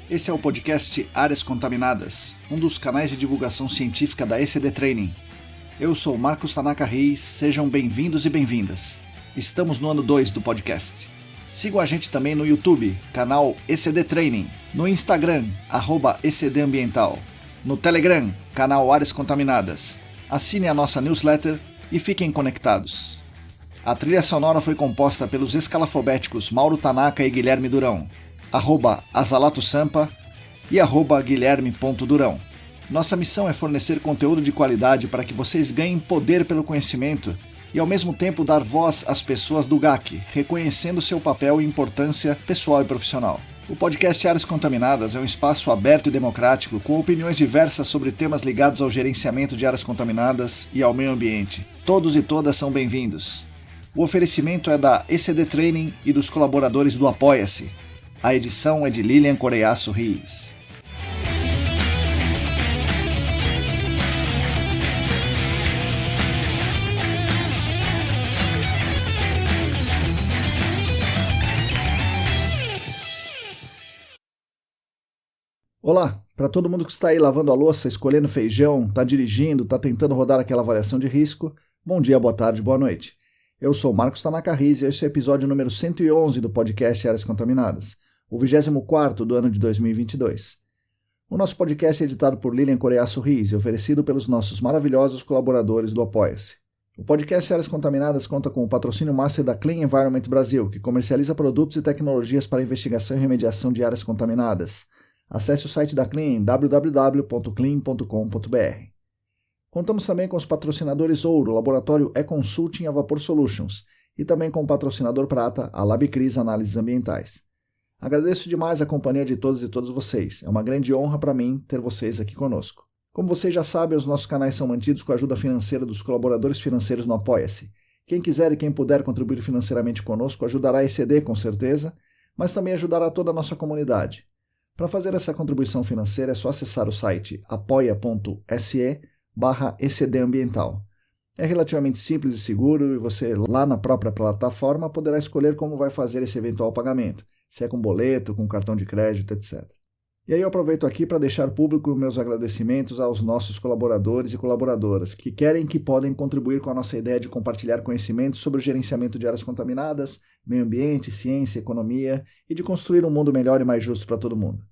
Esse é o podcast Áreas Contaminadas, um dos canais de divulgação científica da ECD Training. Eu sou Marcos Tanaka Reis, sejam bem-vindos e bem-vindas. Estamos no ano 2 do podcast. Sigam a gente também no YouTube, canal ECD Training, no Instagram, @ECDambiental, no Telegram, canal Áreas Contaminadas. Assine a nossa newsletter e fiquem conectados. A trilha sonora foi composta pelos escalafobéticos Mauro Tanaka e Guilherme Durão, @Azalato-Sampa e @Guilherme.Durão. Nossa missão é fornecer conteúdo de qualidade para que vocês ganhem poder pelo conhecimento e ao mesmo tempo dar voz às pessoas do GAC, reconhecendo seu papel e importância pessoal e profissional. O podcast Áreas Contaminadas é um espaço aberto e democrático com opiniões diversas sobre temas ligados ao gerenciamento de áreas contaminadas e ao meio ambiente. Todos e todas são bem-vindos. O oferecimento é da ECD Training e dos colaboradores do Apoia-se. A edição é de Lilian Coreiaço Rios. Olá, para todo mundo que está aí lavando a louça, escolhendo feijão, está dirigindo, está tentando rodar aquela avaliação de risco, bom dia, boa tarde, boa noite. Eu sou Marcos Tanaka Reis e esse é o episódio número 111 do podcast Áreas Contaminadas, o 24º do ano de 2022. O nosso podcast é editado por Lilian Coreiaço Rios e oferecido pelos nossos maravilhosos colaboradores do Apoia-se. O podcast Áreas Contaminadas conta com o patrocínio master da Clean Environment Brasil, que comercializa produtos e tecnologias para investigação e remediação de áreas contaminadas. Acesse o site da Clean em www.clean.com.br. Contamos também com os patrocinadores Ouro, Laboratório E-Consulting e a Vapor Solutions, e também com o patrocinador Prata, a LabCris Análises Ambientais. Agradeço demais a companhia de todos e todas vocês. É uma grande honra para mim ter vocês aqui conosco. Como vocês já sabem, os nossos canais são mantidos com a ajuda financeira dos colaboradores financeiros no Apoia-se. Quem quiser e quem puder contribuir financeiramente conosco ajudará a ECD com certeza, mas também ajudará toda a nossa comunidade. Para fazer essa contribuição financeira é só acessar o site apoia.se/ECDambiental. É relativamente simples e seguro e você, lá na própria plataforma, poderá escolher como vai fazer esse eventual pagamento, se é com boleto, com cartão de crédito, etc. E aí eu aproveito aqui para deixar público meus agradecimentos aos nossos colaboradores e colaboradoras que querem e que podem contribuir com a nossa ideia de compartilhar conhecimentos sobre o gerenciamento de áreas contaminadas, meio ambiente, ciência, economia e de construir um mundo melhor e mais justo para todo mundo.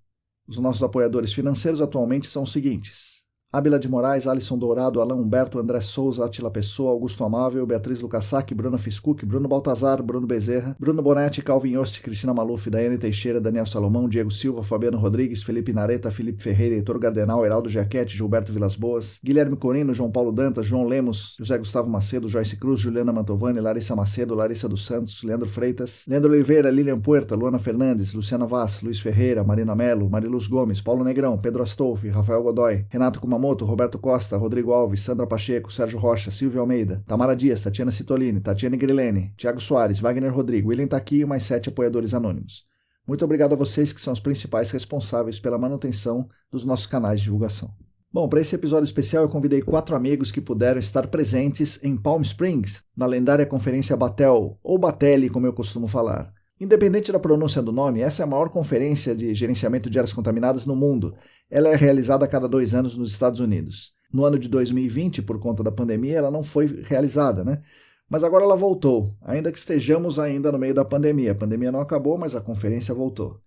Os nossos apoiadores financeiros atualmente são os seguintes: Ábila de Moraes, Alisson Dourado, Alain Humberto, André Souza, Atila Pessoa, Augusto Amável, Beatriz Lucassac, Bruno Fiscuc, Bruno Baltazar, Bruno Bezerra, Bruno Bonetti, Calvin Yost, Cristina Maluf, Daiane Teixeira, Daniel Salomão, Diego Silva, Fabiano Rodrigues, Felipe Nareta, Felipe Ferreira, Heitor Gardenal, Heraldo Giachetti, Gilberto Vilas Boas, Guilherme Corino, João Paulo Dantas, João Lemos, José Gustavo Macedo, Joyce Cruz, Juliana Mantovani, Larissa Macedo, Larissa dos Santos, Leandro Freitas, Leandro Oliveira, Lilian Puerta, Luana Fernandes, Luciana Vaz, Luiz Ferreira, Marina Melo, Mariluz Gomes, Paulo Negrão, Pedro Astolfi, Rafael Godoy, Renato Kumamoto, Roberto Costa, Rodrigo Alves, Sandra Pacheco, Sérgio Rocha, Silvio Almeida, Tamara Dias, Tatiana Citolini, Tatiane Grilene, Thiago Soares, Wagner Rodrigo, William Taqui e mais 7 apoiadores anônimos. Muito obrigado a vocês que são os principais responsáveis pela manutenção dos nossos canais de divulgação. Bom, para esse episódio especial eu convidei 4 amigos que puderam estar presentes em Palm Springs, na lendária conferência Battelle, ou Batelli, como eu costumo falar. Independente da pronúncia do nome, essa é a maior conferência de gerenciamento de áreas contaminadas no mundo. Ela é realizada a cada 2 anos nos Estados Unidos. No ano de 2020, por conta da pandemia, ela não foi realizada, né? Mas agora ela voltou, ainda que estejamos ainda no meio da pandemia. A pandemia não acabou, mas a conferência voltou.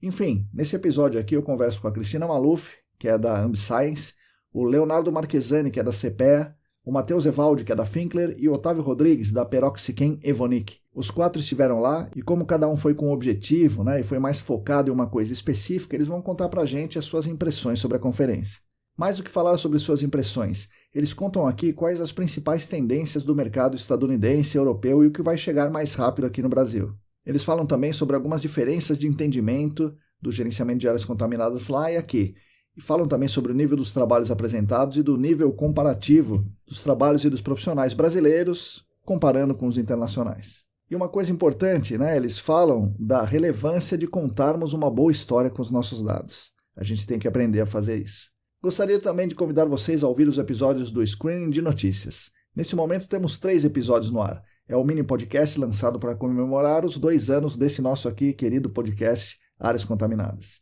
Enfim, nesse episódio aqui eu converso com a Cristina Maluf, que é da AmbiScience, o Leonardo Marchesani, que é da CPEA, o Matheus Evaldi, que é da Finkler, e o Otávio Rodrigues, da Peroxichem Evonik. Os 4 estiveram lá e como cada um foi com um objetivo, né, e foi mais focado em uma coisa específica, eles vão contar pra gente as suas impressões sobre a conferência. Mais do que falar sobre suas impressões, eles contam aqui quais as principais tendências do mercado estadunidense, europeu e o que vai chegar mais rápido aqui no Brasil. Eles falam também sobre algumas diferenças de entendimento do gerenciamento de áreas contaminadas lá e aqui. E falam também sobre o nível dos trabalhos apresentados e do nível comparativo dos trabalhos e dos profissionais brasileiros comparando com os internacionais. E uma coisa importante, né, eles falam da relevância de contarmos uma boa história com os nossos dados. A gente tem que aprender a fazer isso. Gostaria também de convidar vocês a ouvir os episódios do Screening de Notícias. Nesse momento temos 3 episódios no ar. É o mini podcast lançado para comemorar os 2 anos desse nosso aqui querido podcast Áreas Contaminadas.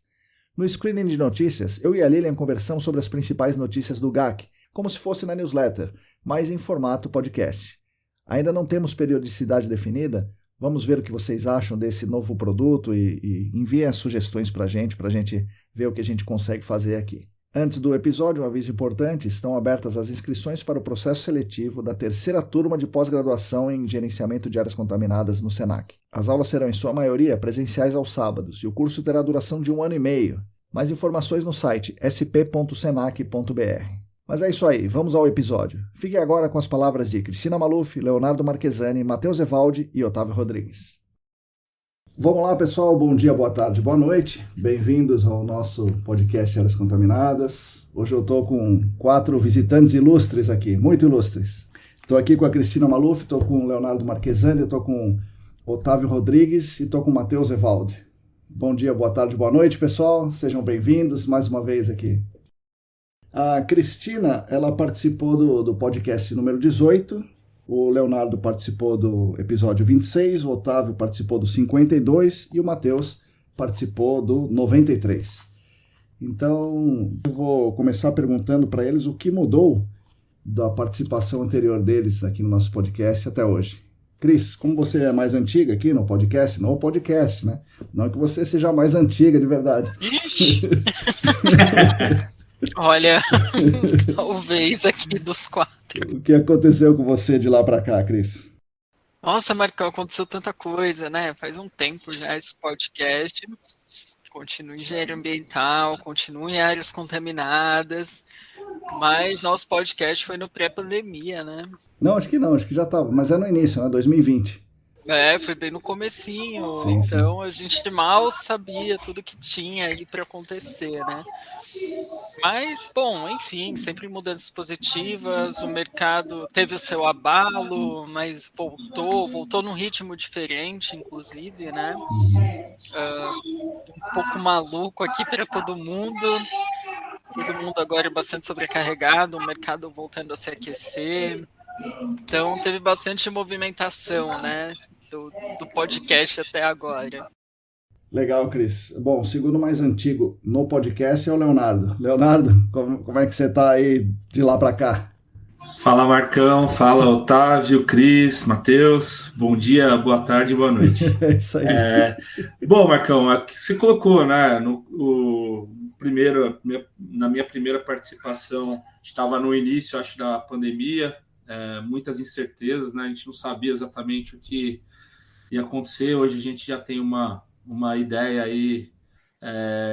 No screening de notícias, eu e a Lilian conversamos sobre as principais notícias do GAC, como se fosse na newsletter, mas em formato podcast. Ainda não temos periodicidade definida, vamos ver o que vocês acham desse novo produto e enviem as sugestões para a gente ver o que a gente consegue fazer aqui. Antes do episódio, um aviso importante, estão abertas as inscrições para o processo seletivo da terceira turma de pós-graduação em gerenciamento de áreas contaminadas no SENAC. As aulas serão, em sua maioria, presenciais aos sábados e o curso terá duração de 1 ano e meio. Mais informações no site sp.senac.br. Mas é isso aí, vamos ao episódio. Fique agora com as palavras de Cristina Maluf, Leonardo Marchesani, Matheus Evaldi e Otávio Rodrigues. Vamos lá, pessoal. Bom dia, boa tarde, boa noite. Bem-vindos ao nosso podcast Áreas Contaminadas. Hoje eu estou com 4 visitantes ilustres aqui, muito ilustres. Estou aqui com a Cristina Maluf, estou com o Leonardo Marchesani, estou com o Otávio Rodrigues e estou com o Matheus Evaldi. Bom dia, boa tarde, boa noite, pessoal. Sejam bem-vindos mais uma vez aqui. A Cristina, ela participou do podcast número 18, o Leonardo participou do episódio 26, o Otávio participou do 52 e o Matheus participou do 93. Então, eu vou começar perguntando para eles o que mudou da participação anterior deles aqui no nosso podcast até hoje. Cris, como você é mais antiga aqui no podcast, né? Não que você seja mais antiga de verdade. Olha, talvez aqui dos 4. O que aconteceu com você de lá para cá, Cris? Nossa, Marcão, aconteceu tanta coisa, né? Faz um tempo já esse podcast. Continua em engenharia ambiental, continua em áreas contaminadas, mas nosso podcast foi no pré-pandemia, né? Não, acho que já estava, mas é no início, né? 2020. Foi bem no comecinho, Sim, então a gente mal sabia tudo que tinha aí para acontecer, né? Mas, bom, enfim, sempre mudanças positivas, o mercado teve o seu abalo, mas voltou num ritmo diferente, inclusive, né? Um pouco maluco aqui para todo mundo agora é bastante sobrecarregado, o mercado voltando a se aquecer, então teve bastante movimentação, né? Do podcast até agora. Legal, Cris. Bom, o segundo mais antigo no podcast é o Leonardo. Leonardo, como é que você está aí de lá para cá? Fala, Marcão. Fala, Otávio, Cris, Matheus. Bom dia, boa tarde e boa noite. É isso aí. Bom, Marcão, você colocou, né, na minha primeira participação, estava no início, acho, da pandemia, muitas incertezas, né? A gente não sabia exatamente o que ia acontecer. Hoje a gente já tem uma ideia aí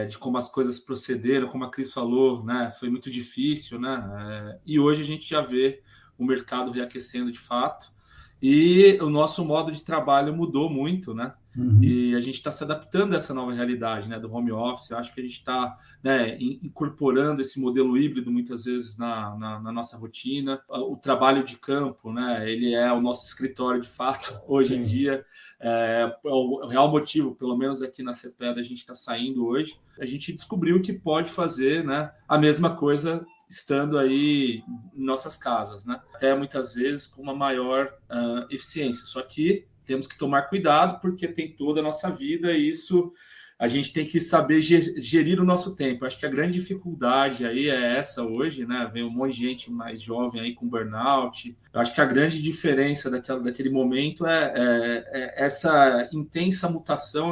de como as coisas procederam, como a Cris falou, né? Foi muito difícil, né? E hoje a gente já vê o mercado reaquecendo de fato e o nosso modo de trabalho mudou muito, né? Uhum. E a gente está se adaptando a essa nova realidade, né, do home office. Eu acho que a gente está, né, incorporando esse modelo híbrido muitas vezes na nossa rotina. O trabalho de campo, né, ele é o nosso escritório de fato hoje Sim. em dia. O real motivo, pelo menos aqui na CEPED, a gente está saindo hoje. A gente descobriu que pode fazer, né, a mesma coisa estando aí em nossas casas, né? Até muitas vezes com uma maior eficiência. Só que temos que tomar cuidado porque tem toda a nossa vida e isso a gente tem que saber gerir o nosso tempo. Acho que a grande dificuldade aí é essa hoje, né? Vem um monte de gente mais jovem aí com burnout. Eu acho que a grande diferença daquele momento é essa intensa mutação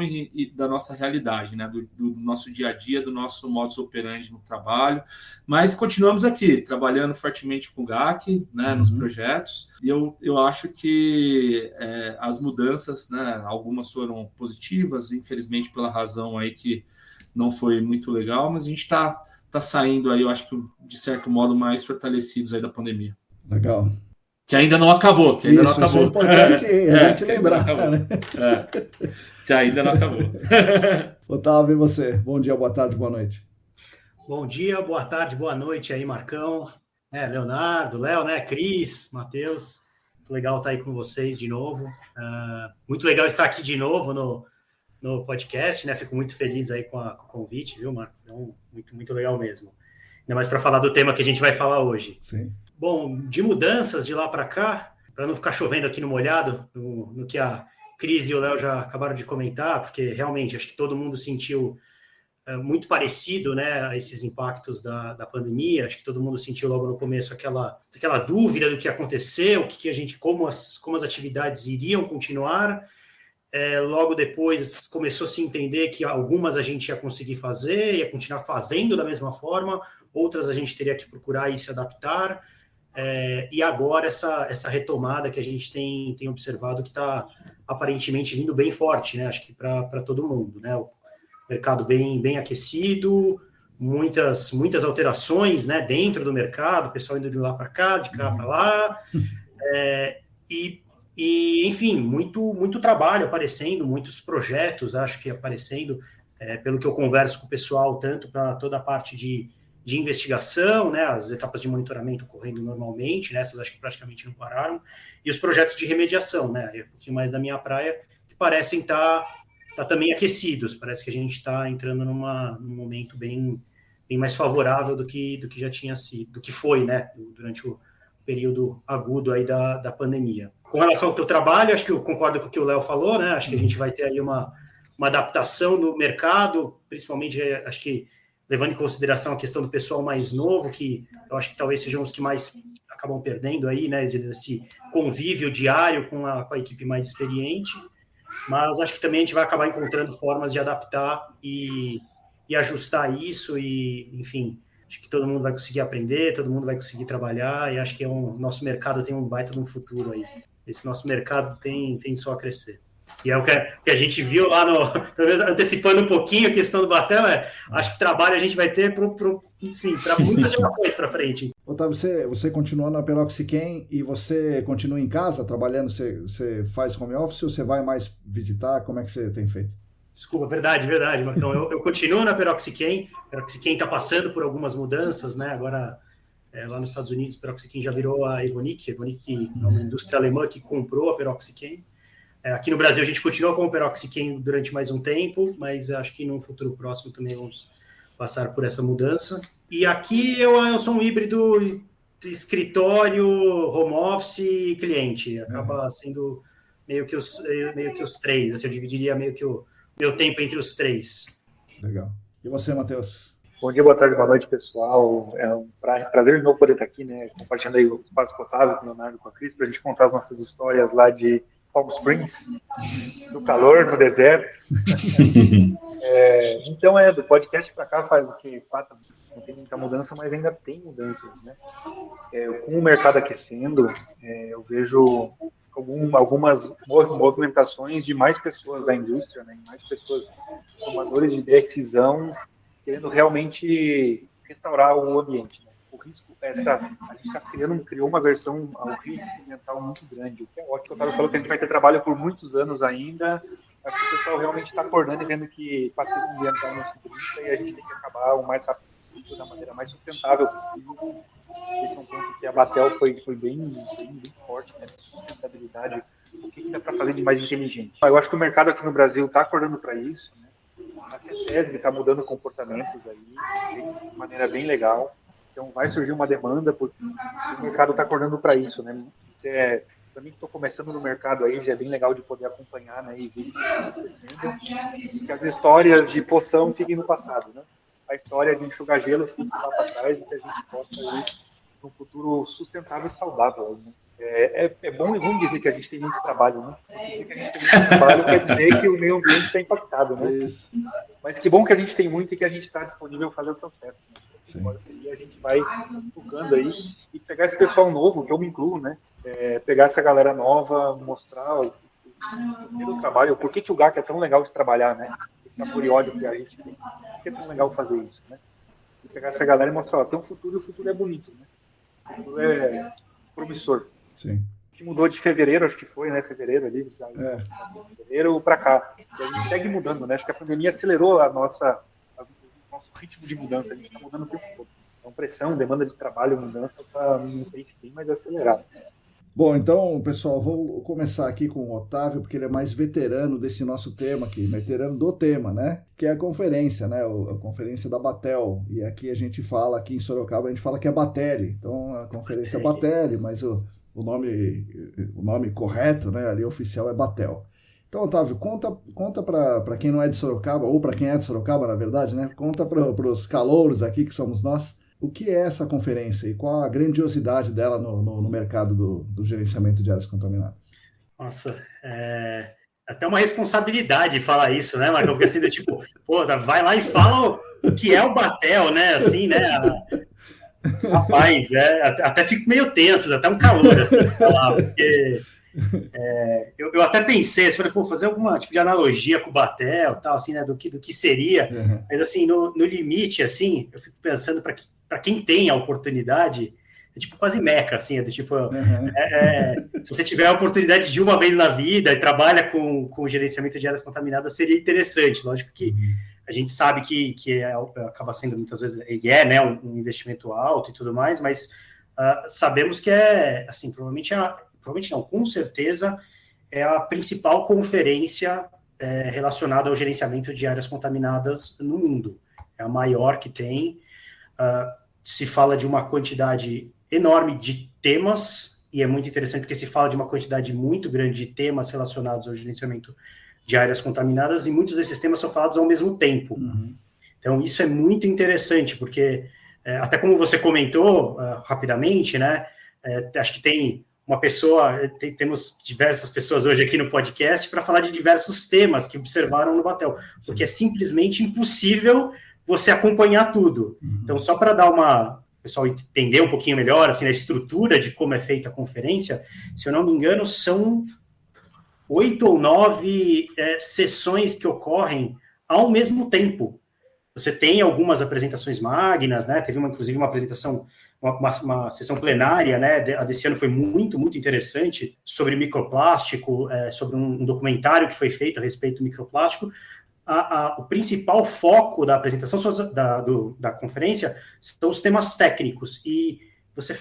da nossa realidade, né? Do nosso dia a dia, do nosso modus operandi no trabalho. Mas continuamos aqui, trabalhando fortemente com o GAC, né? Nos projetos. E eu acho que as mudanças, né? Algumas foram positivas, infelizmente pela razão aí que não foi muito legal, mas a gente está saindo aí, eu acho que de certo modo mais fortalecidos aí da pandemia. Legal. Que ainda não acabou. Que ainda não acabou. Isso é importante a gente lembrar. Né? Que ainda não acabou. Otávio, e você? Bom dia, boa tarde, boa noite. Bom dia, boa tarde, boa noite aí, Marcão, Leonardo, Léo, né, Cris, Matheus. Muito legal estar aí com vocês de novo. Muito legal estar aqui de novo no podcast, né? Fico muito feliz aí com o convite, viu, Marcos? Então, muito legal mesmo. Ainda mais para falar do tema que a gente vai falar hoje. Sim. Bom, de mudanças de lá para cá, para não ficar chovendo aqui no molhado, no que a Cris e o Léo já acabaram de comentar, porque realmente acho que todo mundo sentiu muito parecido, né, a esses impactos da pandemia. Acho que todo mundo sentiu logo no começo aquela dúvida do que aconteceu, como as atividades iriam continuar. Logo depois começou a se entender que algumas a gente ia conseguir fazer, ia continuar fazendo da mesma forma, outras a gente teria que procurar e se adaptar. E agora essa retomada que a gente tem observado que está aparentemente vindo bem forte, né? Acho que para todo mundo, né? O mercado bem aquecido, muitas alterações, né, dentro do mercado, o pessoal indo de lá para cá, de cá para lá, e enfim, muito trabalho aparecendo, muitos projetos, acho que aparecendo, pelo que eu converso com o pessoal, tanto para toda a parte de investigação, né, as etapas de monitoramento ocorrendo normalmente, né, essas acho que praticamente não pararam, e os projetos de remediação, né, um pouquinho mais da minha praia, que parecem estar também aquecidos. Parece que a gente está entrando num momento bem mais favorável do que já tinha sido, do que foi, né, durante o período agudo aí da pandemia. Com relação ao teu trabalho, acho que eu concordo com o que o Léo falou, né, acho que a gente vai ter aí uma adaptação no mercado, principalmente, acho que levando em consideração a questão do pessoal mais novo, que eu acho que talvez sejam os que mais acabam perdendo aí, né, desse convívio diário com a equipe mais experiente. Mas acho que também a gente vai acabar encontrando formas de adaptar e ajustar isso e, enfim, acho que todo mundo vai conseguir aprender, todo mundo vai conseguir trabalhar e acho que nosso mercado tem um baita de um futuro aí. Esse nosso mercado tem só a crescer. E é o que a gente viu lá antecipando um pouquinho a questão do Batel, acho que trabalho a gente vai ter para muitas gerações para frente. Otávio, você continua na Peroxiquem e você continua em casa trabalhando? Você faz home office ou você vai mais visitar? Como é que você tem feito? Desculpa, verdade, Marcão. Eu continuo na Peroxiquem. A Peroxiquem está passando por algumas mudanças, né? Agora, lá nos Estados Unidos, a Peroxiquem já virou a Evonik. A Evonik é uma indústria alemã que comprou a Peroxiquem. Aqui no Brasil a gente continua com o Peroxiquem durante mais um tempo, mas acho que num futuro próximo também vamos passar por essa mudança. E aqui eu sou um híbrido escritório, home office e cliente. Acaba sendo meio que os três. Assim, eu dividiria meio que o meu tempo entre os três. Legal. E você, Matheus? Bom dia, boa tarde, boa noite, pessoal. É um prazer de novo poder estar aqui, né, compartilhando aí o espaço com o Otávio, com o Leonardo, com a Cris, para a gente contar as nossas histórias lá de Palm Springs, no calor, no deserto. Então, do podcast para cá faz o que? 4 anos. Não tem muita mudança, mas ainda tem mudanças, né? Com o mercado aquecendo, eu vejo algumas movimentações de mais pessoas da indústria, né? Mais pessoas tomadores de decisão, querendo realmente restaurar o ambiente, né? O risco a gente criou uma versão ao risco ambiental muito grande, o que é ótimo. O Otávio falou que a gente vai ter trabalho por muitos anos ainda. Acho que o pessoal realmente está acordando e vendo que passagem ambiental não se brinca e a gente tem que acabar o mais rápido possível, da maneira mais sustentável possível. Esse é um ponto que a Batel foi bem forte, né? Sustentabilidade. O que dá para fazer de mais inteligente? Eu acho que o mercado aqui no Brasil está acordando para isso, né? A CETESB está mudando comportamentos aí de maneira bem legal. Então vai surgir uma demanda, porque o mercado está acordando para isso, né? Para mim que estou começando no mercado aí, já é bem legal de poder acompanhar, né, e ver que as histórias de poção fiquem no passado, né? A história de enxugar gelo fique lá para trás e que a gente possa ir num futuro sustentável e saudável, né? É bom e ruim dizer que a gente tem muito trabalho, né? Dizer que a gente tem muito trabalho quer dizer que o meio ambiente está impactado, né? Isso. Mas que bom que a gente tem muito e que a gente está disponível a fazer o que é certo, né? E a gente vai tocando aí e pegar esse pessoal novo, que eu me incluo, né? Pegar essa galera nova, mostrar o trabalho, por que o GAC é tão legal de trabalhar, né? Esse amor e ódio que a gente tem, por que é tão legal fazer isso, né? E pegar essa galera e mostrar, tem um futuro e o futuro é bonito, né? O futuro é promissor. Sim. Que mudou de fevereiro, acho que foi, né? Fevereiro ali, de fevereiro para cá. E a gente segue mudando, né? Acho que a pandemia acelerou o nosso ritmo de mudança, a gente está mudando o tempo todo. Então, pressão, demanda de trabalho, mudança está num pace bem mais acelerado. Bom, então, pessoal, vou começar aqui com o Otávio, porque ele é mais veterano desse nosso tema aqui, veterano do tema, né? Que é a conferência, né? A conferência da Batel. E aqui a gente fala, aqui em Sorocaba, a gente fala que é Batelli. Então, a conferência é Batelli, mas o nome correto, né? Ali oficial é Batel. Então, Otávio, conta para quem não é de Sorocaba, ou para quem é de Sorocaba, na verdade, né? Conta para os calouros aqui, que somos nós, o que é essa conferência e qual a grandiosidade dela no mercado do gerenciamento de áreas contaminadas. Nossa, até uma responsabilidade falar isso, né, Marcão? Porque assim, tipo, pô, vai lá e fala o que é o Batel, né? Assim, né? Rapaz, até fico meio tenso, até um calor, assim, falar, porque eu até pensei, falei, pô, fazer alguma tipo de analogia com o Batel, tal, assim, né, do que seria, mas assim, no limite, assim, eu fico pensando para quem tem a oportunidade, é tipo quase meca, assim, é do tipo, se você tiver a oportunidade de uma vez na vida e trabalha com gerenciamento de áreas contaminadas, seria interessante, lógico que a gente sabe que acaba sendo muitas vezes, né, um investimento alto e tudo mais, mas sabemos que assim, provavelmente não, com certeza, é a principal conferência relacionada ao gerenciamento de áreas contaminadas no mundo. É a maior que tem. Se fala de uma quantidade enorme de temas, e é muito interessante porque se fala de uma quantidade muito grande de temas relacionados ao gerenciamento de áreas contaminadas, e muitos desses temas são falados ao mesmo tempo. Então, isso é muito interessante, porque, até como você comentou rapidamente, né, acho que tem uma pessoa, temos diversas pessoas hoje aqui no podcast para falar de diversos temas que observaram no Batel, porque é simplesmente impossível você acompanhar tudo. Então, só para dar o pessoal entender um pouquinho melhor, assim, a estrutura de como é feita a conferência, se eu não me engano, são 8 ou 9 sessões que ocorrem ao mesmo tempo. Você tem algumas apresentações magnas, né? Teve inclusive uma apresentação, uma sessão plenária, né? A desse ano foi muito, muito interessante, sobre microplástico, sobre um documentário que foi feito a respeito do microplástico. O principal foco da apresentação da conferência são os temas técnicos, e você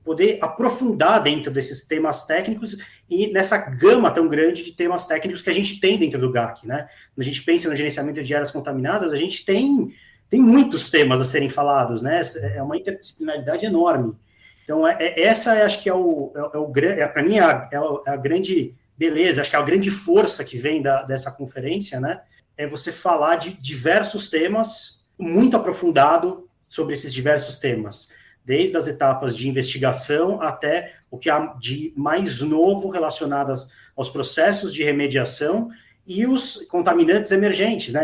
poder aprofundar dentro desses temas técnicos e nessa gama tão grande de temas técnicos que a gente tem dentro do GAC, né? Quando a gente pensa no gerenciamento de áreas contaminadas, a gente tem muitos temas a serem falados, né? É uma interdisciplinaridade enorme. Então, essa acho que para mim, é a grande beleza, acho que é a grande força que vem dessa conferência, né? É você falar de diversos temas, muito aprofundado sobre esses diversos temas, desde as etapas de investigação até o que há de mais novo relacionado aos processos de remediação e os contaminantes emergentes, né?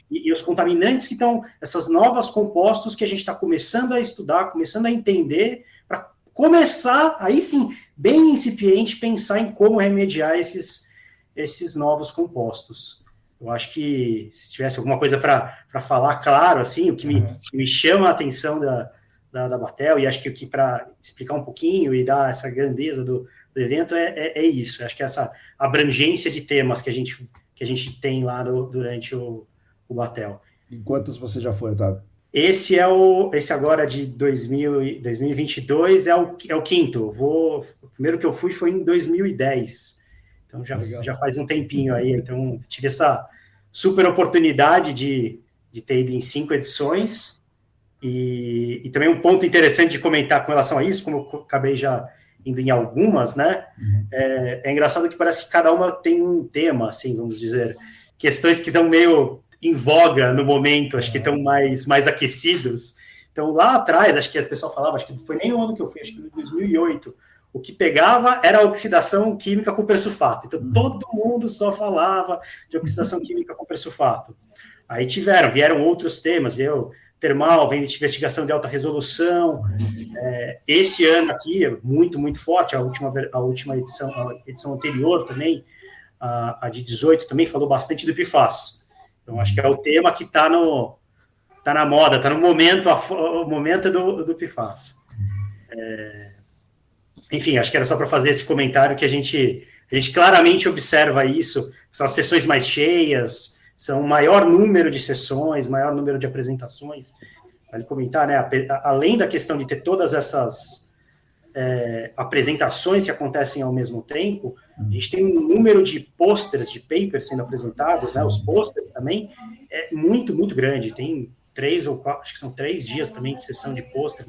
E os contaminantes que estão, essas novas compostos que a gente está começando a estudar, começando a entender, para começar, aí sim, bem incipiente, pensar em como remediar esses novos compostos. Eu acho que, se tivesse alguma coisa para falar, claro, assim, o que me chama a atenção da Batel, e acho que para explicar um pouquinho e dar essa grandeza do evento é isso. Acho que essa abrangência de temas que a gente tem lá durante o Batel. Em quantos você já foi, Otávio? Esse agora de 2022 é o quinto. O primeiro que eu fui foi em 2010. Então já faz um tempinho aí. Então tive essa super oportunidade de ter ido em 5 edições. E também um ponto interessante de comentar com relação a isso, como eu acabei já indo em algumas, né? É engraçado que parece que cada uma tem um tema, assim, vamos dizer, questões que estão meio em voga no momento, acho que estão mais aquecidos. Então, lá atrás, acho que o pessoal falava, acho que não foi nem o ano que eu fui, acho que foi em 2008, o que pegava era a oxidação química com persulfato. Então, todo mundo só falava de oxidação química com persulfato. Aí vieram outros temas, termal, vem de investigação de alta resolução. Esse ano aqui é muito, muito forte, a última edição, a edição anterior também, a de 18 também falou bastante do PFAS. Então, acho que é o tema que está na moda, está no momento, o momento do PFAS. Enfim, acho que era só para fazer esse comentário que a gente claramente observa isso, são as sessões mais cheias, são o maior número de sessões, maior número de apresentações. Vale comentar, né? Além da questão de ter todas essas apresentações que acontecem ao mesmo tempo, a gente tem um número de posters, de papers sendo apresentados, né? Os posters também é muito, muito grande. Tem 3 ou 4, acho que são 3 dias também de sessão de pôster,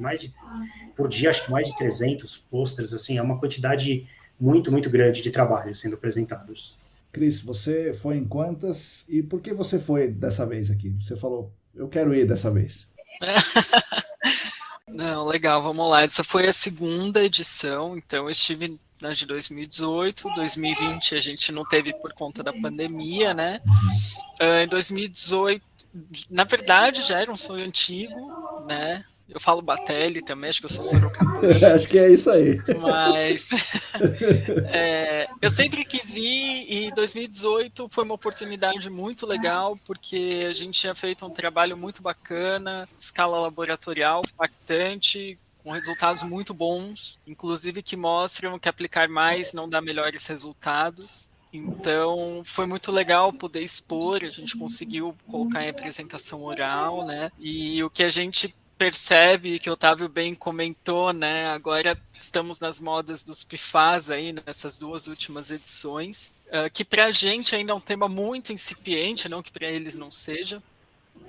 por dia, acho que mais de 300 posters, assim, é uma quantidade muito, muito grande de trabalhos sendo apresentados. Cris, você foi em quantas e por que você foi dessa vez aqui? Você falou, eu quero ir dessa vez. Não, legal, vamos lá. Essa foi a segunda edição, então eu estive na de 2018, 2020 a gente não teve por conta da pandemia, né? Em 2018, na verdade já era um sonho antigo, né? Eu falo Batelli também, acho que eu sou sorocabana. Acho que é isso aí. Mas eu sempre quis ir e 2018 foi uma oportunidade muito legal, porque a gente tinha feito um trabalho muito bacana, escala laboratorial impactante, com resultados muito bons, inclusive que mostram que aplicar mais não dá melhores resultados. Então, foi muito legal poder expor, a gente conseguiu colocar em apresentação oral, né? E o que a gente percebe, que o Otávio bem comentou, né? Agora estamos nas modas dos PFAS aí, nessas 2 últimas edições, que para a gente ainda é um tema muito incipiente, não que para eles não seja,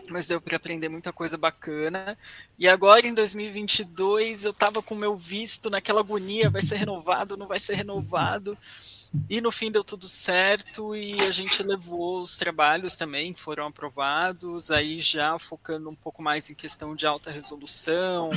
mas deu para aprender muita coisa bacana. E agora, em 2022, eu estava com o meu visto naquela agonia, vai ser renovado, não vai ser renovado. E no fim deu tudo certo e a gente levou os trabalhos também, foram aprovados, aí já focando um pouco mais em questão de alta resolução.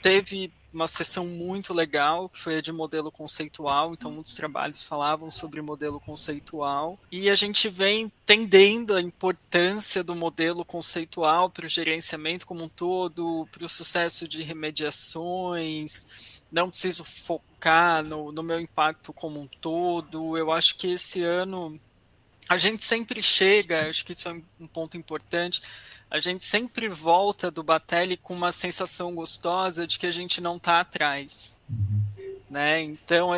Teve uma sessão muito legal, que foi a de modelo conceitual, então muitos trabalhos falavam sobre modelo conceitual, e a gente vem entendendo a importância do modelo conceitual para o gerenciamento como um todo, para o sucesso de remediações. Não preciso focar no meu impacto como um todo. Eu acho que esse ano a gente sempre chega, acho que isso é um ponto importante, a gente sempre volta do Batelli com uma sensação gostosa de que a gente não está atrás. Né? Então,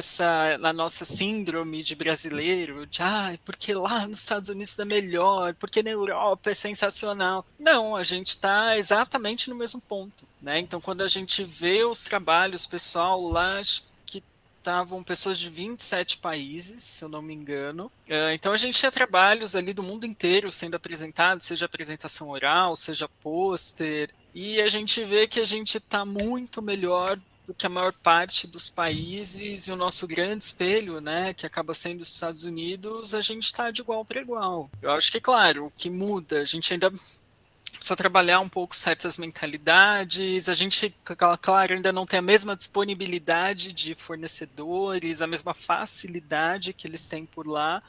na nossa síndrome de brasileiro, de porque lá nos Estados Unidos é melhor, porque na Europa é sensacional. Não, a gente está exatamente no mesmo ponto. Né? Então, quando a gente vê os trabalhos, pessoal lá que estavam pessoas de 27 países, se eu não me engano. Então, a gente tinha trabalhos ali do mundo inteiro sendo apresentados, seja apresentação oral, seja pôster, e a gente vê que a gente está muito melhor do que a maior parte dos países, e o nosso grande espelho, né, que acaba sendo os Estados Unidos, a gente está de igual para igual. Eu acho que, claro, o que muda, a gente ainda precisa trabalhar um pouco certas mentalidades, a gente, claro, ainda não tem a mesma disponibilidade de fornecedores, a mesma facilidade que eles têm por lá,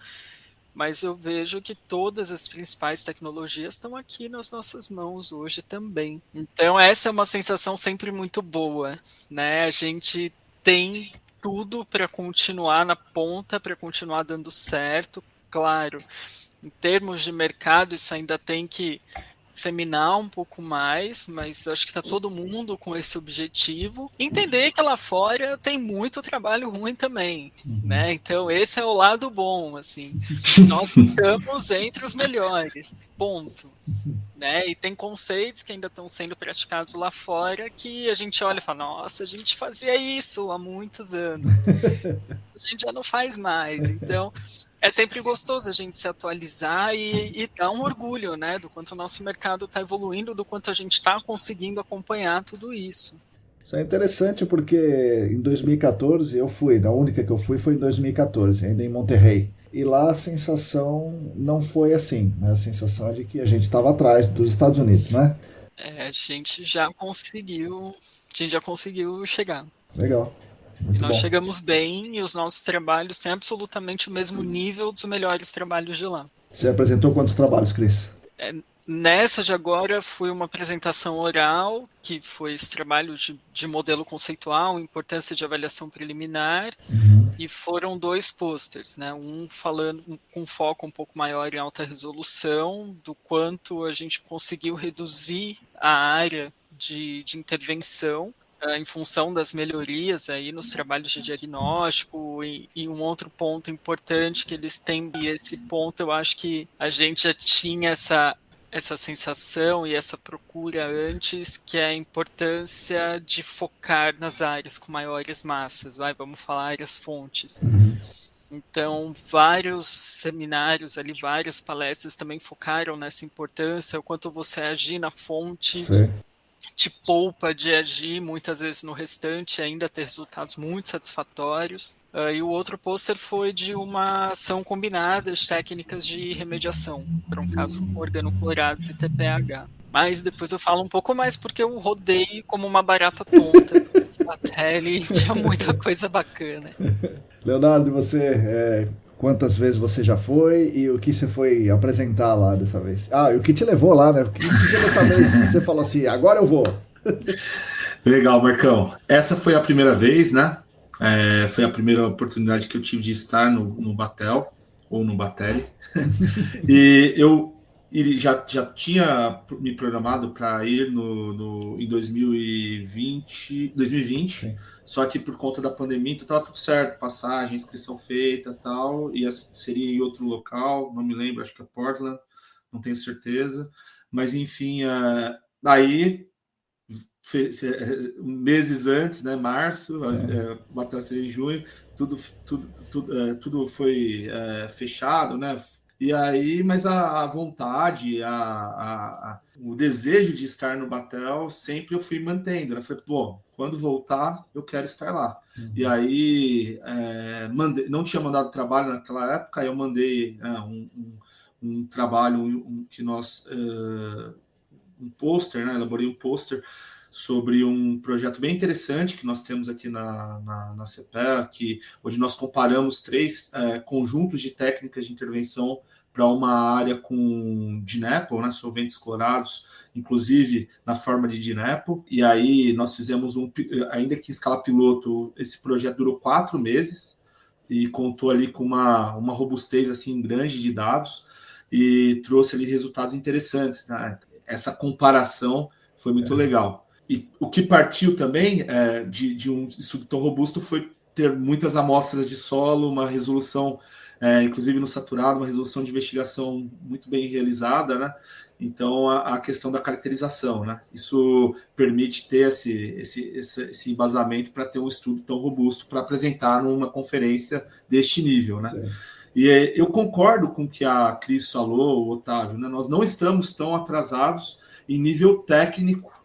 mas eu vejo que todas as principais tecnologias estão aqui nas nossas mãos hoje também. Então essa é uma sensação sempre muito boa, né? A gente tem tudo para continuar na ponta, para continuar dando certo. Claro, em termos de mercado, isso ainda tem que disseminar um pouco mais, mas acho que está todo mundo com esse objetivo. Entender que lá fora tem muito trabalho ruim também, né? Então esse é o lado bom, assim. Nós estamos entre os melhores, ponto. Né? E tem conceitos que ainda estão sendo praticados lá fora que a gente olha e fala, nossa, a gente fazia isso há muitos anos. A gente já não faz mais. Então, é sempre gostoso a gente se atualizar e dar um orgulho, né, do quanto o nosso mercado está evoluindo, do quanto a gente está conseguindo acompanhar tudo isso. Isso é interessante porque em 2014 eu fui, a única que eu fui foi em 2014, ainda em Monterrey. E lá a sensação não foi assim, né? A sensação é de que a gente estava atrás dos Estados Unidos, né? A gente já conseguiu chegar. Legal. Muito nós bom. chegamos bem e os nossos trabalhos têm absolutamente o mesmo nível dos melhores trabalhos de lá. Você apresentou quantos trabalhos, Cris? Nessa de agora foi uma apresentação oral, que foi esse trabalho de modelo conceitual, importância de avaliação preliminar, e foram 2 posters, né? Um falando com foco um pouco maior em alta resolução, do quanto a gente conseguiu reduzir a área de intervenção, em função das melhorias aí nos trabalhos de diagnóstico, e um outro ponto importante que eles têm, e esse ponto eu acho que a gente já tinha essa sensação e essa procura antes, que é a importância de focar nas áreas com maiores massas, vamos falar áreas fontes. Então, vários seminários ali, várias palestras também focaram nessa importância, o quanto você agir na fonte te poupa de agir muitas vezes no restante e ainda ter resultados muito satisfatórios. E o outro pôster foi de uma ação combinada de técnicas de remediação, para um caso com organoclorados e TPH. Mas depois eu falo um pouco mais, porque eu rodei como uma barata tonta por esse Battelle e tinha muita coisa bacana. Leonardo, você, quantas vezes você já foi e o que você foi apresentar lá dessa vez? Ah, e o que te levou lá, né? O que dessa vez você falou assim, agora eu vou? Legal, Marcão. Essa foi a primeira vez, né? Foi a primeira oportunidade que eu tive de estar no Batel, ou no Battelle. E eu já tinha me programado para ir em 2020, Sim. só que por conta da pandemia, então estava tudo certo, passagem, inscrição feita tal, e seria em outro local, não me lembro, acho que é Portland, não tenho certeza, mas enfim, aí meses antes, né, março, Batel seria em junho, tudo foi fechado, né? E aí, mas a vontade, o desejo de estar no Batel sempre eu fui mantendo, né? Falei, bom, quando voltar, eu quero estar lá. Uhum. E aí, não tinha mandado trabalho naquela época, aí eu mandei um trabalho que nós... um pôster, né? Elaborei um pôster sobre um projeto bem interessante que nós temos aqui na CPE, onde nós comparamos 3 conjuntos de técnicas de intervenção para uma área com DNAPL, né, solventes clorados, inclusive na forma de DNAPL, e aí nós fizemos ainda que em escala piloto, esse projeto durou 4 meses, e contou ali com uma robustez assim grande de dados, e trouxe ali resultados interessantes, né? Essa comparação foi muito legal. E o que partiu também de um estudo tão robusto foi ter muitas amostras de solo, uma resolução, inclusive no saturado, uma resolução de investigação muito bem realizada, né? Então, a questão da caracterização, né? Isso permite ter esse embasamento para ter um estudo tão robusto para apresentar numa conferência deste nível, né? Sim. E eu concordo com o que a Cris falou, Otávio, né? Nós não estamos tão atrasados em nível técnico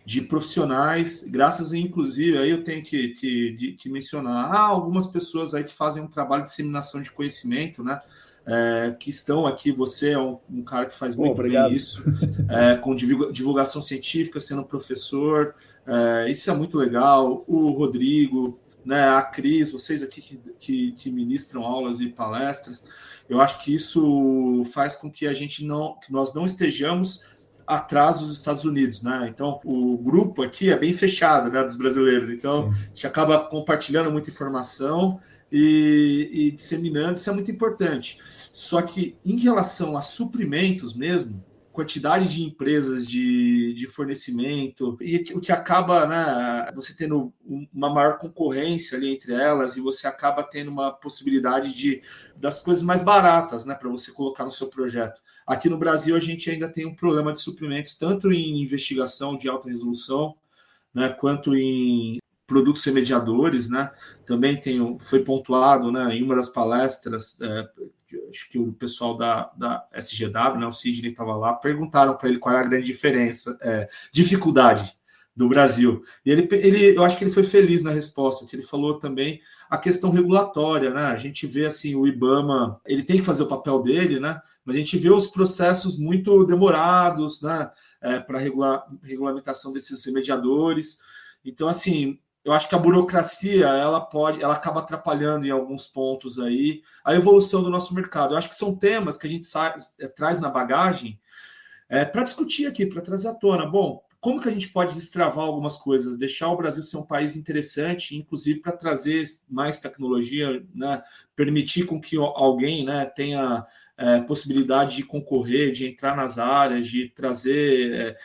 de profissionais, graças inclusive, aí eu tenho que mencionar algumas pessoas aí que fazem um trabalho de disseminação de conhecimento, né? Que estão aqui, você é um cara que faz muito bem isso, com divulgação científica, sendo professor, isso é muito legal, o Rodrigo, né, a Cris, vocês aqui que ministram aulas e palestras, eu acho que isso faz com que nós não estejamos atrás dos Estados Unidos, né? Então, o grupo aqui é bem fechado, né, dos brasileiros. Então, a gente acaba compartilhando muita informação e disseminando, isso é muito importante. Só que, em relação a suprimentos mesmo, quantidade de empresas de fornecimento, e o que acaba, né, você tendo uma maior concorrência ali entre elas, e você acaba tendo uma possibilidade das coisas mais baratas, né, para você colocar no seu projeto. Aqui no Brasil, a gente ainda tem um problema de suprimentos, tanto em investigação de alta resolução, né, quanto em produtos remediadores, né? Também foi pontuado, né, em uma das palestras, acho que o pessoal da SGW, né, o Sidney estava lá, perguntaram para ele qual é a grande dificuldade do Brasil. E eu acho que ele foi feliz na resposta, que ele falou também a questão regulatória, né? A gente vê assim, o IBAMA, ele tem que fazer o papel dele, né? Mas a gente vê os processos muito demorados, né? Para regulamentação desses remediadores. Então, assim, eu acho que a burocracia ela acaba atrapalhando em alguns pontos aí a evolução do nosso mercado. Eu acho que são temas que a gente traz na bagagem para discutir aqui, para trazer à tona. Bom, como que a gente pode destravar algumas coisas, deixar o Brasil ser um país interessante, inclusive para trazer mais tecnologia, né? Permitir com que alguém, né, tenha possibilidade de concorrer, de entrar nas áreas, de trazer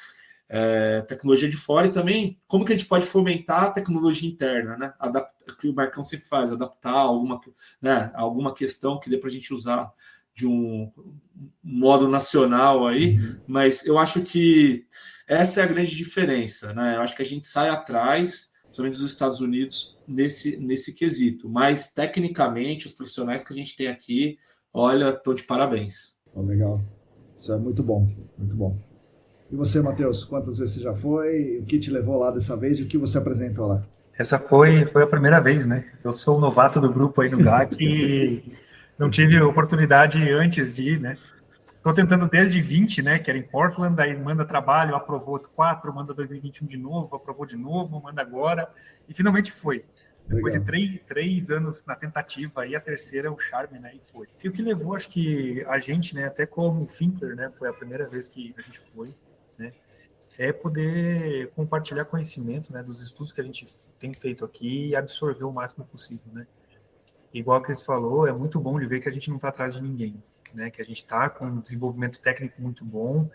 tecnologia de fora, e também como que a gente pode fomentar a tecnologia interna, né? Que o Marcão sempre faz, adaptar alguma questão que dê para a gente usar de um modo nacional aí, mas eu acho que essa é a grande diferença, né? Eu acho que a gente sai atrás, principalmente dos Estados Unidos, nesse quesito, mas tecnicamente os profissionais que a gente tem aqui, olha, estou de parabéns. Legal, isso é muito bom, muito bom. E você, Matheus, quantas vezes você já foi? O que te levou lá dessa vez e o que você apresentou lá? Essa foi a primeira vez, né? Eu sou o novato do grupo aí no GAC e não tive oportunidade antes de ir, né? Estou tentando desde 20, né? Que era em Portland, aí manda trabalho, aprovou 4, manda 2021 de novo, aprovou de novo, manda agora, e finalmente foi. Depois Legal. de 3 anos na tentativa, aí a terceira é o charme, né? E foi. E o que levou, acho que a gente, né? Até como Finkler, né? Foi a primeira vez que a gente foi, né? É poder compartilhar conhecimento, né? Dos estudos que a gente tem feito aqui e absorver o máximo possível, né? Igual que você falou, é muito bom de ver que a gente não está atrás de ninguém, né? Que a gente está com um desenvolvimento técnico muito bom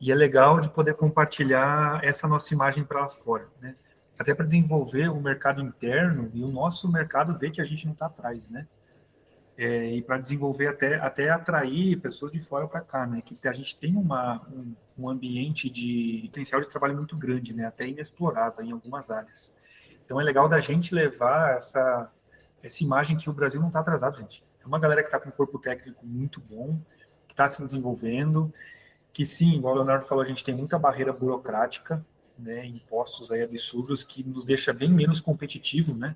e é legal de poder compartilhar essa nossa imagem para lá fora, né? Até para desenvolver o mercado interno e o nosso mercado ver que a gente não está atrás, né? E para desenvolver até atrair pessoas de fora para cá, né? Que a gente tem um ambiente de potencial de trabalho muito grande, né? Até inexplorado em algumas áreas. Então é legal da gente levar essa imagem que o Brasil não está atrasado, gente. É uma galera que está com um corpo técnico muito bom, que está se desenvolvendo, que sim, igual o Leonardo falou, a gente tem muita barreira burocrática, né? Impostos aí absurdos que nos deixa bem menos competitivo, né?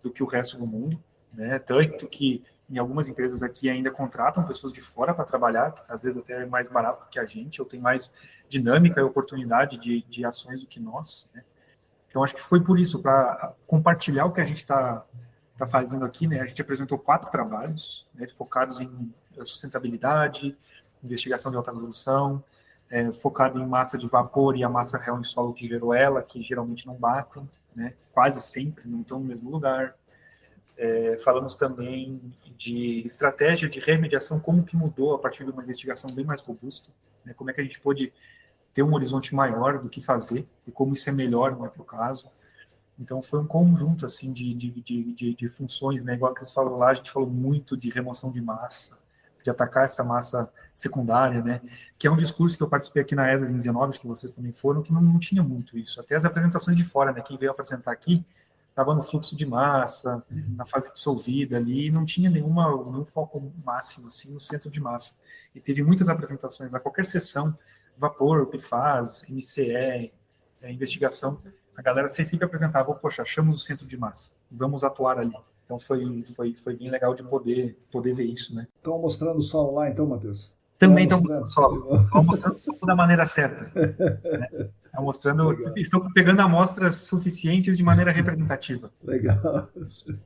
Do que o resto do mundo. Né? Tanto que em algumas empresas aqui ainda contratam pessoas de fora para trabalhar, que às vezes até é mais barato que a gente, ou tem mais dinâmica e oportunidade de ações do que nós. Né? Então, acho que foi por isso, para compartilhar o que a gente está fazendo aqui. Né? A gente apresentou 4 trabalhos, né, focados em sustentabilidade, investigação de alta resolução, focado em massa de vapor e a massa real em solo que gerou ela, que geralmente não batem, né? Quase sempre não estão no mesmo lugar. Falamos também de estratégia de remediação, como que mudou a partir de uma investigação bem mais robusta, né? Como é que a gente pôde ter um horizonte maior do que fazer e como isso é melhor, né, para o caso. Então foi um conjunto assim de funções, né? Igual que eles falaram lá, a gente falou muito de remoção de massa, de atacar essa massa secundária, né? Que é um discurso que eu participei aqui na ESAS em 19, que vocês também foram, que não tinha muito isso. Até as apresentações de fora, né? Quem veio apresentar aqui estava no fluxo de massa, na fase dissolvida ali, e não tinha nenhum foco máximo assim, no centro de massa. E teve muitas apresentações, a qualquer sessão, vapor, PFAS, MCE, investigação, a galera sempre apresentava, poxa, achamos o centro de massa, vamos atuar ali. Então foi bem legal de poder ver isso, né? Estão mostrando o solo lá então, Matheus? Também estão mostrando solo. Estão mostrando solo da maneira certa. Né? Estão pegando amostras suficientes de maneira representativa. Legal.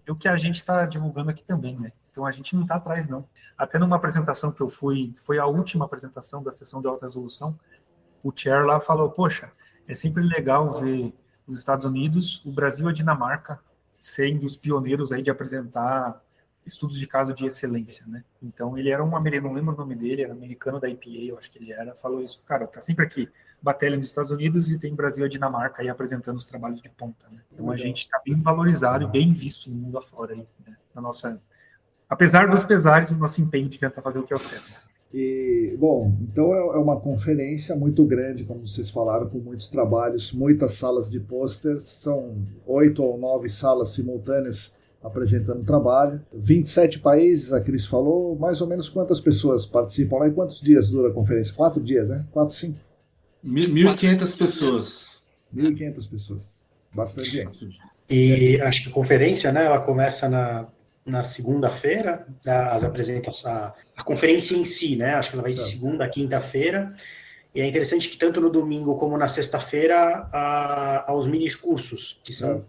É o que a gente está divulgando aqui também, né? Então a gente não está atrás, não. Até numa apresentação que eu fui, foi a última apresentação da sessão de alta resolução, o chair lá falou, poxa, é sempre legal ver os Estados Unidos, o Brasil e a Dinamarca sendo os pioneiros aí de apresentar estudos de caso de excelência, né? Então ele era americano, não lembro o nome dele, era americano da EPA, eu acho que ele era, falou isso, cara, tá sempre aqui, batalha nos Estados Unidos e tem Brasil e a Dinamarca aí apresentando os trabalhos de ponta, né? Então a gente está bem valorizado e bem visto no mundo afora aí, né? Na nossa, apesar dos pesares, o nosso empenho de tentar fazer o que é o certo. E, bom, então é uma conferência muito grande, como vocês falaram, com muitos trabalhos, muitas salas de posters, são 8 ou 9 salas simultâneas apresentando trabalho, 27 países, a Cris falou, mais ou menos quantas pessoas participam lá e quantos dias dura a conferência? 4 dias, né? 4, 5? 1.500 pessoas. 1.500 pessoas, bastante gente. E acho que a conferência, né, ela começa na segunda-feira, as apresentações, a conferência em si, né? Acho que ela vai de segunda a quinta-feira. E é interessante que tanto no domingo como na sexta-feira aos mini cursos, que são,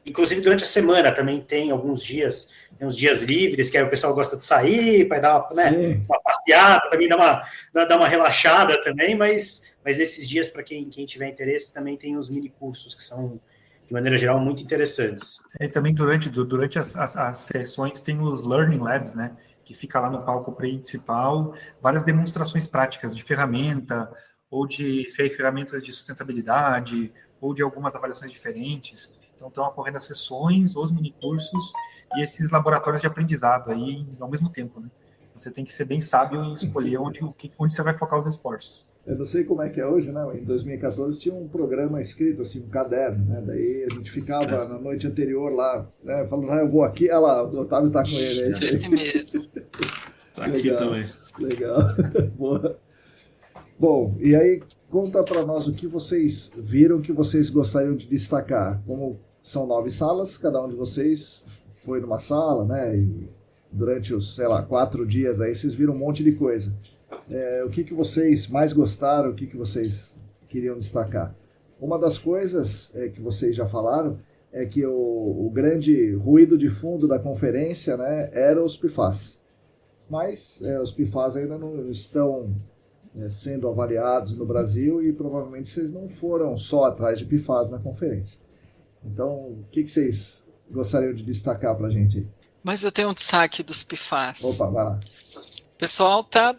inclusive durante a semana também tem alguns dias, tem uns dias livres, que aí o pessoal gosta de sair, para dar uma passeada, também dar uma relaxada também, mas nesses dias, para quem tiver interesse, também tem os mini cursos, que são, de maneira geral, muito interessantes. E também durante as sessões tem os Learning Labs, né? Que fica lá no palco principal, várias demonstrações práticas de ferramenta, ou de ferramentas de sustentabilidade, ou de algumas avaliações diferentes. Então, estão ocorrendo as sessões, os minicursos e esses laboratórios de aprendizado aí ao mesmo tempo, né? Você tem que ser bem sábio e escolher onde você vai focar os esforços. Eu não sei como é que é hoje, né? Em 2014 tinha um programa escrito, assim, um caderno, né? Daí a gente ficava na noite anterior lá, né? Falando, eu vou aqui, olha lá, o Otávio tá com ele. Esse mesmo. Tá aqui também. Legal. Boa. Bom, e aí conta para nós o que vocês viram que vocês gostariam de destacar. Como são 9 salas, cada um de vocês foi numa sala, né? E durante os, 4 dias aí vocês viram um monte de coisa. O que vocês mais gostaram, o que vocês queriam destacar? Uma das coisas que vocês já falaram é que o grande ruído de fundo da conferência, né, era os PFAS. Mas os PFAS ainda não estão sendo avaliados no Brasil e provavelmente vocês não foram só atrás de PFAS na conferência. Então, o que vocês gostariam de destacar para a gente aí? Mas eu tenho um destaque dos PFAS. Opa, vai lá. O pessoal tá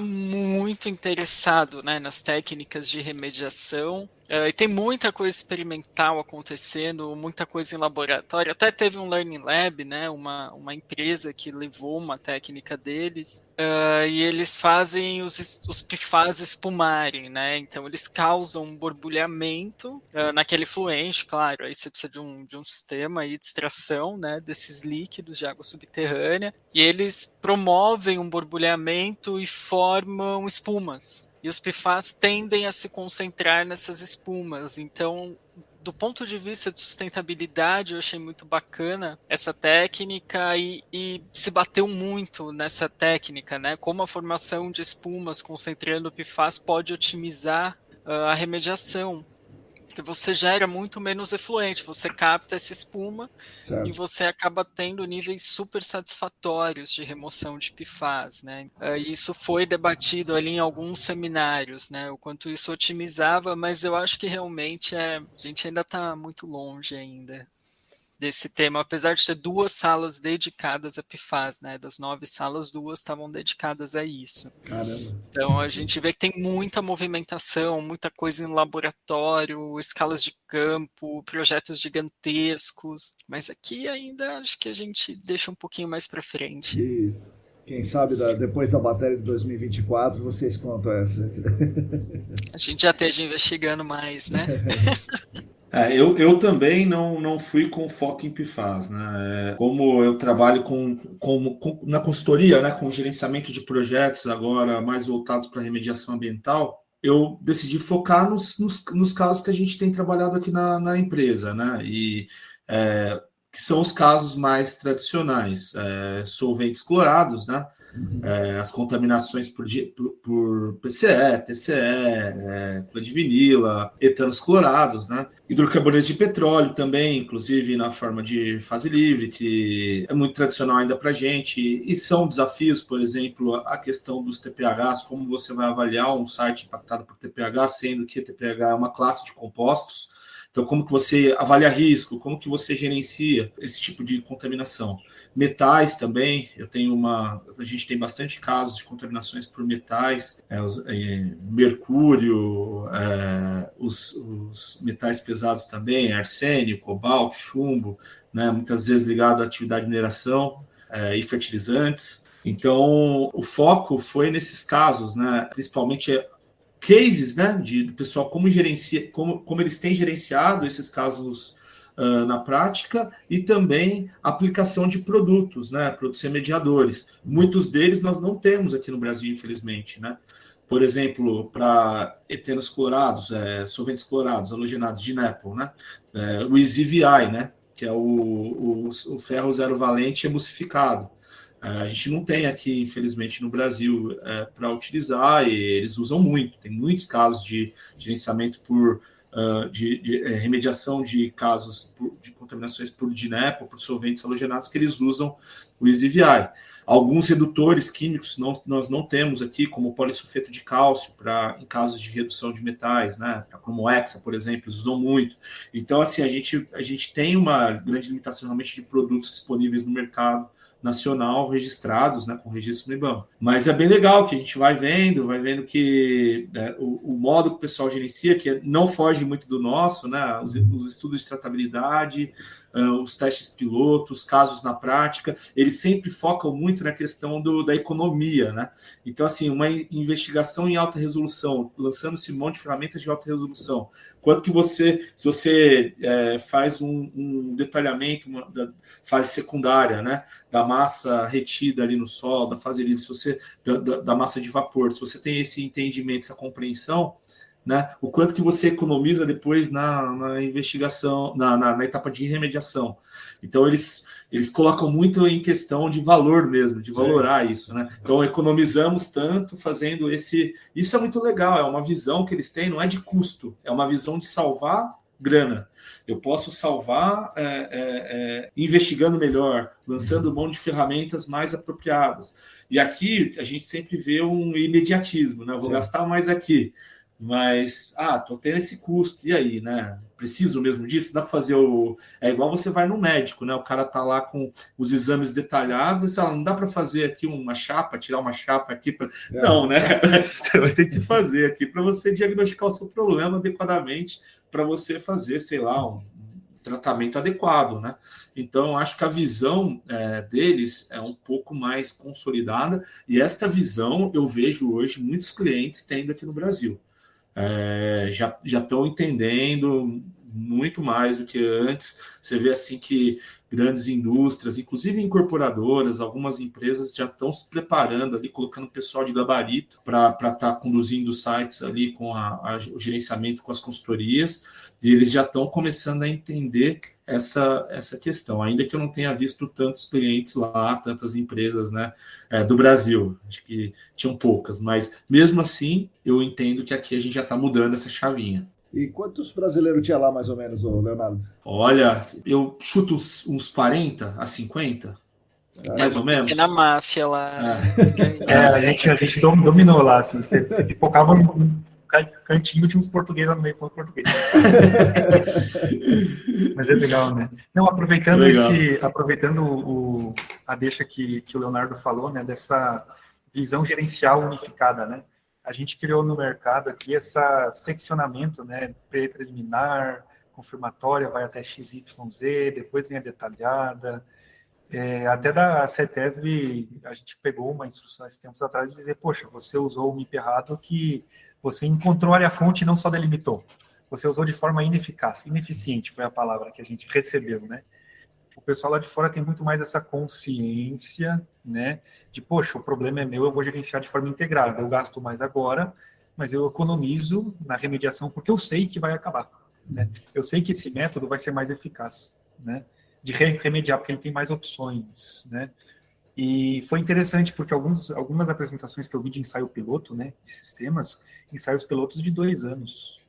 muito interessado, né, nas técnicas de remediação. E tem muita coisa experimental acontecendo, muita coisa em laboratório. Até teve um Learning Lab, né, uma empresa que levou uma técnica deles, e eles fazem os PFAS espumarem, né? Então eles causam um borbulhamento naquele fluente, claro. Aí você precisa de um sistema aí de extração, né, desses líquidos de água subterrânea, e eles promovem um borbulhamento e formam espumas. E os PFAS tendem a se concentrar nessas espumas. Então, do ponto de vista de sustentabilidade, eu achei muito bacana essa técnica e se bateu muito nessa técnica, né? Como a formação de espumas concentrando PFAS pode otimizar a remediação. Porque você gera muito menos efluente, você capta essa espuma, certo, e você acaba tendo níveis super satisfatórios de remoção de PFAS, né? Isso foi debatido ali em alguns seminários, né? O quanto isso otimizava, mas eu acho que realmente a gente ainda está muito longe ainda desse tema, apesar de ter 2 salas dedicadas a PFAS, né? Das 9 salas, 2 estavam dedicadas a isso. Caramba. Então a gente vê que tem muita movimentação, muita coisa em laboratório, escalas de campo, projetos gigantescos, mas aqui ainda acho que a gente deixa um pouquinho mais para frente. Isso. Quem sabe depois da bateria de 2024 vocês contam essa. A gente já esteja investigando mais, né? Eu também não fui com foco em PFAS, né? Como eu trabalho na consultoria, né, com gerenciamento de projetos agora mais voltados para remediação ambiental, eu decidi focar nos casos que a gente tem trabalhado aqui na empresa, né? E que são os casos mais tradicionais, solventes clorados, né? As contaminações por PCE, TCE, clorvinila, etanos clorados, né? Hidrocarbonetos de petróleo também, inclusive na forma de fase livre, que é muito tradicional ainda para a gente, e são desafios, por exemplo, a questão dos TPHs, como você vai avaliar um site impactado por TPH, sendo que TPH é uma classe de compostos. Então, como que você avalia risco, como que você gerencia esse tipo de contaminação? Metais também, a gente tem bastante casos de contaminações por metais, mercúrio, os metais pesados também, arsênio, cobalto, chumbo, né, muitas vezes ligado à atividade de mineração e fertilizantes. Então, o foco foi nesses casos, né, principalmente cases, né, do pessoal como eles têm gerenciado esses casos na prática, e também aplicação de produtos, né, produtos remediadores. Muitos deles nós não temos aqui no Brasil, infelizmente, né? Por exemplo, para etanos clorados, solventes clorados, halogenados de NEPL, né? O EasyVI, né, que é o ferro zero valente emulsificado. A gente não tem aqui, infelizmente, no Brasil para utilizar, e eles usam muito. Tem muitos casos de gerenciamento de remediação de casos de contaminações por DINEP ou por solventes halogenados que eles usam o EasyVI. Alguns redutores químicos nós não temos aqui, como o polissulfeto de cálcio, em casos de redução de metais, né? Como o Hexa, por exemplo, eles usam muito. Então, assim, a gente tem uma grande limitação realmente de produtos disponíveis no mercado nacional registrados, né, com registro no IBAMA. Mas é bem legal que a gente vai vendo que o modo que o pessoal gerencia, que não foge muito do nosso, né, os estudos de tratabilidade, os testes pilotos, casos na prática, eles sempre focam muito na questão da economia, né? Então, assim, uma investigação em alta resolução, lançando-se um monte de ferramentas de alta resolução, Quanto que você, se você faz um detalhamento, da fase secundária, né, da massa retida ali no solo, da fase líquida, se você, da massa de vapor, se você tem esse entendimento, essa compreensão, né, o quanto que você economiza depois na investigação, na etapa de remediação. Então, eles colocam muito em questão de valor mesmo, de valorar isso, né? Então, economizamos tanto fazendo esse... Isso é muito legal, é uma visão que eles têm, não é de custo, é uma visão de salvar grana. Eu posso salvar investigando melhor, lançando mão de ferramentas mais apropriadas. E aqui, a gente sempre vê um imediatismo, né? Eu vou gastar mais aqui. Mas, tô tendo esse custo, e aí, né? Preciso mesmo disso? Dá para fazer É igual você vai no médico, né? O cara tá lá com os exames detalhados, e você fala, não dá para fazer aqui uma chapa, tirar uma chapa aqui para. Não, né, cara? Você vai ter que fazer aqui para você diagnosticar o seu problema adequadamente, para você fazer, sei lá, um tratamento adequado, né? Então, acho que a visão deles é um pouco mais consolidada, e esta visão eu vejo hoje muitos clientes tendo aqui no Brasil. Já estão entendendo muito mais do que antes. Você vê assim que grandes indústrias, inclusive incorporadoras, algumas empresas já estão se preparando ali, colocando pessoal de gabarito para estar conduzindo sites ali com o gerenciamento com as consultorias, e eles já estão começando a entender essa questão, ainda que eu não tenha visto tantos clientes lá, tantas empresas, né, do Brasil, acho que tinham poucas, mas mesmo assim eu entendo que aqui a gente já está mudando essa chavinha. E quantos brasileiros tinha lá, mais ou menos, Leonardo? Olha, eu chuto uns 40 a 50, mais ou menos. Pequena máfia lá. A gente dominou lá, assim, você pipocava um cantinho, tinha uns portugueses lá no meio falando português. Mas é legal, né? Não, aproveitando a deixa que o Leonardo falou, né, dessa visão gerencial unificada, né? A gente criou no mercado aqui esse seccionamento, né, preliminar, confirmatória, vai até XYZ, depois vem a detalhada. Até da CETESB, a gente pegou uma instrução esses tempos atrás de dizer, poxa, você usou o MIP errado, que você encontrou área-fonte e não só delimitou. Você usou de forma ineficaz, ineficiente foi a palavra que a gente recebeu, né? O pessoal lá de fora tem muito mais essa consciência, né, de, poxa, o problema é meu, eu vou gerenciar de forma integrada, eu gasto mais agora, mas eu economizo na remediação porque eu sei que vai acabar, né? Eu sei que esse método vai ser mais eficaz, né, de remediar, porque ele tem mais opções, né? E foi interessante porque algumas apresentações que eu vi de ensaio piloto, né, de sistemas, ensaios pilotos de 2 anos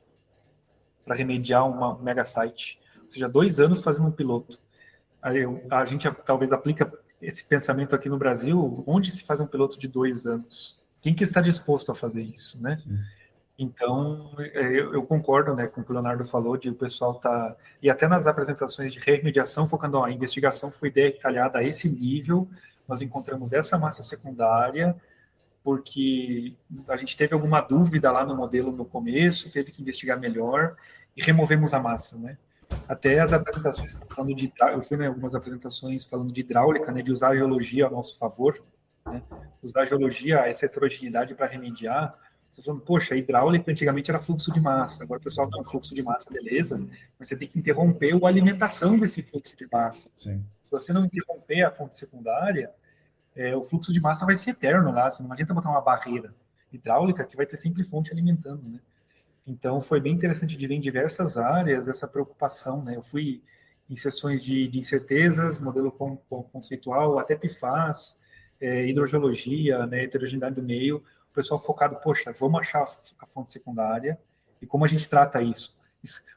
para remediar um mega site, ou seja, 2 anos fazendo um piloto. A gente talvez aplica esse pensamento aqui no Brasil, onde se faz um piloto de 2 anos? Quem que está disposto a fazer isso, né? Sim. Então, eu concordo, né, com o que o Leonardo falou, de o pessoal tá... E até nas apresentações de remediação, focando, a investigação foi detalhada a esse nível, nós encontramos essa massa secundária, porque a gente teve alguma dúvida lá no modelo no começo, teve que investigar melhor, e removemos a massa, né? Até as apresentações falando de... Eu fui em algumas apresentações falando de hidráulica, né, de usar a geologia a nosso favor, né? Usar a geologia, essa heterogeneidade para remediar. Você falando, poxa, a hidráulica antigamente era fluxo de massa, agora o pessoal tem um fluxo de massa, beleza, mas você tem que interromper a alimentação desse fluxo de massa. Sim. Se você não interromper a fonte secundária, o fluxo de massa vai ser eterno lá, assim, não adianta botar uma barreira hidráulica que vai ter sempre fonte alimentando, né? Então, foi bem interessante de ver em diversas áreas essa preocupação, né? Eu fui em sessões de incertezas, modelo conceitual, até PFAS, hidrogeologia, né, heterogeneidade do meio, o pessoal focado, poxa, vamos achar a fonte secundária e como a gente trata isso.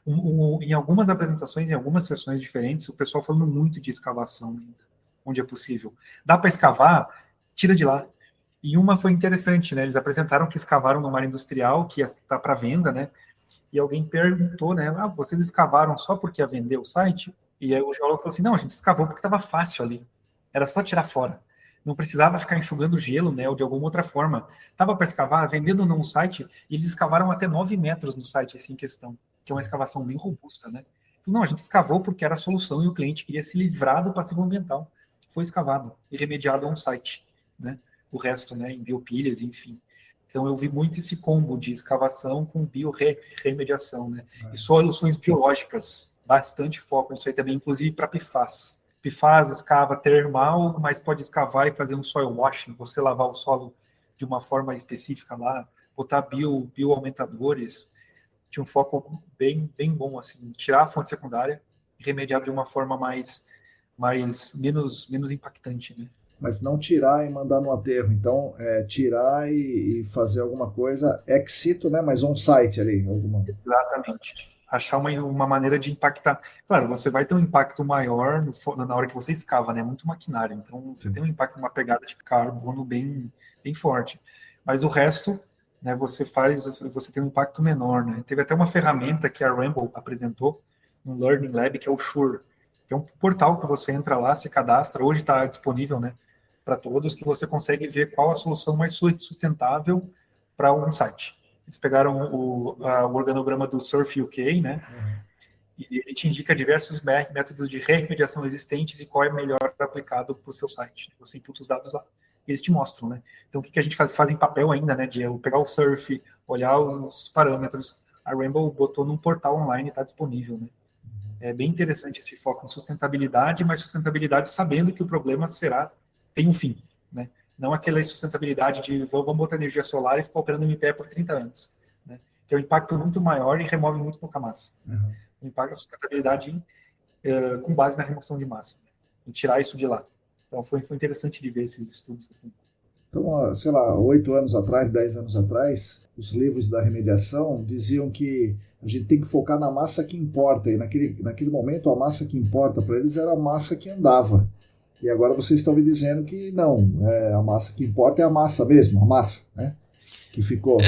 Em algumas apresentações, em algumas sessões diferentes, o pessoal falando muito de escavação, onde é possível. Dá para escavar? Tira de lá. E uma foi interessante, né? Eles apresentaram que escavaram no mar industrial, que está para venda, né? E alguém perguntou, né? Vocês escavaram só porque ia vender o site? E aí o geólogo falou assim, não, a gente escavou porque estava fácil ali. Era só tirar fora. Não precisava ficar enxugando gelo, né? Ou de alguma outra forma. Estava para escavar, vendendo num site, e eles escavaram até 9 metros no site, assim, em questão. Que é uma escavação bem robusta, né? Não, a gente escavou porque era a solução e o cliente queria se livrar do passivo ambiental. Foi escavado e remediado a um site, né? O resto, né, em biopilhas, enfim. Então, eu vi muito esse combo de escavação com biorremediação, né? E soluções biológicas, bastante foco nisso aí também, inclusive para PFAS. PFAS escava termal, mas pode escavar e fazer um soil washing, você lavar o solo de uma forma específica lá, botar bioaumentadores. Tinha um foco bem bom, assim, tirar a fonte secundária e remediar de uma forma menos impactante, né? Mas não tirar e mandar no aterro. Então, tirar e fazer alguma coisa ex situ, né? Mas on-site ali. Exatamente. Achar uma maneira de impactar. Claro, você vai ter um impacto maior na hora que você escava, né? Muito maquinário. Então, você tem um impacto, uma pegada de carbono bem forte. Mas o resto, né? Você tem um impacto menor, né? Teve até uma ferramenta que a Rainbow apresentou, um Learning Lab, que é o Shure, que é um portal que você entra lá, se cadastra. Hoje está disponível, né? Para todos, que você consegue ver qual a solução mais sustentável para um site. Eles pegaram o organograma do Surf UK, né? E ele te indica diversos métodos de remediação existentes e qual é melhor aplicado para o seu site. Você imputa os dados lá, eles te mostram, né? Então, o que a gente faz em papel ainda, né? De eu pegar o Surf, olhar os parâmetros. A Rainbow botou num portal online e está disponível, né? É bem interessante esse foco em sustentabilidade, mas sustentabilidade sabendo que o problema tem um fim, né? Não aquela sustentabilidade de vamos botar energia solar e ficar operando em pé por 30 anos, né? Que é um impacto muito maior e remove muito pouca massa. Uhum. O impacto da sustentabilidade com base na remoção de massa, e tirar isso de lá. Então foi interessante de ver esses estudos assim. Então, sei lá, 8 anos atrás, 10 anos atrás, os livros da remediação diziam que a gente tem que focar na massa que importa, e naquele momento a massa que importa para eles era a massa que andava. E agora vocês estão me dizendo que não, a massa que importa é a massa mesmo, a massa, né? Que ficou.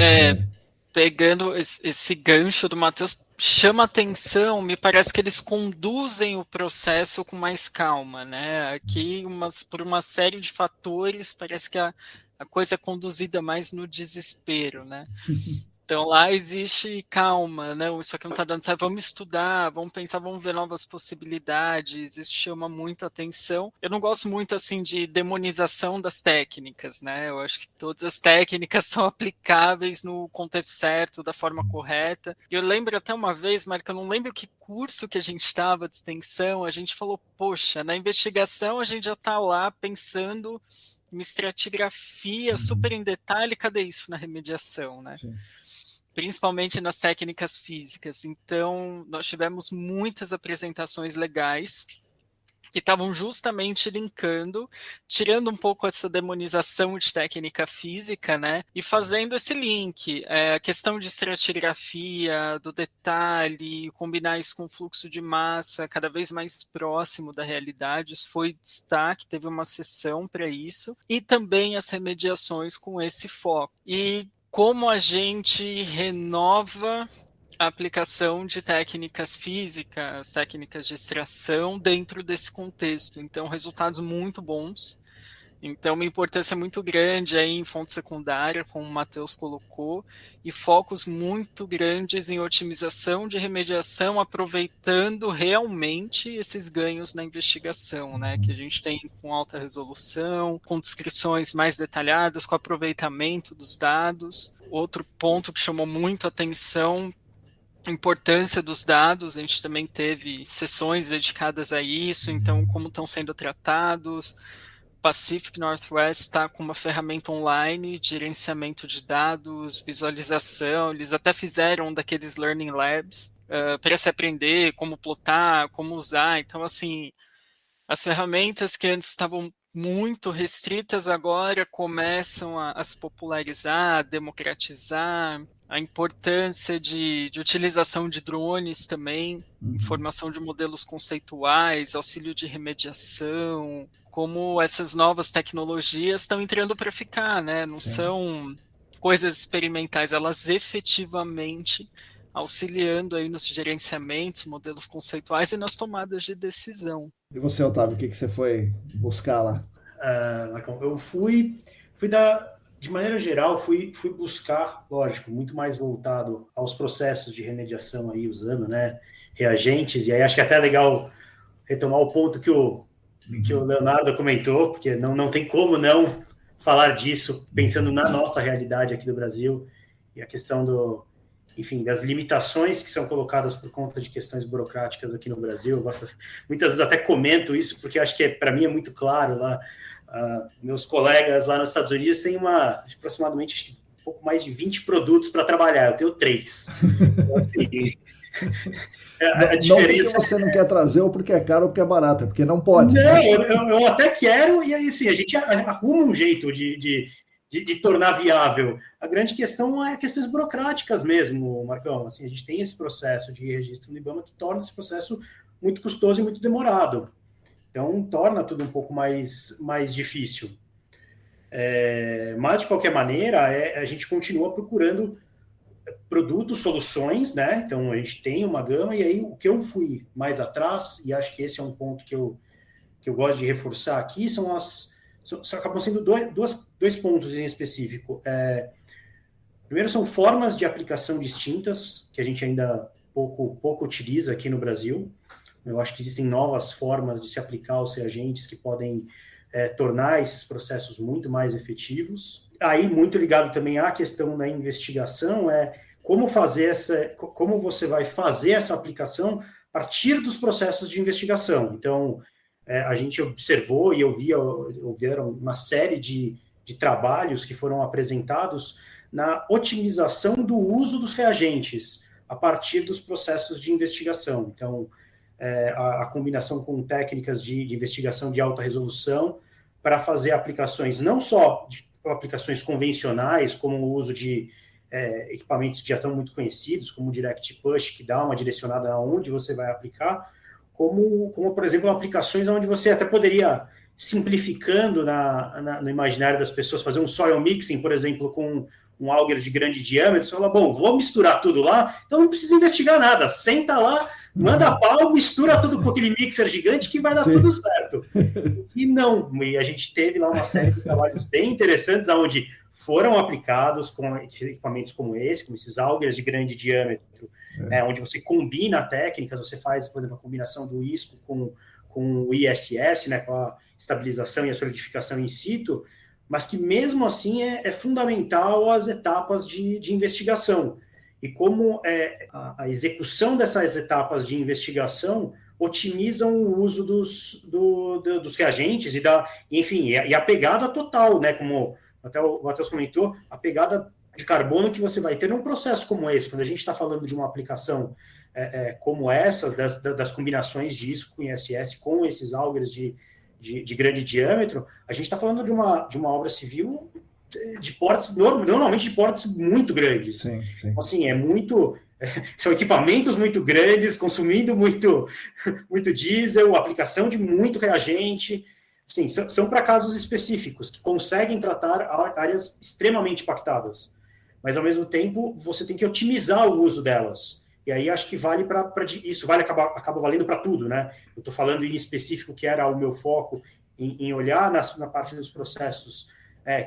Pegando esse gancho do Matheus, chama atenção, me parece que eles conduzem o processo com mais calma, né? Aqui, por uma série de fatores, parece que a coisa é conduzida mais no desespero, né? Então lá existe calma, né? Isso aqui não está dando certo, vamos estudar, vamos pensar, vamos ver novas possibilidades, isso chama muito atenção. Eu não gosto muito assim de demonização das técnicas, né? Eu acho que todas as técnicas são aplicáveis no contexto certo, da forma correta. E eu lembro até uma vez, Marco, eu não lembro que curso que a gente estava de extensão, a gente falou, poxa, na investigação a gente já está lá pensando em estratigrafia super em detalhe, cadê isso na remediação, né? Sim. Principalmente nas técnicas físicas. Então, nós tivemos muitas apresentações legais que estavam justamente linkando, tirando um pouco essa demonização de técnica física, né, e fazendo esse link, a questão de estratigrafia, do detalhe, combinar isso com o fluxo de massa cada vez mais próximo da realidade, isso foi destaque, teve uma sessão para isso, e também as remediações com esse foco. E como a gente renova a aplicação de técnicas físicas, técnicas de extração dentro desse contexto. Então, resultados muito bons. Então, uma importância muito grande aí em fonte secundária, como o Matheus colocou, e focos muito grandes em otimização de remediação, aproveitando realmente esses ganhos na investigação, né, que a gente tem com alta resolução, com descrições mais detalhadas, com aproveitamento dos dados. Outro ponto que chamou muito atenção, a importância dos dados, a gente também teve sessões dedicadas a isso, então como estão sendo tratados. Pacific Northwest está com uma ferramenta online de gerenciamento de dados, visualização, eles até fizeram daqueles Learning Labs para se aprender como plotar, como usar. Então, assim, as ferramentas que antes estavam muito restritas agora começam a se popularizar, a democratizar. A importância de utilização de drones também, formação de modelos conceituais, auxílio de remediação, como essas novas tecnologias estão entrando para ficar, né? Não são coisas experimentais, elas efetivamente auxiliando aí nos gerenciamentos, modelos conceituais e nas tomadas de decisão. E você, Otávio, o que você foi buscar lá? Eu fui de maneira geral, fui buscar, lógico, muito mais voltado aos processos de remediação aí, usando, né, reagentes, e aí acho que até é legal retomar o ponto que o Leonardo comentou, porque não tem como não falar disso, pensando na nossa realidade aqui do Brasil, e a questão das limitações que são colocadas por conta de questões burocráticas aqui no Brasil. Eu gosto, muitas vezes até comento isso, porque acho que para mim é muito claro lá. Meus colegas lá nos Estados Unidos têm aproximadamente um pouco mais de 20 produtos para trabalhar, eu tenho 3. Então, assim, a diferença... Não porque você não quer trazer, ou porque é caro, ou porque é barato, é porque não pode. Não, né? eu até quero, e aí assim, a gente arruma um jeito de tornar viável. A grande questão é questões burocráticas mesmo, Marcão. Assim, a gente tem esse processo de registro no IBAMA que torna esse processo muito custoso e muito demorado. Então, torna tudo um pouco mais difícil. Mas, de qualquer maneira, a gente continua procurando produtos, soluções, né? Então, a gente tem uma gama, e aí o que eu fui mais atrás, e acho que esse é um ponto que eu gosto de reforçar aqui, acabam sendo dois pontos em específico. Primeiro, são formas de aplicação distintas, que a gente ainda pouco utiliza aqui no Brasil. Eu acho que existem novas formas de se aplicar aos reagentes que podem tornar esses processos muito mais efetivos. Aí, muito ligado também à questão da investigação, como você vai fazer essa aplicação a partir dos processos de investigação. Então, a gente observou e houveram uma série de trabalhos que foram apresentados na otimização do uso dos reagentes a partir dos processos de investigação. Então, a combinação com técnicas de investigação de alta resolução para fazer aplicações, não só aplicações convencionais, como o uso de equipamentos que já estão muito conhecidos, como o Direct Push, que dá uma direcionada aonde você vai aplicar, como por exemplo, aplicações onde você até poderia, simplificando no imaginário das pessoas, fazer um soil mixing, por exemplo, com um auger de grande diâmetro, você fala, bom, vou misturar tudo lá, então não precisa investigar nada, senta lá, manda a pau, mistura tudo com aquele mixer gigante que vai dar tudo certo. E a gente teve lá uma série de trabalhos bem interessantes, onde foram aplicados com equipamentos como esses augers de grande diâmetro, onde você combina técnicas, você faz, por exemplo, a combinação do ISCO com o ISS, né, com a estabilização e a solidificação in situ, mas que mesmo assim é fundamental as etapas de investigação. E como a execução dessas etapas de investigação otimizam o uso dos reagentes e a pegada total, né? Como até o Matheus comentou, a pegada de carbono que você vai ter num processo como esse. Quando a gente está falando de uma aplicação como essas, das combinações de ISCO com ISS, com esses augers de grande diâmetro, a gente está falando de uma obra civil de portes, normalmente de portes muito grandes. Sim. Assim, são equipamentos muito grandes, consumindo muito diesel, aplicação de muito reagente. Assim, são para casos específicos, que conseguem tratar áreas extremamente impactadas. Mas, ao mesmo tempo, você tem que otimizar o uso delas. E aí, acho que vale acaba valendo para tudo, né? Eu estou falando em específico, que era o meu foco, em olhar na parte dos processos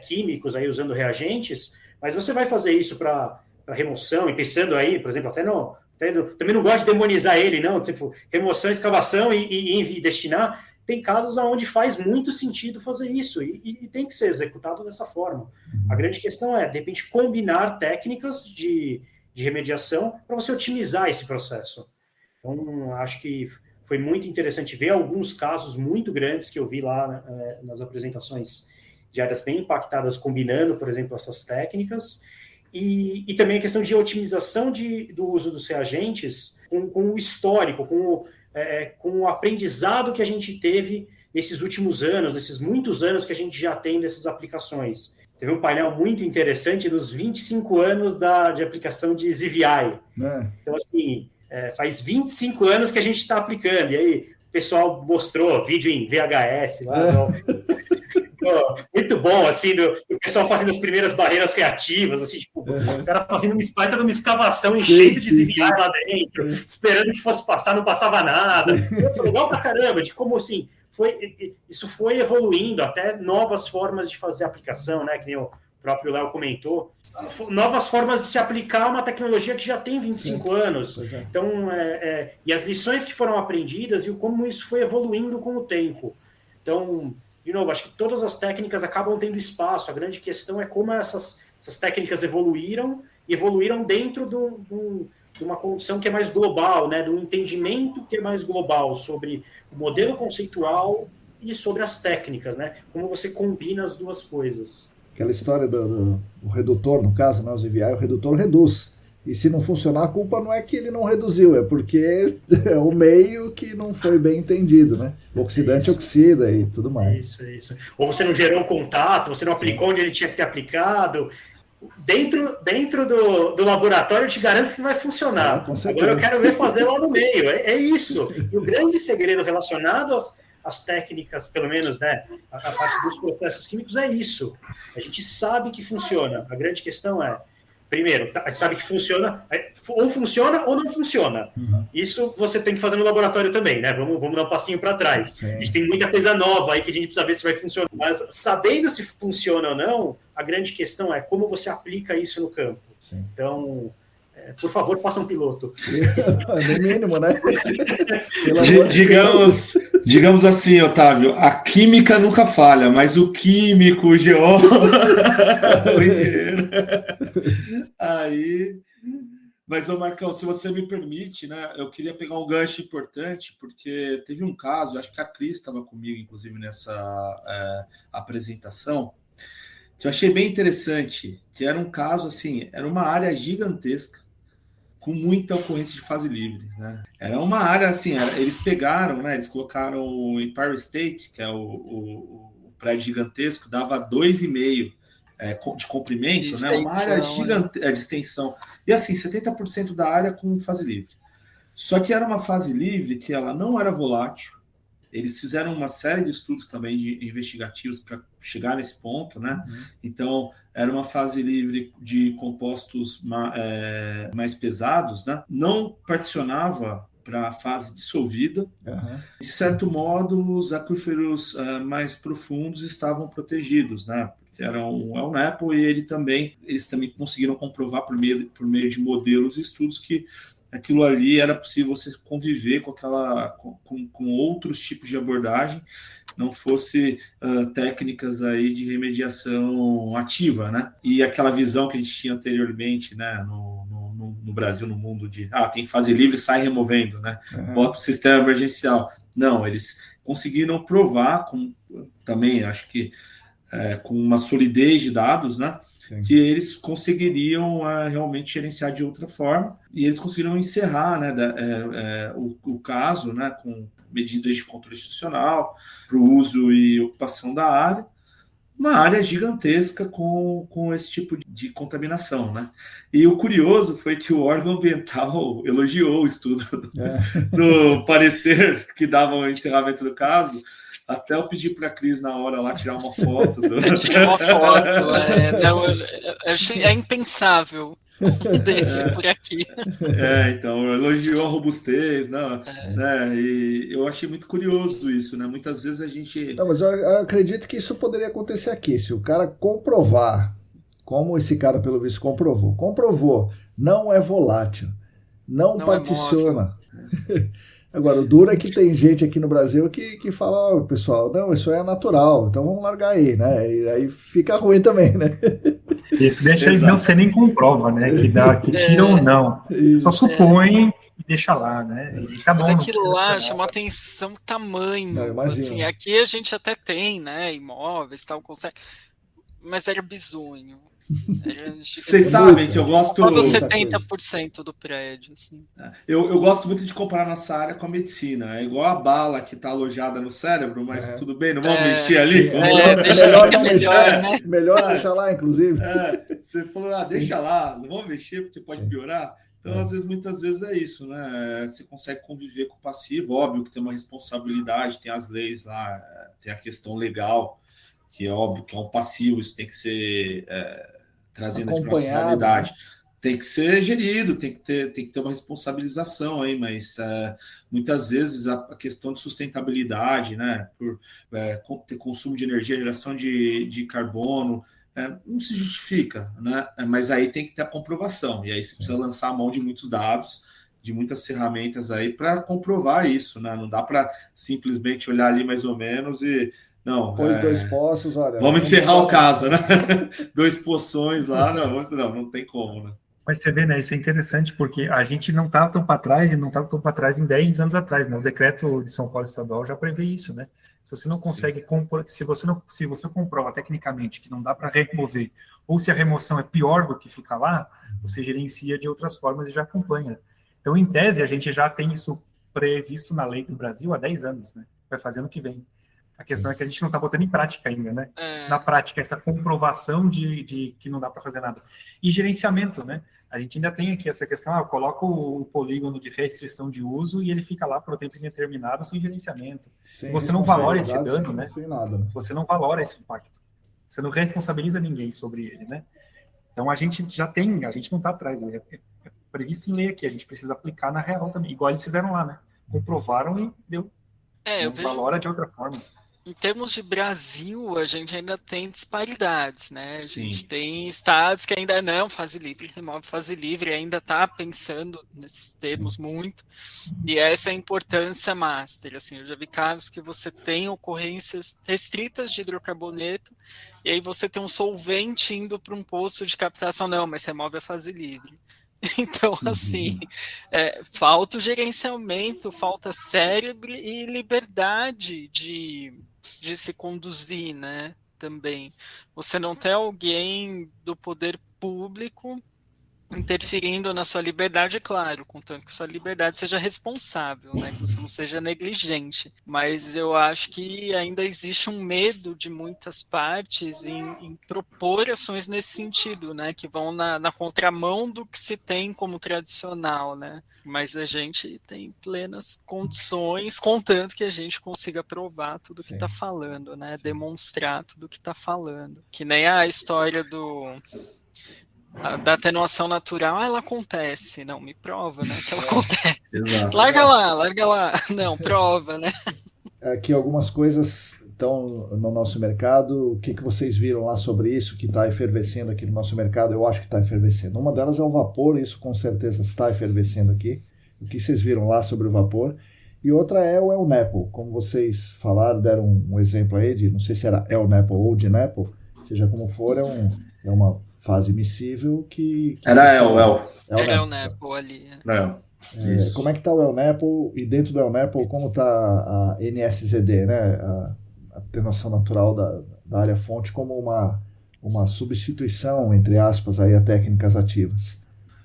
químicos, aí usando reagentes, mas você vai fazer isso para remoção, e pensando aí, por exemplo, também não gosto de demonizar ele, não, tipo, remoção, escavação e destinar, tem casos onde faz muito sentido fazer isso, e tem que ser executado dessa forma. A grande questão de repente, combinar técnicas de remediação para você otimizar esse processo. Então, acho que foi muito interessante ver alguns casos muito grandes que eu vi lá nas apresentações de áreas bem impactadas, combinando, por exemplo, essas técnicas, e também a questão de otimização do uso dos reagentes com o histórico, com o aprendizado que a gente teve nesses últimos anos, nesses muitos anos que a gente já tem dessas aplicações. Teve um painel muito interessante dos 25 anos de aplicação de ZVI. Então, assim, faz 25 anos que a gente está aplicando, e aí o pessoal mostrou vídeo em VHS lá, muito bom, assim, o pessoal fazendo as primeiras barreiras reativas, assim, tipo, o cara fazendo uma escavação enchendo de ZVI lá dentro, esperando que fosse passar, não passava nada. Legal pra caramba, de como, assim, isso foi evoluindo até novas formas de fazer aplicação, né, que nem o próprio Léo comentou, novas formas de se aplicar uma tecnologia que já tem 25 anos. Então, e as lições que foram aprendidas e como isso foi evoluindo com o tempo. Então, de novo, acho que todas as técnicas acabam tendo espaço. A grande questão é como essas técnicas evoluíram dentro de uma condição que é mais global, né? De um entendimento que é mais global sobre o modelo conceitual e sobre as técnicas, né? Como você combina as duas coisas. Aquela história do redutor, no caso, né, os EVI, o redutor reduz. E se não funcionar, a culpa não é que ele não reduziu, é porque é o meio que não foi bem entendido, né? O oxidante oxida e tudo mais. Isso. Ou você não gerou contato, você não aplicou onde ele tinha que ter aplicado. Dentro do laboratório, eu te garanto que vai funcionar. Com certeza. Agora eu quero ver fazer lá no meio. É isso. E o grande segredo relacionado às técnicas, pelo menos, né, a parte dos processos químicos, é isso. A gente sabe que funciona. A grande questão é, primeiro, a gente sabe que funciona, ou funciona ou não funciona. Uhum. Isso você tem que fazer no laboratório também, né? Vamos dar um passinho para trás. Sim. A gente tem muita coisa nova aí que a gente precisa ver se vai funcionar. Mas sabendo se funciona ou não, a grande questão é como você aplica isso no campo. Sim. Então, por favor, faça um piloto. No mínimo, né? Digamos assim, Otávio, a química nunca falha, mas o químico, o geólogo, o engenheiro. Aí... Mas, ô Marcão, se você me permite, né, eu queria pegar um gancho importante, porque teve um caso, acho que a Cris estava comigo, inclusive, nessa apresentação, que eu achei bem interessante, que era um caso, assim, era uma área gigantesca, com muita ocorrência de fase livre, né? Era uma área, assim, eles pegaram, né, eles colocaram o Empire State, que é o prédio gigantesco, dava 2,5 de comprimento, de né? Uma área gigante de extensão. E assim, 70% da área com fase livre. Só que era uma fase livre que ela não era volátil. Eles fizeram uma série de estudos também investigativos para chegar nesse ponto, né? Uhum. Então, era uma fase livre de compostos mais pesados, né? Não particionava para a fase dissolvida. Uhum. De certo modo, os aquíferos mais profundos estavam protegidos, né? Era um Apple e eles também conseguiram comprovar por meio de modelos e estudos que aquilo ali era possível você conviver com outros tipos de abordagem, não fosse técnicas aí de remediação ativa, né? E aquela visão que a gente tinha anteriormente, né, no Brasil, no mundo de tem fase livre, sai removendo, né? Uhum. Bota o sistema emergencial. Não, eles conseguiram provar, também acho que com uma solidez de dados, né? Sim. Que eles conseguiriam realmente gerenciar de outra forma, e eles conseguiram encerrar, né, o caso, né, com medidas de controle institucional para o uso e ocupação da área, uma área gigantesca com esse tipo de contaminação, né? E o curioso foi que o órgão ambiental elogiou o estudo no parecer que dava o encerramento do caso. Até eu pedi para a Cris na hora lá tirar uma foto. Tirar uma foto. É impensável desse por aqui. Então, elogiou a robustez, né? E eu achei muito curioso isso, né? Muitas vezes a gente... Não, mas eu acredito que isso poderia acontecer aqui. Se o cara comprovar, como esse cara, pelo visto, comprovou, não é volátil, não particiona. Agora, o duro é que tem gente aqui no Brasil que fala, pessoal, não, isso é natural, então vamos largar aí, né? E aí fica ruim também, né? Isso deixa eles não ser nem comprova, né? Que tira ou não. Só supõe e deixa lá, né? E tá bom. Mas aquilo lá chama atenção o tamanho. Não, assim, aqui a gente até tem, né? Imóveis, tal, consegue. Mas era bizonho. Vocês sabem que eu gosto... 70% do prédio. Assim. Eu gosto muito de comparar nossa área com a medicina. É igual a bala que está alojada no cérebro, mas tudo bem, não vamos mexer ali? Melhor deixar lá, inclusive. Você falou, deixa lá, não vamos mexer porque pode piorar. Então, muitas vezes é isso, né? Você consegue conviver com o passivo, óbvio que tem uma responsabilidade, tem as leis lá, tem a questão legal, que é óbvio que é um passivo, isso tem que ser trazido de responsabilidade. Né? Tem que ser gerido, tem que ter uma responsabilização aí, mas muitas vezes a questão de sustentabilidade, né, por ter consumo de energia, geração de carbono, não se justifica, né? Mas aí tem que ter a comprovação, e aí você precisa lançar a mão de muitos dados, de muitas ferramentas aí para comprovar isso, né? Não dá para simplesmente olhar ali mais ou menos e Não, Pôs 2 poços, olha. vamos encerrar o caso, né? 2 poções lá, não tem como, né? Mas você vê, né, isso é interessante, porque a gente não estava tão para trás, e não estava tão para trás em 10 anos atrás, né? O decreto de São Paulo estadual já prevê isso, né? Se você não consegue se você comprova tecnicamente que não dá para remover, ou se a remoção é pior do que ficar lá, você gerencia de outras formas e já acompanha. Então, em tese, a gente já tem isso previsto na lei do Brasil há 10 anos, né? Vai fazer ano que vem. A questão é que a gente não está botando em prática ainda, né? Na prática, essa comprovação de que não dá para fazer nada. E gerenciamento, né? A gente ainda tem aqui essa questão, eu coloco o polígono de restrição de uso e ele fica lá por tempo indeterminado sem gerenciamento. Sem você não valora esse responsabilidade, dano, né? sem nada, né? Você não valora esse impacto. Você não responsabiliza ninguém sobre ele, né? Então a gente já tem, a gente não está atrás, é previsto em lei aqui, a gente precisa aplicar na real também, igual eles fizeram lá, né? Comprovaram e deu. Eu vejo... valora de outra forma. Em termos de Brasil, a gente ainda tem disparidades, né? A Sim. gente tem estados que ainda não fase livre, remove fase livre, ainda está pensando nesses termos muito, e essa é a importância master. Assim, eu já vi casos que você tem ocorrências restritas de hidrocarboneto, e aí você tem um solvente indo para um poço de captação, não, mas remove a fase livre. Então, assim, falta o gerenciamento, falta cérebro e liberdade de se conduzir, né, também. Você não tem alguém do poder público interferindo na sua liberdade, claro, contanto que sua liberdade seja responsável, né, que você não seja negligente. Mas eu acho que ainda existe um medo de muitas partes em propor ações nesse sentido, né, que vão na contramão do que se tem como tradicional, né. Mas a gente tem plenas condições, contanto que a gente consiga provar tudo que está falando, né, demonstrar tudo que está falando. Que nem a história da atenuação natural, ela acontece. Não, me prova, né, que ela acontece. Exato. Larga lá. Não, prova, né. Aqui algumas coisas estão no nosso mercado. O que vocês viram lá sobre isso, que está efervescendo aqui no nosso mercado? Eu acho que está efervescendo. Uma delas é o vapor, isso com certeza está efervescendo aqui. O que vocês viram lá sobre o vapor? E outra é o El Nepo, como vocês falaram, deram um exemplo aí de, não sei se era El Nepo ou de Nepo, seja como for, é uma fase miscível que era El El Nepo ali. Como é que está o El Nepo, e dentro do El Nepo, como está a NSZD, né? A atenuação natural da área fonte como uma substituição, entre aspas, aí, a técnicas ativas.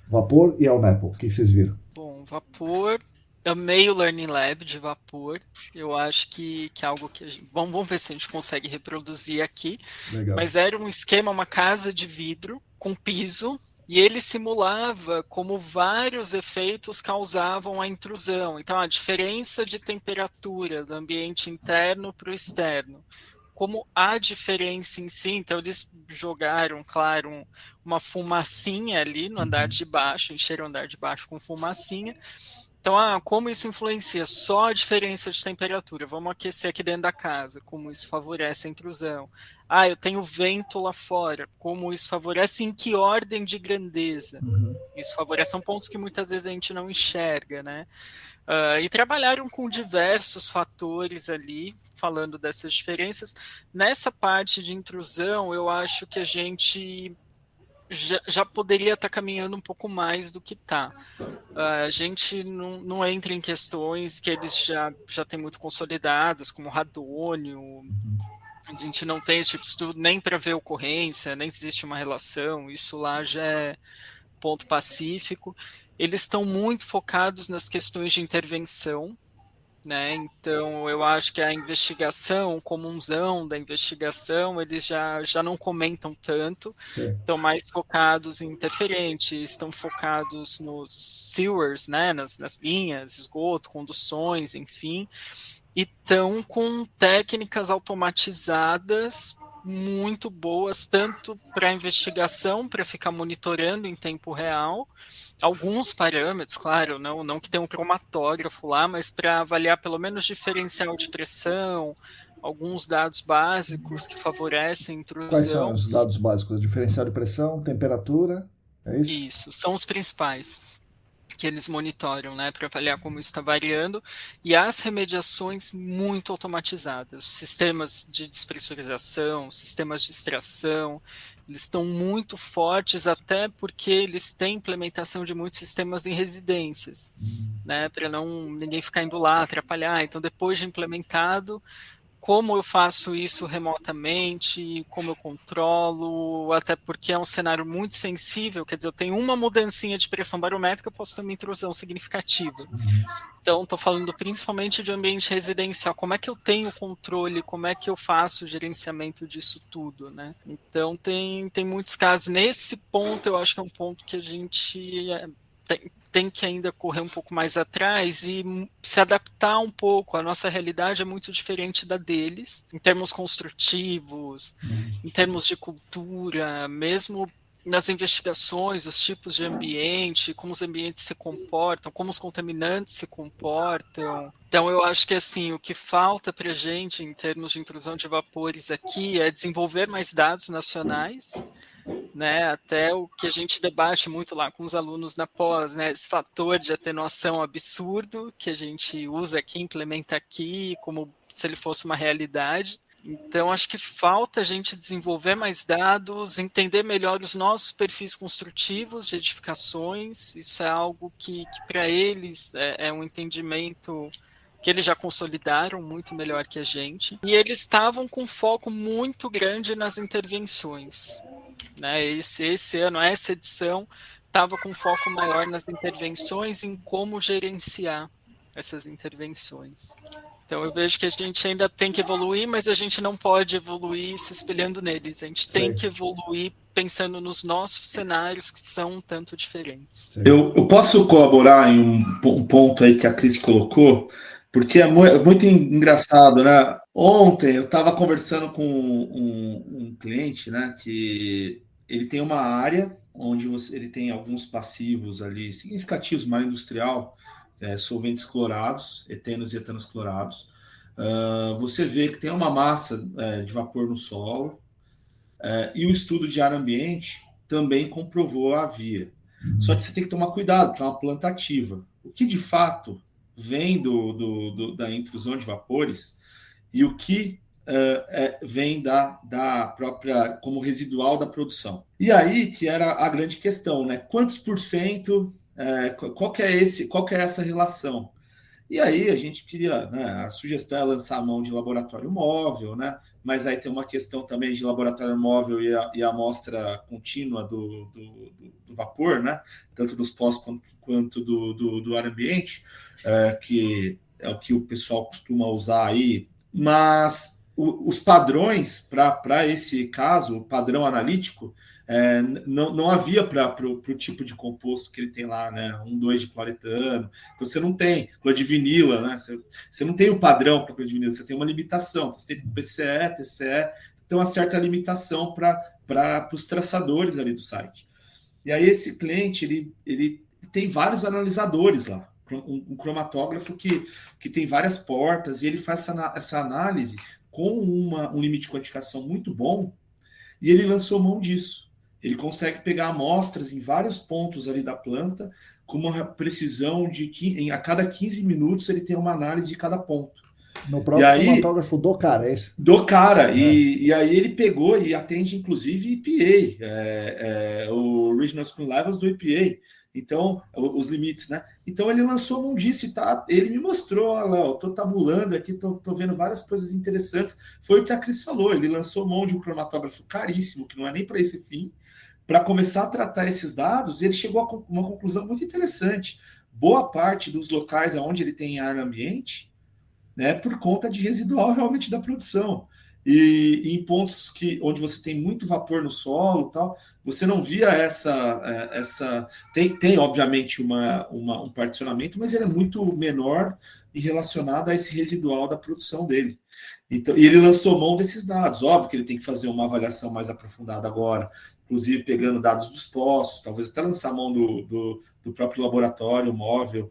Vapor e El Nepo, o que vocês viram? Bom, vapor, amei o Learning Lab de vapor, eu acho que é algo que a gente... Vamos ver se a gente consegue reproduzir aqui. Legal. Mas era um esquema, uma casa de vidro com piso, e ele simulava como vários efeitos causavam a intrusão. Então, a diferença de temperatura do ambiente interno para o externo. Como a diferença em si, então eles jogaram, claro, uma fumacinha ali no andar de baixo, encheram o andar de baixo com fumacinha. Então, como isso influencia? Só a diferença de temperatura. Vamos aquecer aqui dentro da casa, como isso favorece a intrusão. Eu tenho vento lá fora, como isso favorece, em que ordem de grandeza? Isso favorece, são pontos que muitas vezes a gente não enxerga, né? E trabalharam com diversos fatores ali, falando dessas diferenças. Nessa parte de intrusão, eu acho que a gente já poderia estar caminhando um pouco mais do que está. A gente não entra em questões que eles já têm muito consolidadas, como radônio. A gente não tem esse tipo de estudo nem para ver ocorrência, nem se existe uma relação. Isso lá já é ponto pacífico. Eles estão muito focados nas questões de intervenção, né? Então, eu acho que a investigação, o comunzão da investigação, eles já não comentam tanto, estão mais focados em interferentes, estão focados nos sewers, né? nas linhas, esgoto, conduções, enfim, e estão com técnicas automatizadas muito boas, tanto para investigação, para ficar monitorando em tempo real, alguns parâmetros, claro, não que tenha um cromatógrafo lá, mas para avaliar pelo menos diferencial de pressão, alguns dados básicos que favorecem a intrusão. Quais são os dados básicos? Diferencial de pressão, temperatura, é isso? Isso, são os principais. que eles monitoram, né, para avaliar como está variando, e as remediações muito automatizadas, sistemas de despressurização, sistemas de extração, eles estão muito fortes, até porque eles têm implementação de muitos sistemas em residências, né, para ninguém ficar indo lá atrapalhar. Então, depois de implementado, como eu faço isso remotamente, como eu controlo, até porque é um cenário muito sensível, quer dizer, eu tenho uma mudancinha de pressão barométrica, eu posso ter uma intrusão significativa. Então, estou falando principalmente de ambiente residencial, como é que eu tenho controle, como é que eu faço o gerenciamento disso tudo, né? Então, tem muitos casos. Nesse ponto, eu acho que é um ponto que a gente tem que ainda correr um pouco mais atrás e se adaptar um pouco. A nossa realidade é muito diferente da deles, em termos construtivos, em termos de cultura, mesmo nas investigações, os tipos de ambiente, como os ambientes se comportam, como os contaminantes se comportam. Então, eu acho que assim, o que falta para a gente em termos de intrusão de vapores aqui é desenvolver mais dados nacionais, né, até o que a gente debate muito lá com os alunos na pós, né, esse fator de atenuação absurdo que a gente usa aqui, implementa aqui, como se ele fosse uma realidade. Então, acho que falta a gente desenvolver mais dados, entender melhor os nossos perfis construtivos de edificações. Isso é algo que para eles é um entendimento que eles já consolidaram muito melhor que a gente. E eles estavam com foco muito grande nas intervenções, né? Esse ano, essa edição, estava com foco maior nas intervenções, em como gerenciar essas intervenções. Então eu vejo que a gente ainda tem que evoluir, mas a gente não pode evoluir se espelhando neles. A gente tem que evoluir pensando nos nossos cenários, que são um tanto diferentes. Eu posso colaborar em um ponto aí que a Cris colocou, porque é muito engraçado, né? Ontem eu estava conversando com um cliente, né, que ele tem uma área onde ele tem alguns passivos ali significativos, mar industrial, solventes clorados, etenos e etanos clorados. Você vê que tem uma massa de vapor no solo, e o estudo de ar ambiente também comprovou a via. Só que você tem que tomar cuidado, para uma planta ativa. O que de fato vem da intrusão de vapores e o que vem da própria, como residual da produção. E aí que era a grande questão, né? Quantos por cento, qual que é essa relação? E aí a gente queria, né, a sugestão é lançar a mão de laboratório móvel, né? Mas aí tem uma questão também de laboratório móvel e a amostra contínua do vapor, né? Tanto dos pós quanto do ar ambiente, que é o que o pessoal costuma usar aí. Mas os padrões para esse caso, o padrão analítico, não havia para o tipo de composto que ele tem lá, né? 1,2 de cloretano. Então você não tem clodivinila, né? Você não tem o padrão para clodivinila, você tem uma limitação. Então, você tem PCE, TCE, tem uma certa limitação para os traçadores ali do site. E aí esse cliente ele tem vários analisadores lá, um cromatógrafo que tem várias portas, e ele faz essa análise com um limite de quantificação muito bom, e ele lançou mão disso. Ele consegue pegar amostras em vários pontos ali da planta, com uma precisão de que a cada 15 minutos ele tem uma análise de cada ponto. No próprio cromatógrafo do cara, é isso? Do cara. E aí ele pegou e atende, inclusive, EPA, o Regional Screen Levels do EPA. Então, os limites, né? Então ele lançou mão disso, tá? Ele me mostrou, Léo, tô tabulando aqui, tô vendo várias coisas interessantes. Foi o que a Cris falou, ele lançou mão de um cromatógrafo caríssimo, que não é nem para esse fim, para começar a tratar esses dados, e ele chegou a uma conclusão muito interessante. Boa parte dos locais onde ele tem ar no ambiente, né, por conta de residual realmente da produção. E em pontos onde você tem muito vapor no solo, tal, você não via essa tem obviamente um particionamento, mas ele é muito menor e relacionado a esse residual da produção dele. Então, e ele lançou mão desses dados. Óbvio que ele tem que fazer uma avaliação mais aprofundada agora, inclusive pegando dados dos poços, talvez até lançar mão do próprio laboratório móvel,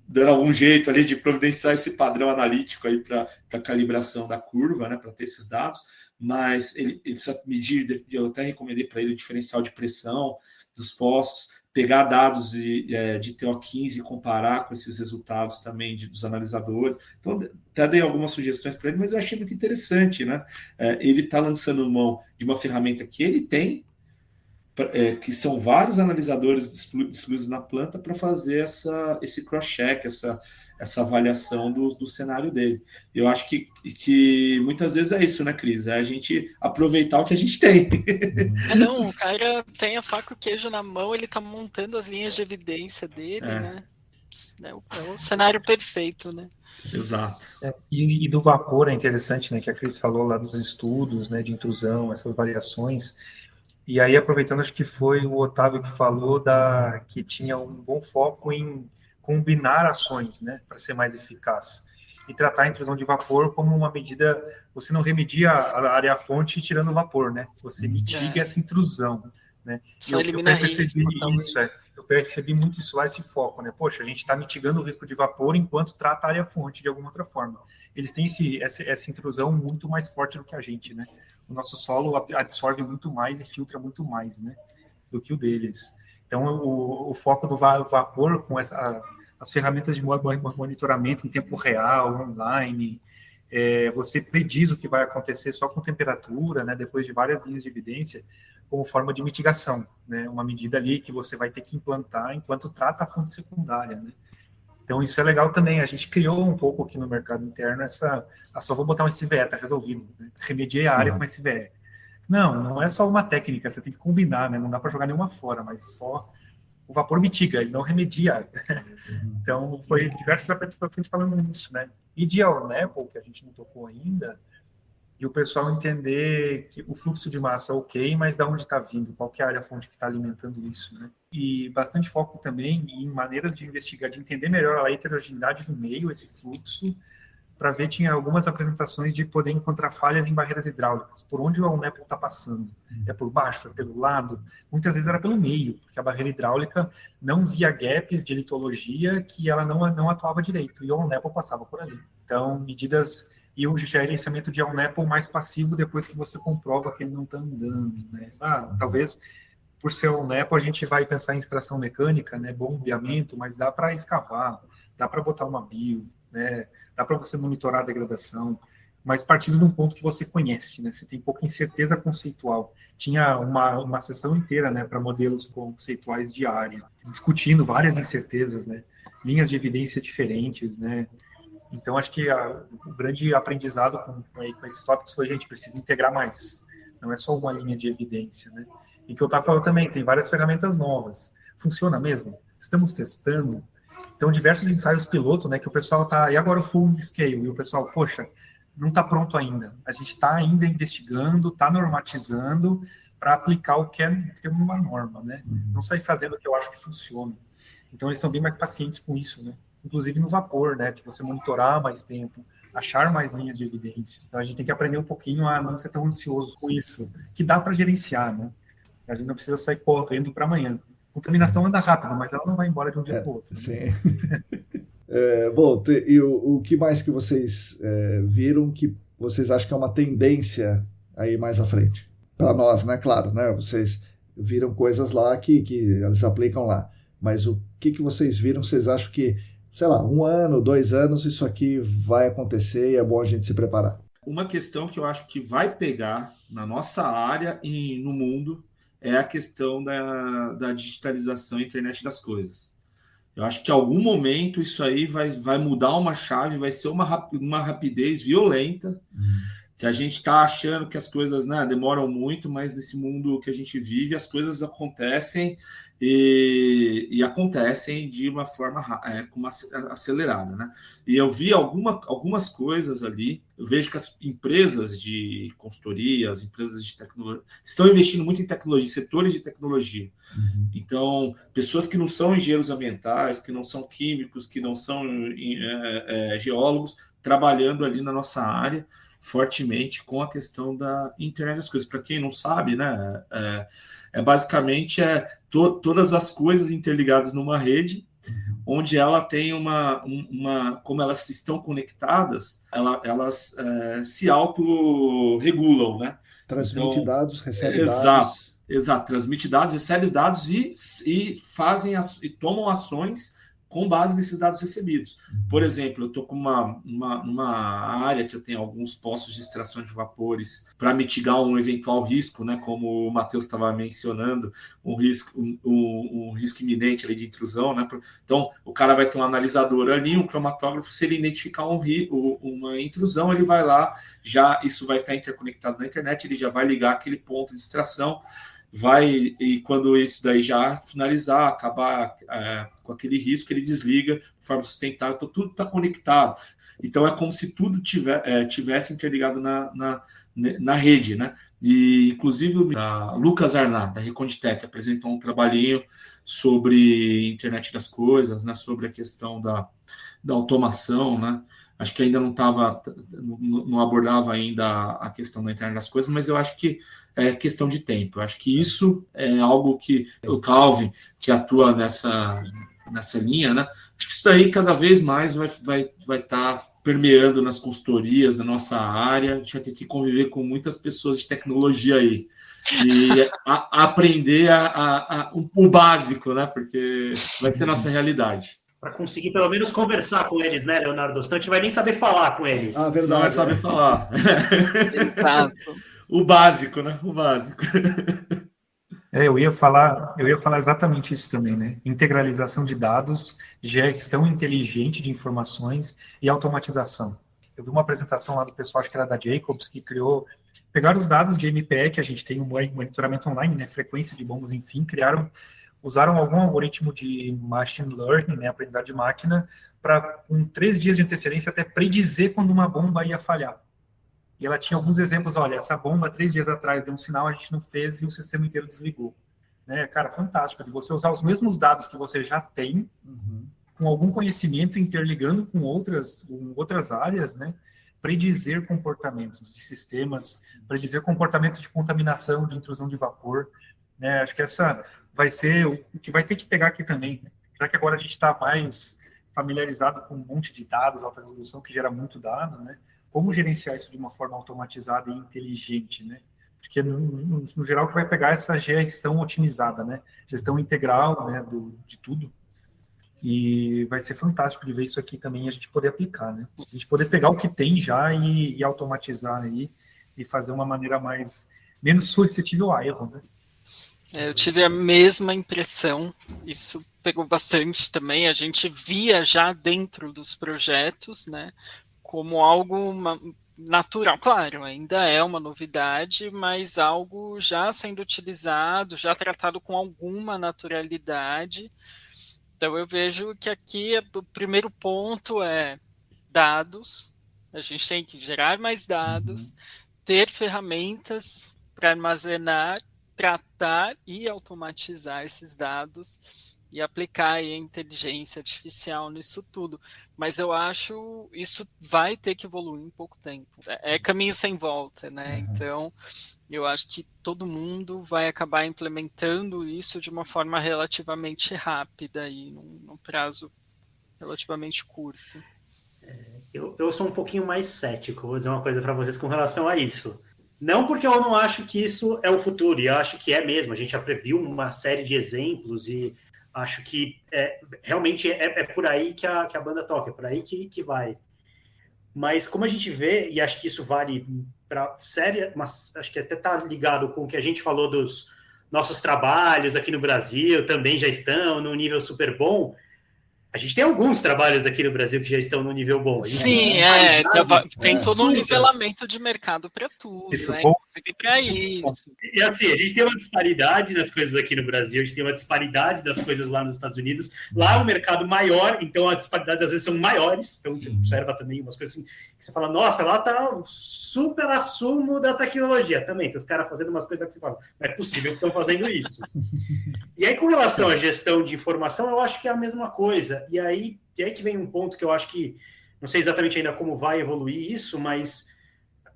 dando algum jeito ali de providenciar esse padrão analítico aí para a calibração da curva, né, para ter esses dados, mas ele precisa medir, eu até recomendei para ele o diferencial de pressão dos poços, pegar dados de TO15 e comparar com esses resultados também dos analisadores. Então, até dei algumas sugestões para ele, mas eu achei muito interessante, né? Ele está lançando mão de uma ferramenta que ele tem, que são vários analisadores distribuídos na planta para fazer esse cross-check, essa avaliação do cenário dele. Eu acho que muitas vezes é isso, né, Cris? É a gente aproveitar o que a gente tem. Não, o cara tem a faca e o queijo na mão, ele está montando as linhas de evidência dele, né? É o cenário perfeito, né? Exato. E do vapor é interessante, né, que a Cris falou lá dos estudos, né, de intrusão, essas variações. E aí, aproveitando, acho que foi o Otávio que falou que tinha um bom foco em combinar ações, né, para ser mais eficaz. E tratar a intrusão de vapor como uma medida, você não remedia a área-fonte tirando vapor, né? Você mitiga essa intrusão, né? Só elimina risco. Eu percebi muito isso lá, esse foco, né? Poxa, a gente está mitigando o risco de vapor enquanto trata a área-fonte de alguma outra forma. Eles têm essa intrusão muito mais forte do que a gente, né? O nosso solo absorve muito mais e filtra muito mais, né, do que o deles. Então, o foco do vapor com as ferramentas de monitoramento em tempo real, online, você prediz o que vai acontecer só com temperatura, né, depois de várias linhas de evidência, como forma de mitigação, né, uma medida ali que você vai ter que implantar enquanto trata a fonte secundária, né. Então, isso é legal também. A gente criou um pouco aqui no mercado interno só vou botar um SVE, tá resolvido. Né? Remediei a área com SVE. Não é só uma técnica, você tem que combinar, né? Não dá para jogar nenhuma fora, mas só o vapor mitiga, ele não remedia. Então, foi diversas apresentações falando nisso, né? E de Alnepal, que a gente não tocou ainda, e o pessoal entender que o fluxo de massa é ok, mas de onde está vindo, qual que é a área-fonte que está alimentando isso, né? E bastante foco também em maneiras de investigar, de entender melhor a heterogeneidade do meio, esse fluxo, para ver, tinha algumas apresentações de poder encontrar falhas em barreiras hidráulicas, por onde o Alnepal está passando. É por baixo, é pelo lado, muitas vezes era pelo meio, porque a barreira hidráulica não via gaps de litologia que ela não atuava direito, e o Alnepal passava por ali. Então, medidas... E o gerenciamento de Alnepal mais passivo depois que você comprova que ele não está andando, né? Talvez por ser Alnepal a gente vai pensar em extração mecânica, né? Bombeamento, mas dá para escavar, dá para botar uma bio, né? Dá para você monitorar a degradação, mas partindo de um ponto que você conhece, né? Você tem pouca incerteza conceitual. Tinha uma sessão inteira, né, para modelos conceituais de área, discutindo várias incertezas, né? Linhas de evidência diferentes, né? Então, acho que o grande aprendizado com esses tópicos foi a gente precisa integrar mais. Não é só uma linha de evidência, né? E que eu estava falando também, tem várias ferramentas novas. Funciona mesmo? Estamos testando. Então, diversos ensaios piloto, né? Que o pessoal está... E agora o full scale? E o pessoal, poxa, não está pronto ainda. A gente está ainda investigando, está normatizando para aplicar o que é uma norma, né? Não sair fazendo o que eu acho que funciona. Então, eles são bem mais pacientes com isso, né? Inclusive no vapor, né, de você monitorar mais tempo, achar mais linhas de evidência. Então a gente tem que aprender um pouquinho a não ser tão ansioso com isso, que dá para gerenciar, né? A gente não precisa sair correndo para amanhã. A contaminação anda rápido, mas ela não vai embora de um dia para o outro. Sim. Né? Bom, e o que mais que vocês viram que vocês acham que é uma tendência aí mais à frente? Para nós, né? Claro, né? Vocês viram coisas lá que eles aplicam lá. Mas o que vocês viram, vocês acham que sei lá, 1 ano, 2 anos, isso aqui vai acontecer e é bom a gente se preparar? Uma questão que eu acho que vai pegar na nossa área e no mundo é a questão da digitalização e internet das coisas. Eu acho que em algum momento isso aí vai mudar uma chave, vai ser uma rapidez violenta, que a gente está achando que as coisas, né, demoram muito, mas nesse mundo que a gente vive, as coisas acontecem e acontecem de uma forma acelerada, né? E eu vi algumas coisas ali, eu vejo que as empresas de consultoria, as empresas de tecnologia, estão investindo muito em tecnologia, setores de tecnologia. Então, pessoas que não são engenheiros ambientais, que não são químicos, que não são geólogos, trabalhando ali na nossa área, fortemente com a questão da internet das coisas. Para quem não sabe, né, basicamente todas as coisas interligadas numa rede, onde ela tem como elas estão conectadas, elas se autorregulam, né? Transmite dados, recebe dados. Exato, transmite dados, recebe os dados e tomam ações com base nesses dados recebidos. Por exemplo, eu estou com uma área que eu tenho alguns postos de extração de vapores para mitigar um eventual risco, né, como o Matheus estava mencionando, um risco iminente ali de intrusão. Né? Então, o cara vai ter um analisador ali, um cromatógrafo, se ele identificar uma intrusão, ele vai lá, isso vai estar interconectado na internet, ele já vai ligar aquele ponto de extração, e quando isso daí já finalizar, acabar com aquele risco, ele desliga de forma sustentável. Então, tudo está conectado. Então, é como se tudo tivesse interligado na rede, né? E, inclusive, o Lucas Arnaz, da Reconditec, apresentou um trabalhinho sobre internet das coisas, né? Sobre a questão da automação, né? Acho que ainda não abordava ainda a questão da internet das coisas, mas eu acho que é questão de tempo. Eu acho que isso é algo que o Calvin, que atua nessa linha, né? Acho que isso daí cada vez mais vai estar permeando nas consultorias da nossa área. A gente vai ter que conviver com muitas pessoas de tecnologia aí e aprender o básico, né? Porque vai ser nossa realidade. Para conseguir pelo menos conversar com eles, né, Leonardo? Senão a gente vai nem saber falar com eles. Verdade. Não vai saber falar. Exato. O básico, né? O básico. Eu ia falar exatamente isso também, né? Integralização de dados, gestão inteligente de informações e automatização. Eu vi uma apresentação lá do pessoal, acho que era da Jacobs, que pegaram os dados de MPE, que a gente tem um monitoramento online, né? Frequência de bombas, enfim, usaram algum algoritmo de machine learning, né, aprendizado de máquina, para, com 3 dias de antecedência, até predizer quando uma bomba ia falhar. E ela tinha alguns exemplos, olha, essa bomba 3 dias atrás deu um sinal, a gente não fez e o sistema inteiro desligou. Né? Cara, fantástico, de você usar os mesmos dados que você já tem, com algum conhecimento, interligando com outras áreas, né, predizer comportamentos de sistemas, predizer comportamentos de contaminação, de intrusão de vapor. Né? Acho que essa vai ser o que vai ter que pegar aqui também, né? Já que agora a gente está mais familiarizado com um monte de dados, alta resolução, que gera muito dado, né? Como gerenciar isso de uma forma automatizada e inteligente, né? Porque, no geral, que vai pegar essa gestão otimizada, né? Gestão integral, né? De tudo. E vai ser fantástico de ver isso aqui também, a gente poder aplicar, né? A gente poder pegar o que tem já e automatizar aí e fazer uma maneira menos suscetível a erro, né? Eu tive a mesma impressão, isso pegou bastante também, a gente via já dentro dos projetos, né, como algo natural, claro, ainda é uma novidade, mas algo já sendo utilizado, já tratado com alguma naturalidade. Então eu vejo que aqui o primeiro ponto é dados, a gente tem que gerar mais dados, ter ferramentas para armazenar, tratar e automatizar esses dados e aplicar aí a inteligência artificial nisso tudo. Mas eu acho isso vai ter que evoluir em pouco tempo. É caminho sem volta, né? Então, eu acho que todo mundo vai acabar implementando isso de uma forma relativamente rápida e num prazo relativamente curto. Eu sou um pouquinho mais cético, vou dizer uma coisa para vocês com relação a isso. Não porque eu não acho que isso é o futuro, e eu acho que é mesmo. A gente já previu uma série de exemplos e acho que realmente é por aí que a banda toca, é por aí que vai. Mas como a gente vê, e acho que isso vale para série, mas acho que até está ligado com o que a gente falou dos nossos trabalhos aqui no Brasil, também já estão no nível super bom. A gente tem alguns trabalhos aqui no Brasil que já estão no nível bom. Sim, tem todo um nivelamento de mercado para tudo, isso, né? Inclusive para isso. E assim, a gente tem uma disparidade nas coisas aqui no Brasil, a gente tem uma disparidade das coisas lá nos Estados Unidos. Lá é um mercado maior, então as disparidades às vezes são maiores. Então você observa também umas coisas assim, que você fala, nossa, lá tá o super assumo da tecnologia. Também tem os caras fazendo umas coisas que você fala, não é possível que estão fazendo isso. E aí, com relação à gestão de informação, eu acho que é a mesma coisa. E aí que vem um ponto que eu acho que, não sei exatamente ainda como vai evoluir isso, mas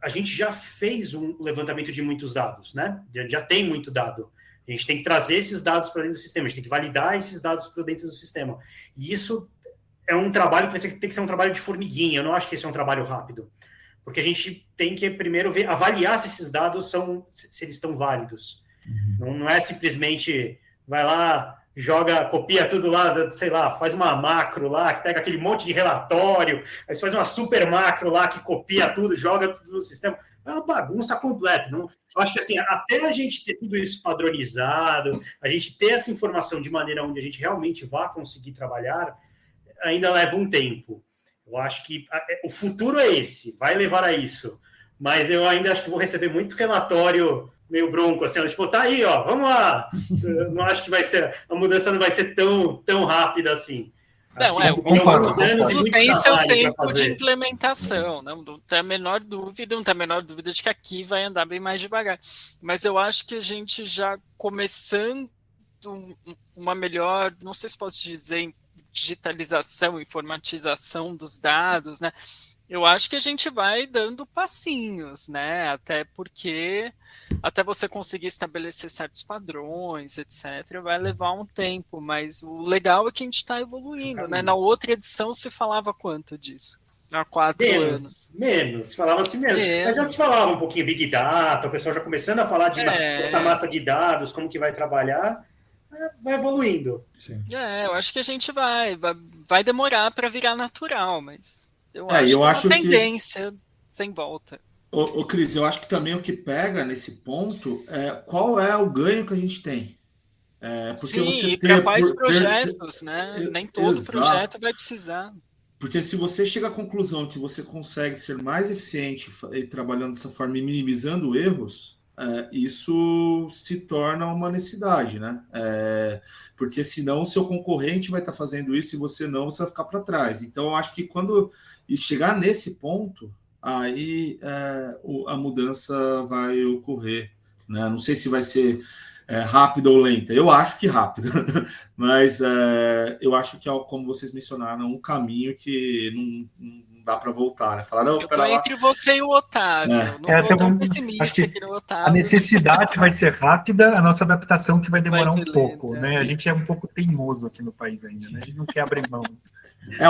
a gente já fez um levantamento de muitos dados, né? Já tem muito dado. A gente tem que trazer esses dados para dentro do sistema, a gente tem que validar esses dados para dentro do sistema. E isso é um trabalho que tem que ser um trabalho de formiguinha. Eu não acho que esse é um trabalho rápido. Porque a gente tem que primeiro avaliar se esses dados se eles estão válidos. Não é simplesmente vai lá, copia tudo lá, sei lá, faz uma macro lá, que pega aquele monte de relatório, aí você faz uma super macro lá que copia tudo, joga tudo no sistema. É uma bagunça completa. Eu acho que assim, até a gente ter tudo isso padronizado, a gente ter essa informação de maneira onde a gente realmente vai conseguir trabalhar, ainda leva um tempo. Eu acho que o futuro é esse, vai levar a isso. Mas eu ainda acho que vou receber muito relatório meio bronco, assim, tipo, tá aí, ó, vamos lá. Eu não acho que a mudança não vai ser tão rápida assim. Não, tudo tem seu tempo de implementação, não tem a menor dúvida de que aqui vai andar bem mais devagar. Mas eu acho que a gente já começando uma melhor, não sei se posso dizer, digitalização, informatização dos dados, né? Eu acho que a gente vai dando passinhos, né? Até você conseguir estabelecer certos padrões, etc., vai levar um tempo, mas o legal é que a gente está evoluindo, né? Na outra edição se falava quanto disso? Há 4 anos. Menos, falava-se menos. Mas já se falava um pouquinho Big Data, o pessoal já começando a falar dessa massa de dados, como que vai trabalhar, vai evoluindo. Sim. Eu acho que a gente vai demorar para virar natural, mas eu acho que é uma tendência sem volta. Ô, Cris, eu acho que também o que pega nesse ponto é qual é o ganho que a gente tem. Porque e para quais projetos, né? Nem todo projeto vai precisar. Porque se você chega à conclusão que você consegue ser mais eficiente trabalhando dessa forma e minimizando erros, isso se torna uma necessidade, né? Porque senão o seu concorrente vai estar fazendo isso e você vai ficar para trás. Então, eu acho que quando chegar nesse ponto, aí a mudança vai ocorrer, né? Não sei se vai ser rápida ou lenta. Eu acho que rápida, mas eu acho que, como vocês mencionaram, um caminho que não dá para voltar, né? Falar, eu estou entre você e o Otávio. Não estou tão pessimista que o Otávio. A necessidade vai ser rápida, a nossa adaptação que vai demorar um pouco, né? A gente é um pouco teimoso aqui no país ainda, né? A gente não quer abrir mão.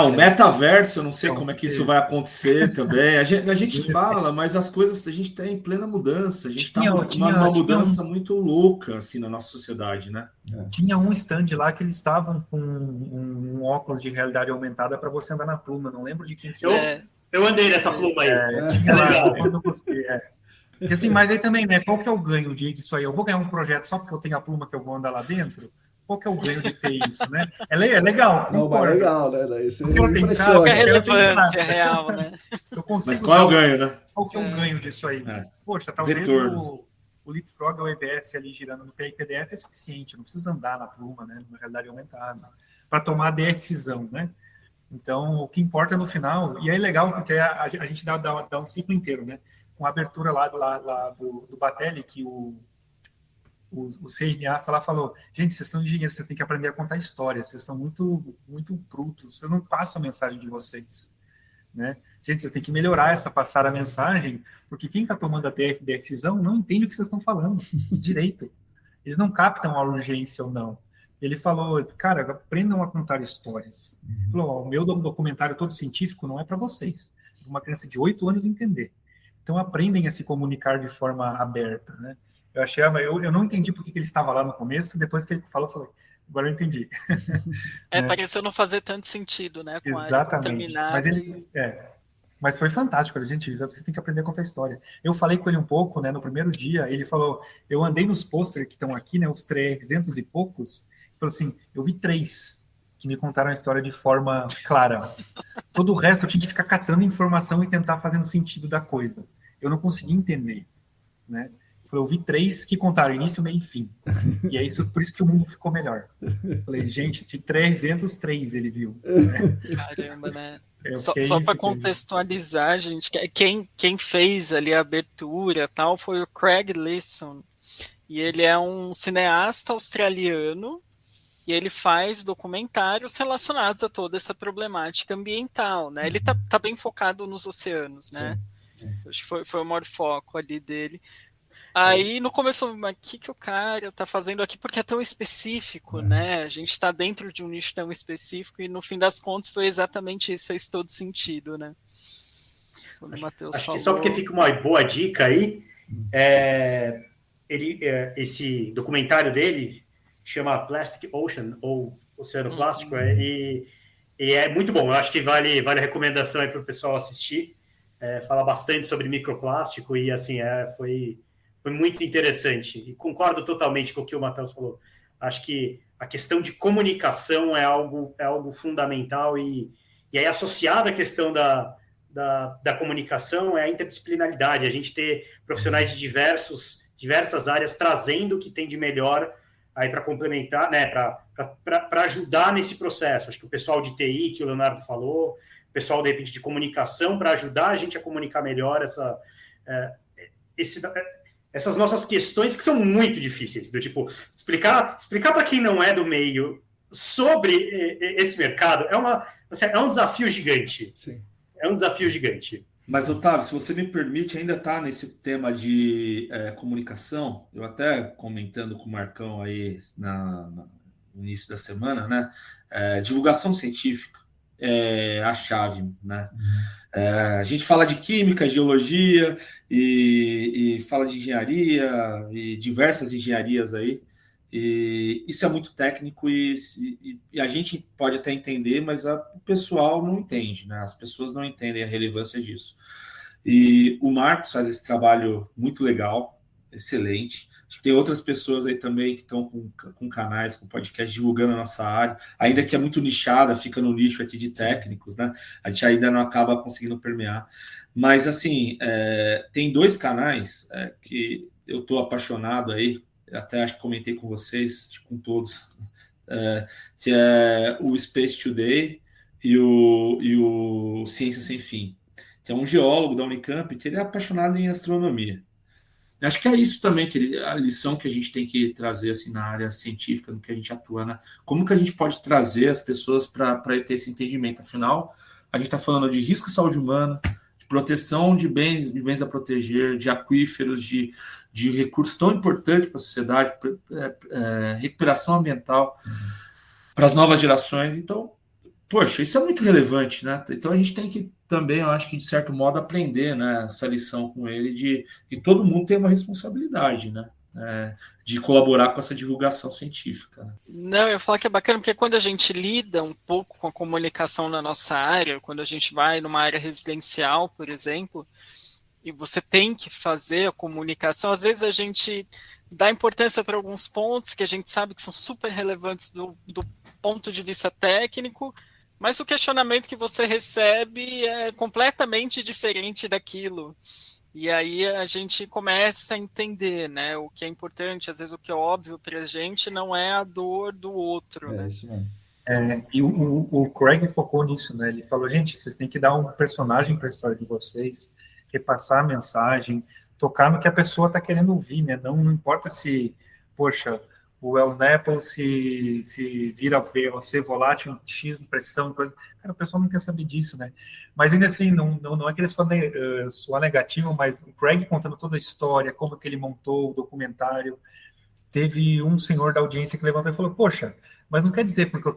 O metaverso, eu não sei como é que isso vai acontecer também. A gente fala, mas as coisas a gente está em plena mudança. A gente está numa mudança muito louca assim na nossa sociedade, né? Tinha um stand lá que eles estavam com um óculos de realidade aumentada para você andar na pluma. Não lembro de quem que eu andei nessa pluma aí. Tinha lá quando você. E assim, mas aí também, né? Qual que é o ganho disso aí? Eu vou ganhar um projeto só porque eu tenho a pluma que eu vou andar lá dentro? Qual que é o ganho de ter isso, né? É legal. Não, mas é legal, né? Daí você qual que é a relevância real, né? Mas qual é o ganho, né? Qual que é o ganho disso aí? Poxa, talvez o Leapfrog, o EVS ali girando no PDF é suficiente. Não precisa andar na pluma, né? Na realidade aumentada. Para tomar a decisão, né? Então, o que importa no final... E aí é legal porque a gente dá um ciclo inteiro, né? Com a abertura lá do Batelli, que o CNA lá falou, gente, vocês são engenheiros, vocês têm que aprender a contar histórias, vocês são muito, muito brutos, vocês não passam a mensagem de vocês, né? Gente, vocês têm que melhorar passar a mensagem, porque quem está tomando a decisão não entende o que vocês estão falando direito. Eles não captam a urgência ou não. Ele falou, cara, aprendam a contar histórias. Ele falou, o meu documentário todo científico não é para vocês. Uma criança de 8 anos entender. Então, aprendem a se comunicar de forma aberta, né? Eu não entendi por que ele estava lá no começo, depois que ele falou, eu falei, agora eu entendi. Pareceu não fazer tanto sentido, né? Com exatamente. Mas foi fantástico, gente, você tem que aprender a contar história. Eu falei com ele um pouco, né, no primeiro dia, ele falou, eu andei nos pôsteres que estão aqui, né, os 300 e poucos, ele falou assim, eu vi 3 que me contaram a história de forma clara. Todo o resto eu tinha que ficar catando informação e tentar fazendo sentido da coisa. Eu não conseguia entender, né? Eu vi 3 que contaram início, meio e fim. E é isso, por isso que o mundo ficou melhor. Falei, gente, de 303 ele viu. Né? Caramba, né? Só para contextualizar, gente, quem fez ali a abertura tal foi o Craig Leeson. E ele é um cineasta australiano e ele faz documentários relacionados a toda essa problemática ambiental, né? Ele tá bem focado nos oceanos, né? Sim. Acho que foi o maior foco ali dele. Aí no começo, mas o que o cara tá fazendo aqui? Porque é tão específico, né? A gente tá dentro de um nicho tão específico e no fim das contas foi exatamente isso, fez todo sentido, né? Quando o Matheus falou... que só porque fica uma boa dica aí, esse documentário dele chama Plastic Ocean, ou Oceano Plástico, e é muito bom. Eu acho que vale a recomendação aí para o pessoal assistir. Fala bastante sobre microplástico e, assim, foi muito interessante. E concordo totalmente com o que o Matheus falou. Acho que a questão de comunicação é algo fundamental e aí, associada à questão da comunicação, é a interdisciplinaridade, a gente ter profissionais de diversas áreas trazendo o que tem de melhor aí para complementar, né, para ajudar nesse processo. Acho que o pessoal de TI, que o Leonardo falou, o pessoal, de repente, de comunicação, para ajudar a gente a comunicar melhor essas nossas questões que são muito difíceis, do tipo, explicar para quem não é do meio sobre esse mercado é um desafio gigante. Sim. É um desafio gigante. Mas, Otávio, se você me permite, ainda está nesse tema de comunicação, eu até comentando com o Marcão aí no início da semana, né? Divulgação científica é a chave, né? A gente fala de química, geologia e fala de engenharia e diversas engenharias aí, e isso é muito técnico e a gente pode até entender, mas o pessoal não entende, né? As pessoas não entendem a relevância disso. E o Marcos faz esse trabalho muito legal, excelente. Acho que tem outras pessoas aí também que estão com canais, com podcast, divulgando a nossa área, ainda que é muito nichada, fica no nicho aqui de técnicos, né? A gente ainda não acaba conseguindo permear. Mas, assim, tem 2 canais que eu estou apaixonado aí, até acho que comentei com vocês, com todos, que é o Space Today e o Ciência Sem Fim, que é um geólogo da Unicamp, que ele é apaixonado em astronomia. Acho que é isso também, a lição que a gente tem que trazer assim, na área científica, no que a gente atua, né? Como que a gente pode trazer as pessoas para ter esse entendimento? Afinal, a gente está falando de risco à saúde humana, de proteção de bens a proteger, de aquíferos, de recursos tão importantes para a sociedade, recuperação ambiental para as novas gerações. Então, poxa, isso é muito relevante, né? Então a gente tem que também, eu acho que de certo modo, aprender, né, essa lição com ele de todo mundo tem uma responsabilidade, né? De colaborar com essa divulgação científica. Né? Não, eu ia falar que é bacana, porque quando a gente lida um pouco com a comunicação na nossa área, quando a gente vai numa área residencial, por exemplo, e você tem que fazer a comunicação, às vezes a gente dá importância para alguns pontos que a gente sabe que são super relevantes do ponto de vista técnico, mas o questionamento que você recebe é completamente diferente daquilo. E aí a gente começa a entender, né? O que é importante, às vezes o que é óbvio para a gente não é a dor do outro. Né? Isso mesmo. E o Craig focou nisso, né? Ele falou, gente, vocês têm que dar um personagem para a história de vocês, repassar a mensagem, tocar no que a pessoa está querendo ouvir, né? Não importa se, poxa, o El Nepo se vira VOC volátil, X de pressão, coisa. Cara, o pessoal não quer saber disso, né? Mas ainda assim, não é que ele soa negativo, mas o Craig contando toda a história, como que ele montou o documentário. Teve um senhor da audiência que levantou e falou, poxa, mas não quer dizer porque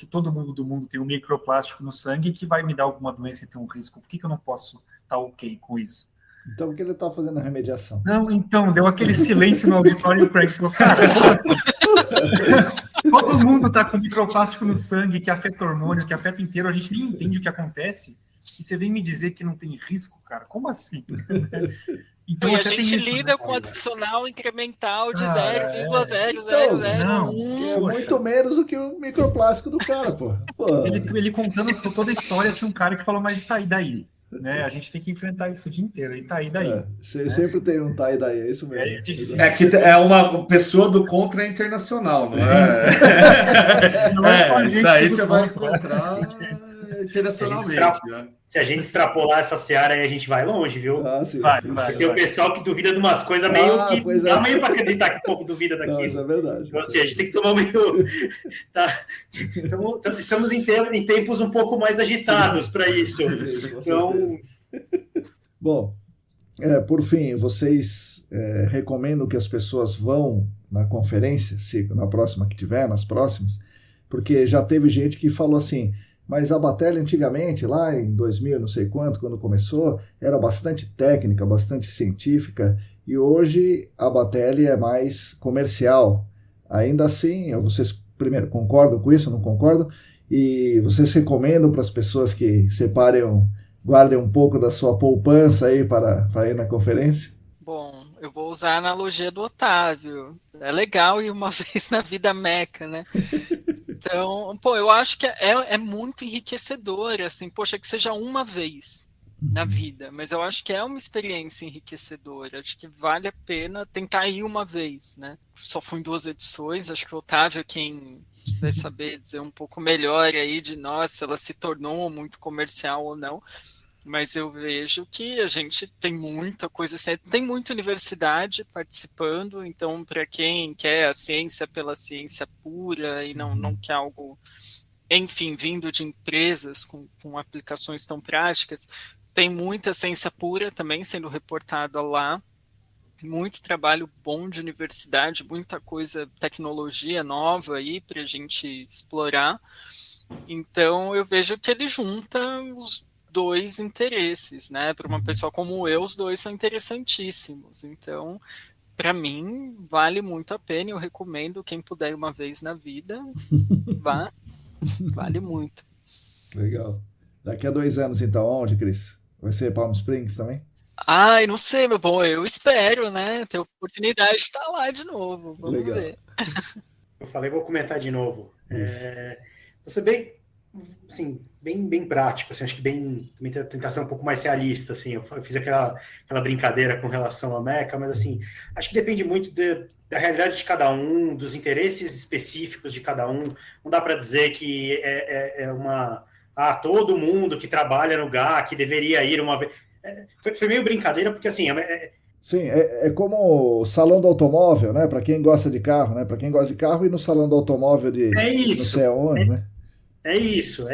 todo mundo do mundo tem um microplástico no sangue que vai me dar alguma doença e ter um risco. Por que eu não posso estar ok com isso? Então, por que ele está fazendo a remediação? Não, então, deu aquele silêncio no auditório e o Craig falou, cara, todo mundo está com microplástico no sangue, que afeta hormônio, que afeta inteiro, a gente nem entende o que acontece, e você vem me dizer que não tem risco, cara? Como assim? Então, e a gente lida com adicional incremental de 0,0001. É muito menos do que o microplástico do cara, pô. Ele contando toda a história, tinha um cara que falou, mas tá aí daí? Né? A gente tem que enfrentar isso o dia inteiro, e tá aí daí. Sempre tem um tá aí daí, é isso mesmo. Que é uma pessoa do contra internacional, não é? Isso aí você vai encontrar internacionalmente. Se a gente extrapolar essa seara aí, a gente vai longe, viu? Tem o pessoal que duvida de umas coisas meio que dá meio para acreditar que o povo duvida daquilo. Isso é verdade. Então, assim, a gente tem que tomar meio. Estamos em tempos um pouco mais agitados para isso. Então. Bom, por fim, vocês recomendam que as pessoas vão na conferência, na próxima que tiver, nas próximas, porque já teve gente que falou assim, mas a Battelle antigamente, lá em 2000, não sei quanto, quando começou, era bastante técnica, bastante científica, e hoje a Batelli é mais comercial. Ainda assim, vocês primeiro concordam com isso, não concordam? E vocês recomendam para as pessoas que guardem um pouco da sua poupança aí para ir na conferência? Bom, eu vou usar a analogia do Otávio. É legal ir uma vez na vida Meca, né? Então, eu acho que é muito enriquecedor, assim, poxa, que seja uma vez na vida, mas eu acho que é uma experiência enriquecedora, acho que vale a pena tentar ir uma vez, né? Só fui em 2 edições, acho que o Otávio é quem vai saber dizer um pouco melhor aí de nós, se ela se tornou muito comercial ou não, mas eu vejo que a gente tem muita coisa, tem muita universidade participando, então para quem quer a ciência pela ciência pura e não quer algo, enfim, vindo de empresas com aplicações tão práticas, tem muita ciência pura também sendo reportada lá, muito trabalho bom de universidade, muita coisa, tecnologia nova aí para a gente explorar. Então eu vejo que ele junta os 2 interesses, né? Para uma pessoa como eu, os 2 são interessantíssimos. Então, para mim, vale muito a pena. Eu recomendo quem puder ir uma vez na vida, vá, vale muito. Legal. Daqui a 2 anos, então, onde, Cris? Vai ser Palm Springs também? Ai, não sei, meu bom, eu espero, né? Ter a oportunidade de estar lá de novo. Vamos Legal. ver. Eu falei, vou comentar de novo. Vou ser bem, assim, bem prático, assim, acho que também tentar ser um pouco mais realista, assim, eu fiz aquela brincadeira com relação à Meca, mas assim, acho que depende muito da realidade de cada um, dos interesses específicos de cada um. Não dá para dizer que todo mundo que trabalha no GAC deveria ir uma vez. Foi meio brincadeira, porque assim, Sim, é como o salão do automóvel, né? Para quem gosta de carro, né? Para quem gosta de carro, e no salão do automóvel não sei aonde, né? É isso.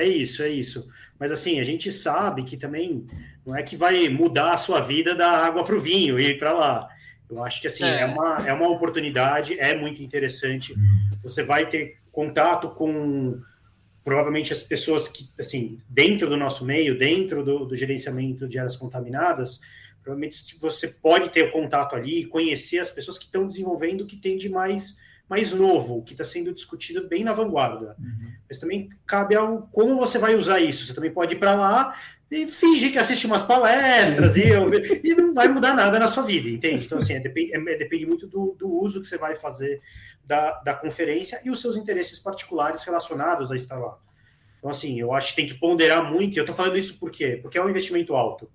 Mas assim, a gente sabe que também não é que vai mudar a sua vida da água para o vinho e ir para lá. Eu acho que assim, é uma oportunidade, é muito interessante. Você vai ter contato com provavelmente as pessoas que, assim, dentro do nosso meio, dentro do gerenciamento de áreas contaminadas, provavelmente você pode ter o contato ali, conhecer as pessoas que estão desenvolvendo o que tem de mais novo, que está sendo discutido bem na vanguarda. Mas também cabe ao como você vai usar isso. Você também pode ir para lá e fingir que assiste umas palestras e não vai mudar nada na sua vida, entende? Então, assim, depende muito do uso que você vai fazer da conferência e os seus interesses particulares relacionados a estar lá. Então, assim, eu acho que tem que ponderar muito, e eu estou falando isso por quê? Porque é um investimento alto.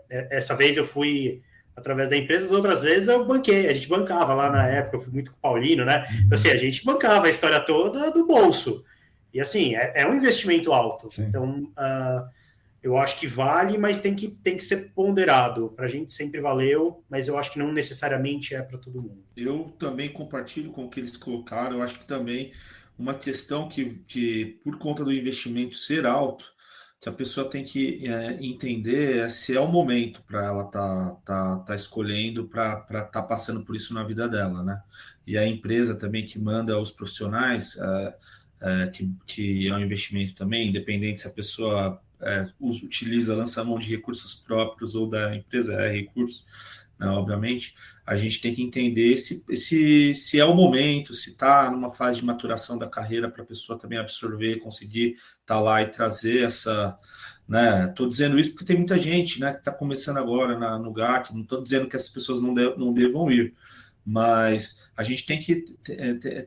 Essa vez eu fui através da empresa, as outras vezes eu banquei, a gente bancava lá na época, eu fui muito com o Paulino, né? Então, assim, a gente bancava a história toda do bolso. E, assim, é um investimento alto. Sim. Então, eu acho que vale, mas tem que ser ponderado. Para a gente sempre valeu, mas eu acho que não necessariamente é para todo mundo. Eu também compartilho com o que eles colocaram. Eu acho que também uma questão que por conta do investimento ser alto, que a pessoa tem que entender se é o momento para ela tá escolhendo para estar passando por isso na vida dela, né? E a empresa também que manda os profissionais, que é um investimento também, independente se a pessoa utiliza, lança mão de recursos próprios ou da empresa recurso, né, obviamente, a gente tem que entender se é o momento, se está numa fase de maturação da carreira para a pessoa também absorver, conseguir estar lá e trazer essa, né? Estou dizendo isso porque tem muita gente, né, que está começando agora no GAC, não estou dizendo que essas pessoas não devam ir, mas a gente tem que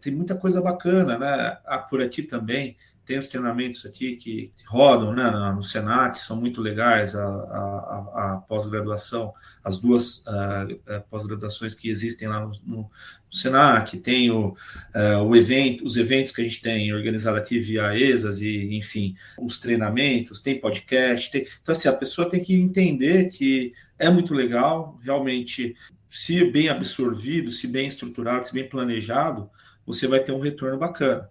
tem muita coisa bacana, né? Por aqui também tem os treinamentos aqui que rodam, né, no Senac, são muito legais, a pós-graduação, as 2 pós-graduações que existem lá no Senac, tem os eventos que a gente tem organizado aqui via ESAS, e, enfim, os treinamentos, tem podcast, então, assim, a pessoa tem que entender que é muito legal, realmente, se bem absorvido, se bem estruturado, se bem planejado, você vai ter um retorno bacana.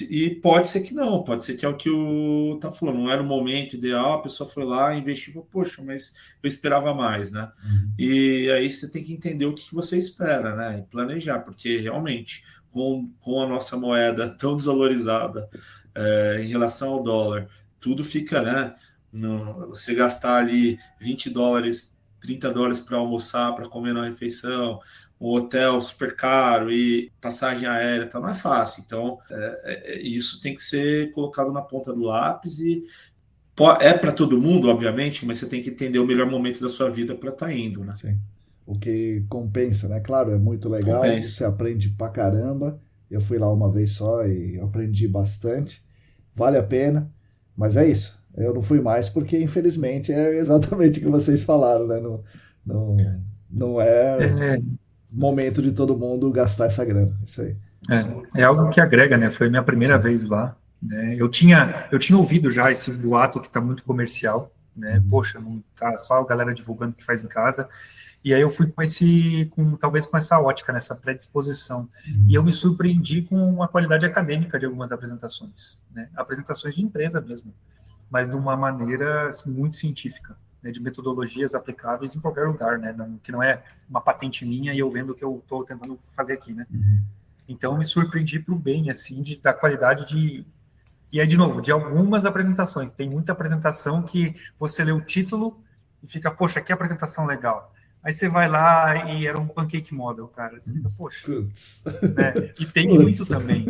E pode ser que não, pode ser que é o que o tá falando, não era o momento ideal, a pessoa foi lá, investiu, poxa, mas eu esperava mais, né? E aí você tem que entender o que você espera, né? E planejar, porque realmente, com a nossa moeda tão desvalorizada em relação ao dólar, tudo fica, né? Você gastar ali $20, $30 para almoçar, para comer na refeição, um hotel super caro e passagem aérea, tá, não é fácil. Então, isso tem que ser colocado na ponta do lápis e é para todo mundo, obviamente, mas você tem que entender o melhor momento da sua vida para estar indo, né? Sim. O que compensa, né? Claro, é muito legal, Compensa. você aprende pra caramba. Eu fui lá uma vez só e aprendi bastante. Vale a pena, mas é isso. Eu não fui mais porque, infelizmente, é exatamente o que vocês falaram, né? Não é momento de todo mundo gastar essa grana. Isso aí. É algo que agrega, né? Foi minha primeira vez lá. Né? Eu tinha ouvido já esse boato que está muito comercial, né? Poxa, não tá só a galera divulgando o que faz em casa. E aí eu fui talvez com essa ótica, nessa predisposição. E eu me surpreendi com a qualidade acadêmica de algumas apresentações, né? Apresentações de empresa mesmo, mas de uma maneira assim, muito científica, né? De metodologias aplicáveis em qualquer lugar, né? Que não é uma patente minha e eu vendo o que eu estou tentando fazer aqui, né? Então eu me surpreendi para o bem, assim, da qualidade de... E aí, de novo, de algumas apresentações. Tem muita apresentação que você lê o título e fica, poxa, que apresentação legal. Aí você vai lá e era um pancake model, cara. Você fica, poxa. Né? E tem muito também.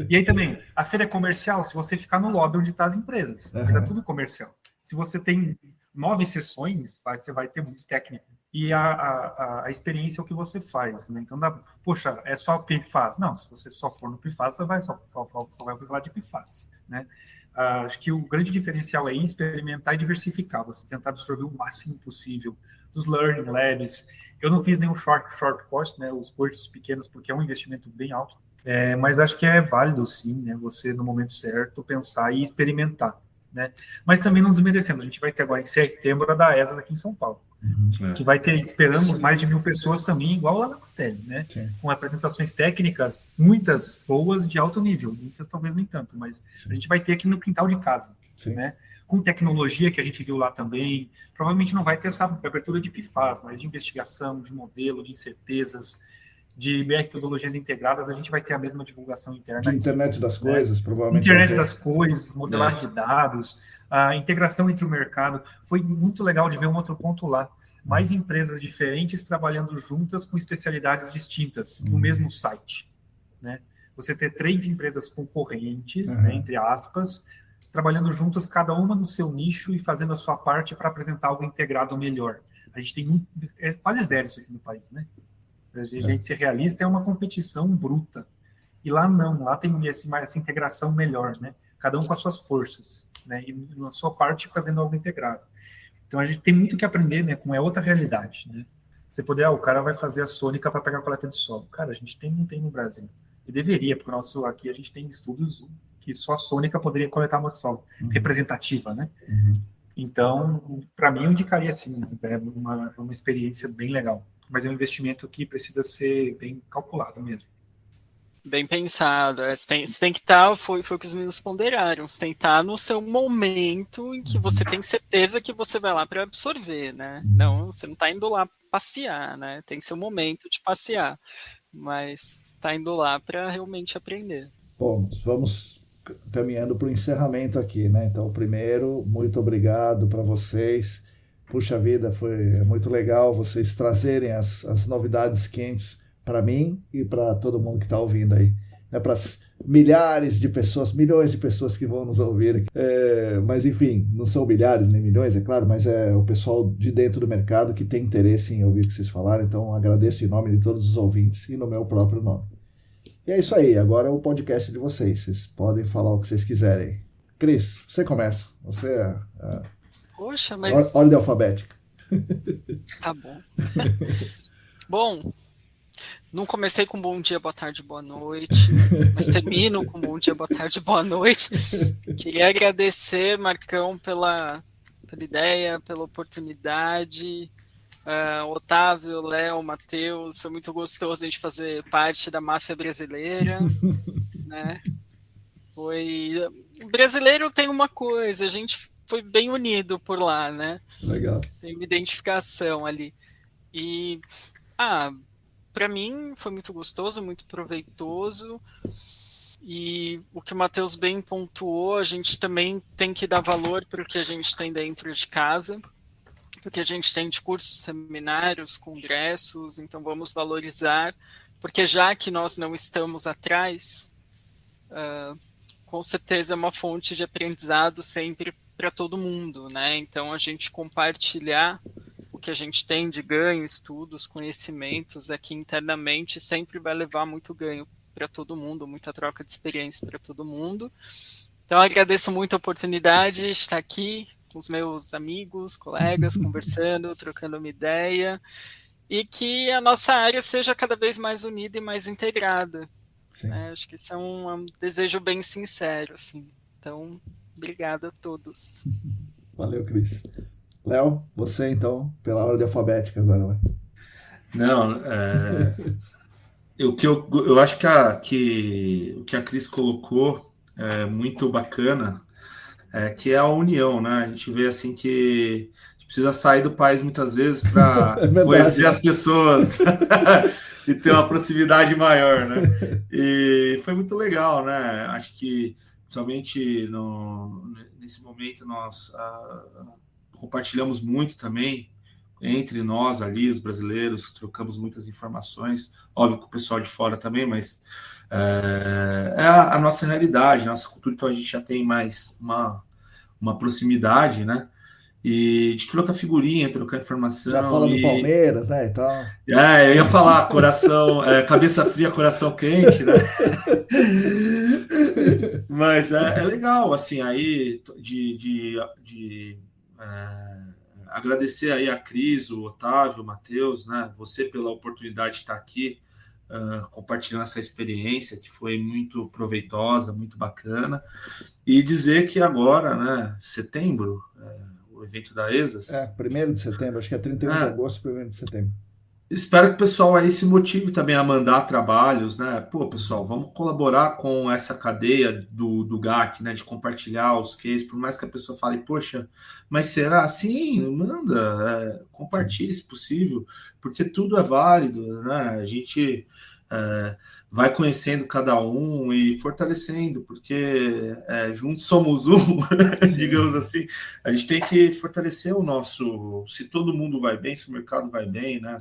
E aí também, a feira é comercial se você ficar no lobby onde estão as empresas. Era tudo comercial. Se você tem 9 sessões, você vai ter muito técnico. E a experiência é o que você faz, né? Então, poxa, é só PFAS. Não, se você só for no PFAS, você vai só vai falar de PFAS, né? Acho que o grande diferencial é experimentar e diversificar, você tentar absorver o máximo possível dos learning labs. Eu não fiz nenhum short course, né? Os cursos pequenos, porque é um investimento bem alto. Mas acho que é válido, sim, né? Você, no momento certo, pensar e experimentar, né? Mas também não desmerecendo. A gente vai ter agora em setembro a da ESA aqui em São Paulo. Que vai ter, esperamos, mais de 1.000 pessoas também, igual lá na Cotel, né? Com apresentações técnicas, muitas boas de alto nível, muitas talvez nem tanto, mas a gente vai ter aqui no quintal de casa, né? Com tecnologia que a gente viu lá também, provavelmente não vai ter essa abertura de PFAS, mas de investigação, de modelo, de incertezas, de metodologias integradas, a gente vai ter a mesma divulgação interna. De internet das coisas, provavelmente. Internet das coisas, modelagem de dados, a integração entre o mercado. Foi muito legal de ver um outro ponto lá. Mais empresas diferentes trabalhando juntas com especialidades distintas no mesmo site, né? Você ter 3 empresas concorrentes, né, entre aspas, trabalhando juntas, cada uma no seu nicho e fazendo a sua parte para apresentar algo integrado melhor. A gente tem quase zero isso aqui no país, né? A gente ser realista é uma competição bruta. E lá não, lá tem essa integração melhor, né? Cada um com as suas forças, né? E na sua parte fazendo algo integrado. Então a gente tem muito que aprender, né? Com outra realidade, né? Você poder, o cara vai fazer a sônica para pegar a coleta de solo. Cara, a gente não tem no Brasil. E deveria, porque aqui a gente tem estudos que só a sônica poderia coletar amostra de solo, representativa, né? Então, para mim, eu indicaria assim, é uma experiência bem legal. Mas é um investimento que precisa ser bem calculado mesmo. Bem pensado. Você tem que estar, foi o que os meninos ponderaram, você tem que estar no seu momento em que você tem certeza que você vai lá para absorver, né? Não, você não está indo lá passear, né? Tem seu momento de passear, mas está indo lá para realmente aprender. Bom, vamos caminhando para o encerramento aqui, né? Então, primeiro, muito obrigado para vocês. Puxa vida, foi muito legal vocês trazerem as novidades quentes para mim e para todo mundo que está ouvindo aí. Para as milhares de pessoas, milhões de pessoas que vão nos ouvir aqui. Mas, enfim, não são milhares nem milhões, é claro, mas é o pessoal de dentro do mercado que tem interesse em ouvir o que vocês falaram. Então, agradeço em nome de todos os ouvintes e no meu próprio nome. E é isso aí, agora é o podcast de vocês. Vocês podem falar o que vocês quiserem. Cris, você começa. Você é Poxa, mas... ordem alfabética. Tá bom. Bom, não comecei com bom dia, boa tarde, boa noite, mas termino com bom dia, boa tarde, boa noite. Queria agradecer, Marcão, pela ideia, pela oportunidade. Otávio, Léo, Matheus, foi muito gostoso a gente fazer parte da máfia brasileira, né? O brasileiro tem uma coisa, a gente foi bem unido por lá, né? Legal. Tem uma identificação ali. E, para mim foi muito gostoso, muito proveitoso. E o que o Matheus bem pontuou, a gente também tem que dar valor para o que a gente tem dentro de casa. porque a gente tem de cursos, seminários, congressos, então vamos valorizar, porque já que nós não estamos atrás, com certeza é uma fonte de aprendizado sempre para todo mundo, né? Então a gente compartilhar o que a gente tem de ganho, estudos, conhecimentos aqui internamente sempre vai levar muito ganho para todo mundo, muita troca de experiência para todo mundo. Então agradeço muito a oportunidade de estar aqui com os meus amigos, colegas, conversando, trocando uma ideia, e que a nossa área seja cada vez mais unida e mais integrada. Né? Acho que isso é um desejo bem sincero, assim. Então, obrigado a todos. Valeu, Cris. Léo, você então, pela ordem alfabética agora, vai. Não, eu acho que o que a Cris colocou é muito bacana, que é a união, né? A gente vê assim que a gente precisa sair do país muitas vezes para conhecer as pessoas e ter uma proximidade maior, né? E foi muito legal, né? Acho que, principalmente nesse momento, nós compartilhamos muito também entre nós ali, os brasileiros, trocamos muitas informações, óbvio que o pessoal de fora também, mas é a nossa realidade, a nossa cultura, então a gente já tem mais uma proximidade, né? E de trocar figurinha, trocar informação. Já fala do Palmeiras, né, e tal. Eu ia falar, coração, cabeça fria, coração quente, né? Mas é legal, assim, aí agradecer aí a Cris, o Otávio, o Matheus, né? Você pela oportunidade de estar aqui compartilhando essa experiência que foi muito proveitosa, muito bacana, e dizer que agora, né, setembro, o evento da ESAS... 1º de setembro, acho que é 31 de agosto, 1º de setembro. Espero que o pessoal aí se motive também a mandar trabalhos, né? Pô, pessoal, vamos colaborar com essa cadeia do GAC, né? De compartilhar os cases, por mais que a pessoa fale, poxa, mas será? Sim, manda, compartilhe se possível, porque tudo é válido, né? A gente vai conhecendo cada um e fortalecendo, porque juntos somos um, digamos assim. A gente tem que fortalecer o nosso... Se todo mundo vai bem, se o mercado vai bem, né?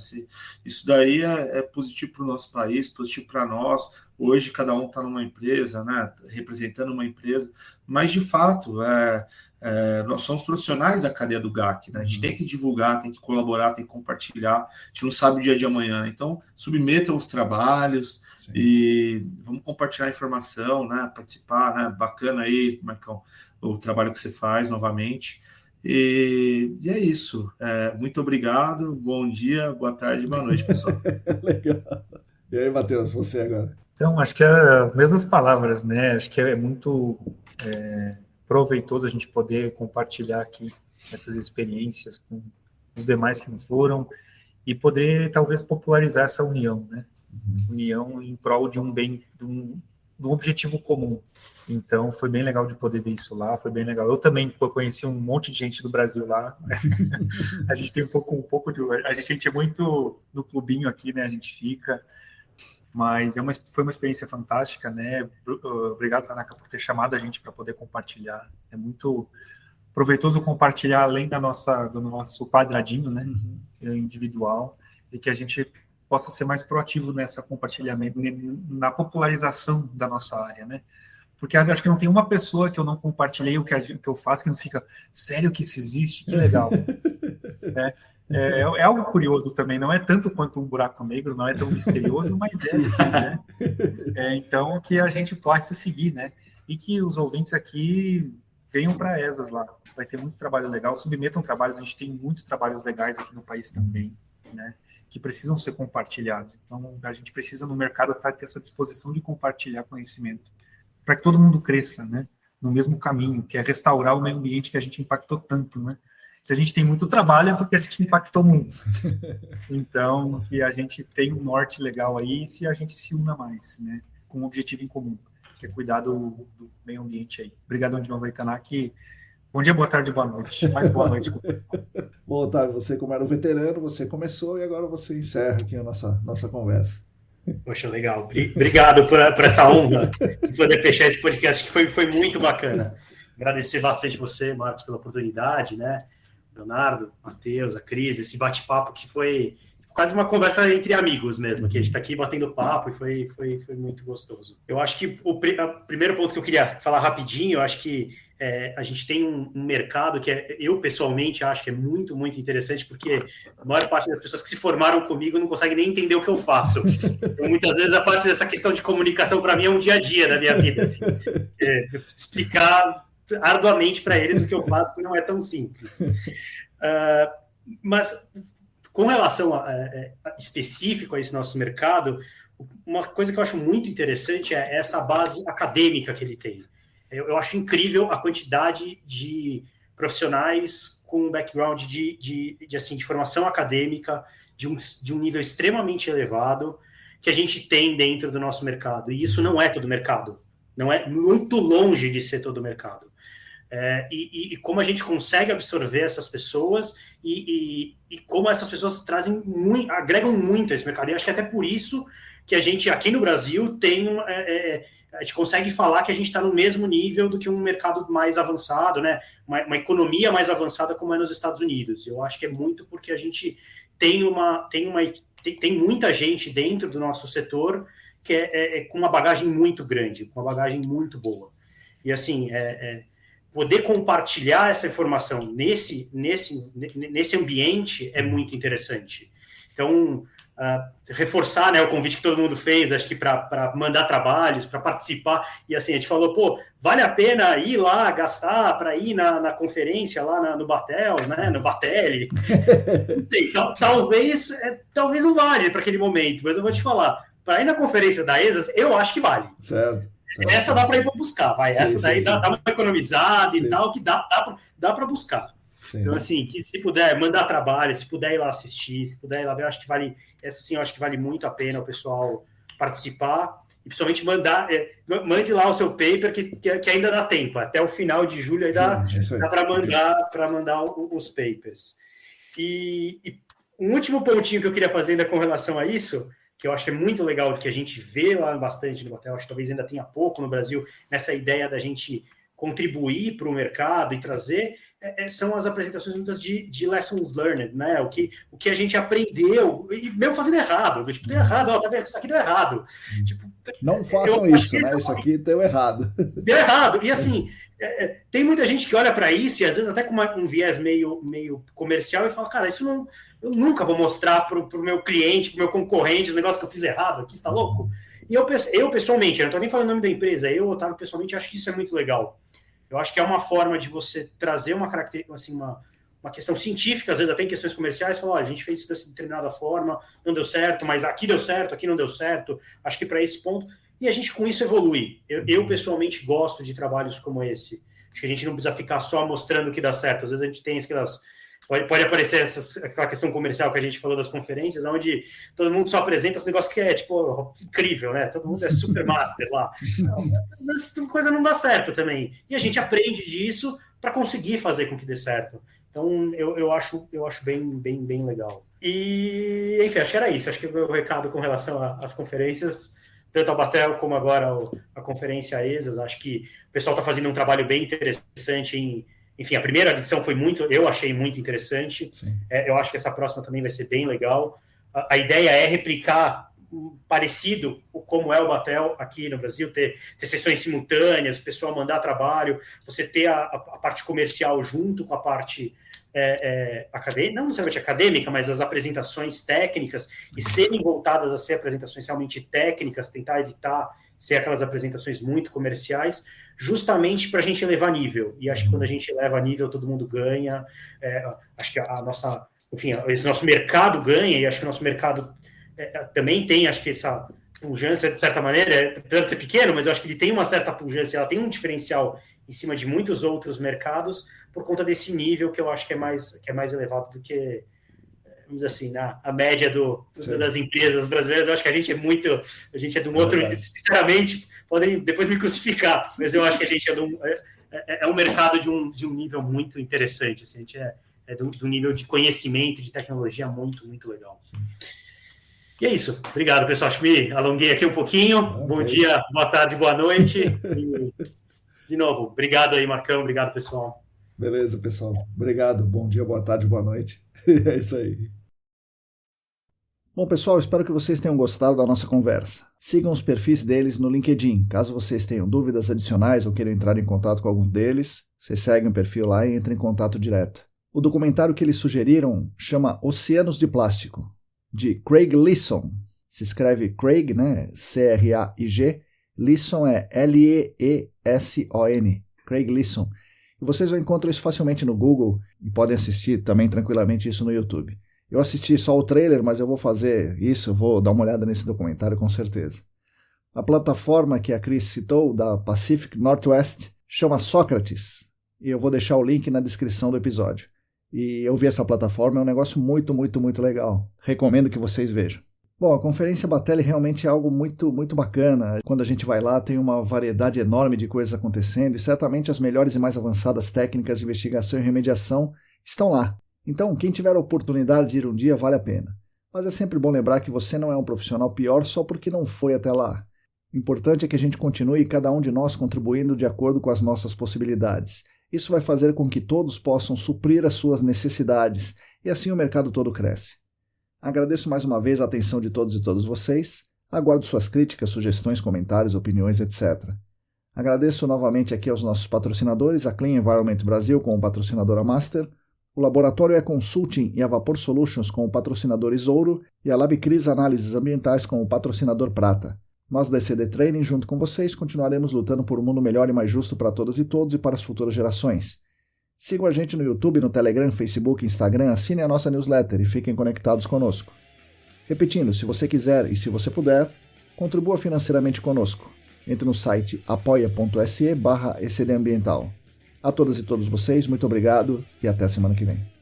Isso daí é positivo para o nosso país, positivo para nós. Hoje cada um está numa empresa, né? Representando uma empresa, mas de fato nós somos profissionais da cadeia do GAC, né? A gente tem que divulgar, tem que colaborar, tem que compartilhar. A gente não sabe o dia de amanhã, então submetam os trabalhos. Sim. E vamos compartilhar a informação, né? Participar, né? Bacana aí, Marcão, o trabalho que você faz novamente. E é isso. Muito obrigado, bom dia, boa tarde, boa noite, pessoal. Legal. E aí, Matheus, você agora? Então, acho que é as mesmas palavras, né? Acho que é muito proveitoso a gente poder compartilhar aqui essas experiências com os demais que não foram e poder, talvez, popularizar essa união, né? União em prol de um bem, de um objetivo comum. Então, foi bem legal de poder ver isso lá, foi bem legal. Eu também conheci um monte de gente do Brasil lá. A gente tem um pouco de... A gente é muito do clubinho aqui, né? A gente fica... Mas foi uma experiência fantástica, né? Obrigado, Tanaka, por ter chamado a gente para poder compartilhar. É muito proveitoso compartilhar além do nosso quadradinho, né? Individual, e que a gente possa ser mais proativo nessa compartilhamento, na popularização da nossa área, né? Porque acho que não tem uma pessoa que eu não compartilhei o que eu faço que não fica, sério que isso existe? Que legal. É algo curioso também, não é tanto quanto um buraco negro, não é tão misterioso, mas né? Então, que a gente possa seguir, né? E que os ouvintes aqui venham para a ESAS lá. Vai ter muito trabalho legal, submetam trabalhos, a gente tem muitos trabalhos legais aqui no país também, né? Que precisam ser compartilhados. Então, a gente precisa no mercado ter essa disposição de compartilhar conhecimento, para que todo mundo cresça, né? No mesmo caminho, que é restaurar o meio ambiente que a gente impactou tanto, né? Se a gente tem muito trabalho, é porque a gente impactou muito. Então, que a gente tem um norte legal aí, e se a gente se una mais, né? Com um objetivo em comum, que é cuidar do meio ambiente aí. Obrigadão de novo, Itanak. Bom dia, boa tarde, boa noite. Mais boa noite com o pessoal. Bom, Otávio, você como era um veterano, você começou e agora você encerra aqui a nossa conversa. Poxa, legal. Obrigado por essa honra de poder fechar esse podcast, que foi muito bacana. Agradecer bastante você, Marcos, pela oportunidade, né? Leonardo, Matheus, a Cris, esse bate-papo que foi quase uma conversa entre amigos mesmo, que a gente está aqui batendo papo e foi muito gostoso. Eu acho que o primeiro ponto que eu queria falar rapidinho, eu acho que a gente tem um mercado que eu pessoalmente acho que é muito, muito interessante, porque a maior parte das pessoas que se formaram comigo não conseguem nem entender o que eu faço. Então, muitas vezes a parte dessa questão de comunicação para mim é um dia a dia da minha vida, assim, explicar arduamente para eles o que eu faço, que não é tão simples. Mas com relação específico a esse nosso mercado, uma coisa que eu acho muito interessante é essa base acadêmica que ele tem. Eu acho incrível a quantidade de profissionais com um background de formação acadêmica, de um nível extremamente elevado, que a gente tem dentro do nosso mercado. E isso não é todo mercado. Não é muito longe de ser todo mercado. E como a gente consegue absorver essas pessoas e como essas pessoas agregam muito a esse mercado. E acho que até por isso que a gente, aqui no Brasil, a gente consegue falar que a gente está no mesmo nível do que um mercado mais avançado, né? Uma economia mais avançada como é nos Estados Unidos. Eu acho que é muito porque a gente tem muita gente dentro do nosso setor que com uma bagagem muito grande, com uma bagagem muito boa. E assim, poder compartilhar essa informação nesse ambiente é muito interessante. Então, reforçar, né, o convite que todo mundo fez, acho que para mandar trabalhos, para participar, e assim, a gente falou, pô, vale a pena ir lá, gastar para ir na conferência lá no Batel, né, no Batelli. Não sei, talvez não vale para aquele momento, mas eu vou te falar, para ir na conferência da ESAS, eu acho que vale. Certo. Essa dá para ir para buscar, vai. Sim, essa daí dá uma economizada sim. E tal, que dá para buscar. Sim. Então, assim, que se puder mandar trabalho, se puder ir lá assistir, se puder ir lá ver, eu acho que vale. Essa sim, eu acho que vale muito a pena o pessoal participar e principalmente mande lá o seu paper, que ainda dá tempo. Até o final de julho aí dá para mandar os papers. E um último pontinho que eu queria fazer ainda com relação a isso, que eu acho que é muito legal, que a gente vê lá bastante no Batel, acho que talvez ainda tenha pouco no Brasil, nessa ideia da gente contribuir para o mercado e trazer, são as apresentações muitas de lessons learned, né? O que a gente aprendeu, e mesmo fazendo errado, tipo, deu errado, tá vendo? Isso aqui deu errado. Tipo, não façam isso, né? Isso aqui deu errado. Deu errado. E assim, tem muita gente que olha para isso, e às vezes até com um viés meio comercial, e fala, cara, isso não... Eu nunca vou mostrar para o meu cliente, para o meu concorrente, o negócio que eu fiz errado aqui, está louco? E eu pessoalmente, eu não estou nem falando o nome da empresa, Otávio, pessoalmente, acho que isso é muito legal. Eu acho que é uma forma de você trazer uma característica, assim, uma questão científica, às vezes até em questões comerciais, falar, a gente fez isso dessa determinada forma, não deu certo, mas aqui deu certo, aqui não deu certo, acho que para esse ponto, e a gente com isso evolui. Eu pessoalmente gosto de trabalhos como esse. Acho que a gente não precisa ficar só mostrando o que dá certo, às vezes a gente tem aquelas... Pode aparecer aquela questão comercial que a gente falou das conferências, onde todo mundo só apresenta esse negócio que é, tipo, incrível, né? Todo mundo é super master lá. Essa coisa não dá certo também. E a gente aprende disso para conseguir fazer com que dê certo. Então, eu acho bem legal. E, enfim, acho que era isso. Acho que o meu recado com relação às conferências, tanto a Batel como agora a conferência ESAS, acho que o pessoal está fazendo um trabalho bem interessante Enfim, a primeira edição eu achei muito interessante. Eu acho que essa próxima também vai ser bem legal. A ideia é replicar parecido como é o Batel aqui no Brasil, ter sessões simultâneas, o pessoal mandar trabalho, você ter a parte comercial junto com a parte acadêmica, não necessariamente acadêmica, mas as apresentações técnicas, e serem voltadas a ser apresentações realmente técnicas, tentar evitar ser aquelas apresentações muito comerciais, justamente para a gente elevar nível. E acho que quando a gente eleva nível, todo mundo ganha. Acho que esse nosso mercado ganha, e acho que o nosso mercado também tem, acho que essa pujança, de certa maneira, apesar de ser pequeno, mas eu acho que ele tem uma certa pujança, ela tem um diferencial em cima de muitos outros mercados, por conta desse nível que eu acho que é mais elevado do que, vamos dizer assim, a média das empresas brasileiras. Eu acho que a gente é de um outro, sinceramente, podem depois me crucificar, mas eu acho que a gente é um mercado de um nível muito interessante, assim, a gente é de um nível de conhecimento, de tecnologia muito, muito legal. Sim. E é isso. Obrigado, pessoal. Acho que me alonguei aqui um pouquinho. Bom dia, boa tarde, boa noite. E, de novo, obrigado aí, Marcão. Obrigado, pessoal. Beleza, pessoal. Obrigado. Bom dia, boa tarde, boa noite. É isso aí. Bom, pessoal, espero que vocês tenham gostado da nossa conversa. Sigam os perfis deles no LinkedIn. Caso vocês tenham dúvidas adicionais ou queiram entrar em contato com algum deles, vocês seguem o perfil lá e entrem em contato direto. O documentário que eles sugeriram chama Oceanos de Plástico, de Craig Leeson. Se escreve Craig, né? C-R-A-I-G. Leeson é L-E-E-S-O-N. Craig Leeson. E vocês vão encontrar isso facilmente no Google e podem assistir também tranquilamente isso no YouTube. Eu assisti só o trailer, mas eu vou fazer isso, eu vou dar uma olhada nesse documentário com certeza. A plataforma que a Cris citou, da Pacific Northwest, chama Sócrates, e eu vou deixar o link na descrição do episódio. E eu vi essa plataforma, é um negócio muito, muito, muito legal. Recomendo que vocês vejam. Bom, a Conferência Batelli realmente é algo muito, muito bacana. Quando a gente vai lá, tem uma variedade enorme de coisas acontecendo, e certamente as melhores e mais avançadas técnicas de investigação e remediação estão lá. Então, quem tiver a oportunidade de ir um dia, vale a pena. Mas é sempre bom lembrar que você não é um profissional pior só porque não foi até lá. O importante é que a gente continue, cada um de nós, contribuindo de acordo com as nossas possibilidades. Isso vai fazer com que todos possam suprir as suas necessidades, e assim o mercado todo cresce. Agradeço mais uma vez a atenção de todos e todas vocês. Aguardo suas críticas, sugestões, comentários, opiniões, etc. Agradeço novamente aqui aos nossos patrocinadores, a Clean Environment Brasil como patrocinadora Master, o Laboratório E-Consulting e a Vapor Solutions como patrocinadores Ouro e a LabCris Análises Ambientais como patrocinador Prata. Nós da ECD Training, junto com vocês, continuaremos lutando por um mundo melhor e mais justo para todas e todos e para as futuras gerações. Sigam a gente no YouTube, no Telegram, Facebook, Instagram, assinem a nossa newsletter e fiquem conectados conosco. Repetindo, se você quiser e se você puder, contribua financeiramente conosco. Entre no site apoia.se/ECDambiental. A todas e todos vocês, muito obrigado e até a semana que vem.